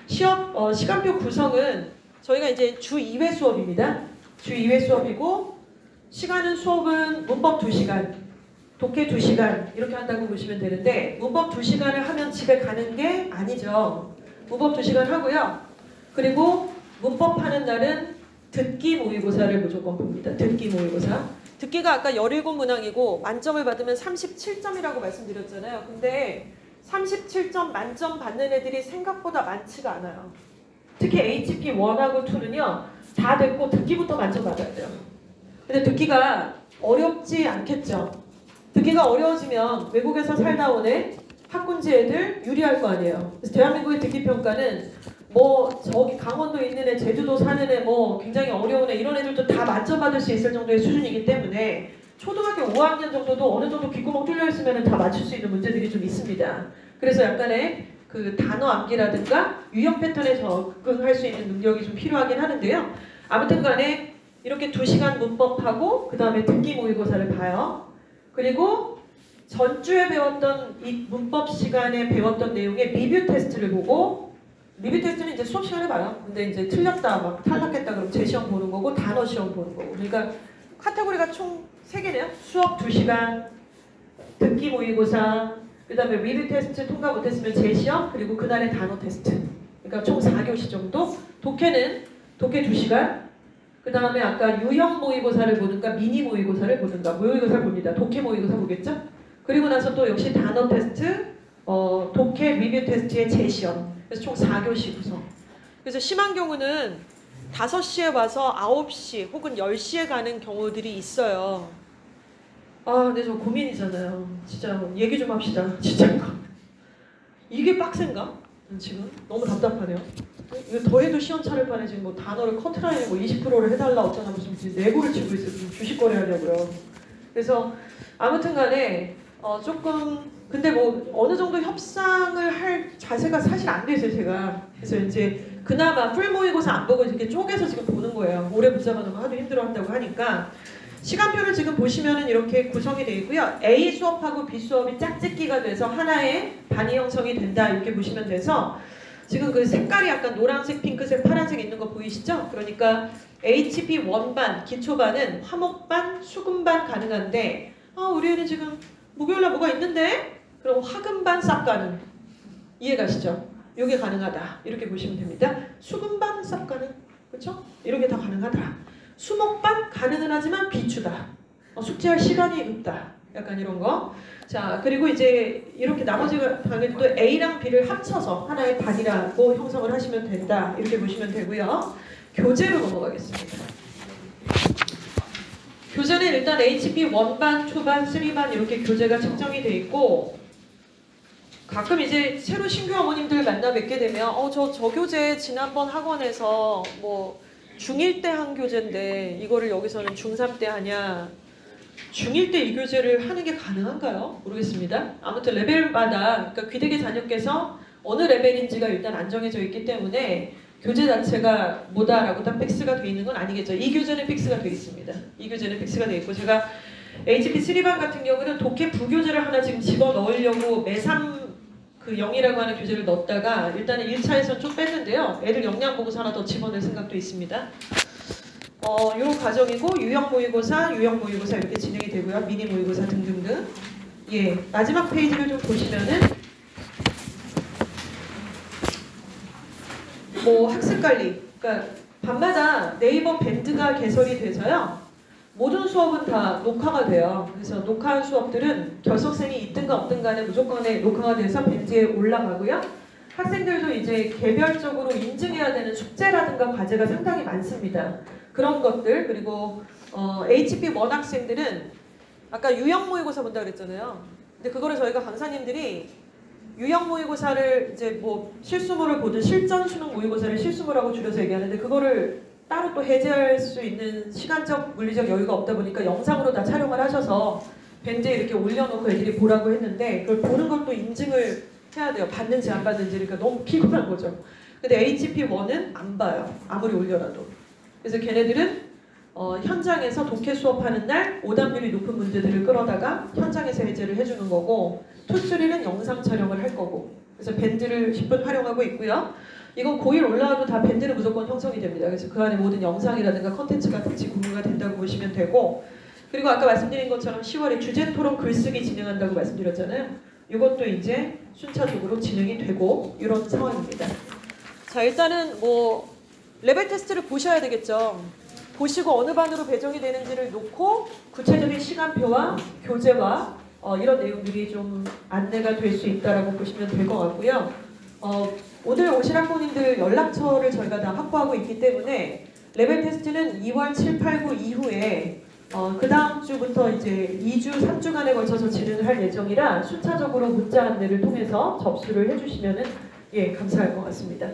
시간표 구성은 저희가 이제 주 2회 수업입니다. 주 2회 수업이고 시간은 수업은 문법 2시간, 독해 2시간 이렇게 한다고 보시면 되는데 문법 2시간을 하면 집에 가는 게 아니죠. 문법 2시간 하고요. 그리고 문법 하는 날은 듣기 모의고사를 무조건 봅니다. 듣기 모의고사. 듣기가 아까 17문항이고 만점을 받으면 37점이라고 말씀드렸잖아요. 근데 37점 만점 받는 애들이 생각보다 많지가 않아요. 특히 HP 1하고 2는요. 다 됐고 듣기부터 만점 받아야 돼요. 근데 듣기가 어렵지 않겠죠. 듣기가 어려워지면 외국에서 살다 온 애, 학군지 애들 유리할 거 아니에요. 그래서 대한민국의 듣기평가는 저기 강원도에 있는 애, 제주도 사는 애, 굉장히 어려운 애 이런 애들도 다 만점 받을 수 있을 정도의 수준이기 때문에 초등학교 5학년 정도도 어느 정도 귓구멍 뚫려 있으면 다 맞출 수 있는 문제들이 좀 있습니다. 그래서 약간의 그 단어 암기라든가 유형 패턴에 적응할 수 있는 능력이 좀 필요하긴 하는데요. 아무튼 간에 이렇게 2시간 문법하고 그 다음에 듣기 모의고사를 봐요. 그리고 전주에 배웠던 이 문법 시간에 배웠던 내용의 리뷰 테스트를 보고, 리뷰 테스트는 이제 수업 시간에 봐요. 근데 이제 틀렸다, 막 탈락했다 그러면 재시험 보는 거고 단어 시험 보는 거고. 그러니까 카테고리가 총 3개네요. 수업 2시간, 듣기 모의고사, 그 다음에 리뷰 테스트 통과 못했으면 재시험, 그리고 그날의 단어 테스트. 그러니까 총 4교시 정도. 독해는 독해 2시간, 그 다음에 아까 유형 모의고사를 보든가 미니 모의고사를 보든가. 모의고사를 봅니다. 독해 모의고사 보겠죠? 그리고 나서 또 역시 단어 테스트, 독해 리뷰 테스트의 재시험. 그래서 총 4교시 구성. 그래서 심한 경우는 5시에 와서 9시 혹은 10시에 가는 경우들이 있어요. 아, 근데 저 고민이잖아요. 진짜 얘기 좀 합시다. 진짜 이게 빡센가? 지금 너무 답답하네요. 이거 더해도 시원찮을 판에 지금 뭐 단어를 커트라인에 뭐 20%를 해달라 어쩌나 무슨 내고를 치고 있어요. 지금 주식거래 하려고요. 그래서 아무튼 간에 조금 근데 뭐 어느 정도 협상을 할 자세가 사실 안 돼서 제가 그래서 이제 그나마 풀 모의고사 안 보고 이렇게 쪼개서 지금 보는 거예요. 오래 붙잡아 놓으면 하도 힘들어한다고 하니까. 시간표를 지금 보시면은 이렇게 구성이 되어 있고요. A 수업하고 B 수업이 짝짓기가 돼서 하나의 반이 형성이 된다 이렇게 보시면 돼서 지금 그 색깔이 약간 노란색, 핑크색, 파란색 있는 거 보이시죠? 그러니까 HP 원반, 기초반은 화목반, 수금반 가능한데 우리 애는 지금 목요일날 뭐가 있는데? 그럼 화금반 쌉가는 이해가시죠? 이게 가능하다 이렇게 보시면 됩니다. 수금반 쌉가는 그렇죠? 이렇게 다 가능하다. 수목반 가능은 하지만 비추다. 숙제할 시간이 없다. 약간 이런 거. 자, 그리고 이제 이렇게 나머지 당연히 또 A랑 B를 합쳐서 하나의 반이라고 형성을 하시면 된다. 이렇게 보시면 되고요. 교재로 넘어가겠습니다. 교재는 일단 HP 원반, 초반, 3반 이렇게 교재가 책정이 돼 있고 가끔 이제 새로 신규 어머님들 만나 뵙게 되면 저 교재 지난번 학원에서 뭐 중1 때 한 교재인데 이거를 여기서는 중3 때 하냐. 중1 때 이 교재를 하는 게 가능한가요? 모르겠습니다. 아무튼 레벨마다 그러니까 귀대계 자녀께서 어느 레벨인지가 일단 안 정해져 있기 때문에 교재 자체가 뭐다라고 딱 픽스가 돼 있는 건 아니겠죠. 이 교재는 픽스가 돼 있습니다. 이 교재는 픽스가 돼 있고 제가 HP 3반 같은 경우는 독해 부교재를 하나 지금 집어넣으려고 매삼 그 0이라고 하는 교재를 넣었다가 일단은 1차에선 좀 뺐는데요. 애들 역량 보고서 하나 더 집어넣을 생각도 있습니다. 요 과정이고 유형 모의고사 이렇게 진행이 되고요. 미니 모의고사 등등등. 예, 마지막 페이지를 좀 보시면은 뭐 학습관리, 그러니까 밤마다 네이버 밴드가 개설이 돼서요. 모든 수업은 다 녹화가 돼요. 그래서 녹화한 수업들은 결석생이 있든가 없든 간에 무조건 녹화가 돼서 밴드에 올라가고요. 학생들도 이제 개별적으로 인증해야 되는 숙제라든가 과제가 상당히 많습니다. 그런 것들 그리고 HP 원 학생들은 아까 유형 모의고사 본다 그랬잖아요. 근데 그거를 저희가 강사님들이 유형 모의고사를 이제 뭐 실수물을 보든 실전 수능 모의고사를 실수물하고 줄여서 얘기하는데 그거를 따로 또 해제할 수 있는 시간적 물리적 여유가 없다 보니까 영상으로 다 촬영을 하셔서 밴드에 이렇게 올려놓고 애들이 보라고 했는데 그걸 보는 걸 또 인증을 해야 돼요. 받는지 안 받는지. 그러니까 너무 피곤한 거죠. 근데 HP1은 안 봐요. 아무리 올려놔도. 그래서 걔네들은 현장에서 독해 수업하는 날 오답률이 높은 문제들을 끌어다가 현장에서 해제를 해주는 거고 투3는 영상 촬영을 할 거고 그래서 밴드를 10분 활용하고 있고요. 이건 고1 올라와도 다 밴드는 무조건 형성이 됩니다. 그래서 그 안에 모든 영상이라든가 컨텐츠가 같이 공유가 된다고 보시면 되고 그리고 아까 말씀드린 것처럼 10월에 주제토론 글쓰기 진행한다고 말씀드렸잖아요. 이것도 이제 순차적으로 진행이 되고 이런 상황입니다. 자, 일단은 뭐 레벨 테스트를 보셔야 되겠죠. 보시고 어느 반으로 배정이 되는지를 놓고 구체적인 시간표와 교재와 이런 내용들이 좀 안내가 될 수 있다라고 보시면 될 것 같고요. 오늘 오실 학부모님들 연락처를 저희가 다 확보하고 있기 때문에 레벨 테스트는 2월 7, 8, 9 이후에 그 다음 주부터 이제 2주, 3주간에 걸쳐서 진행을 할 예정이라 순차적으로 문자 안내를 통해서 접수를 해주시면 감사할 것 같습니다.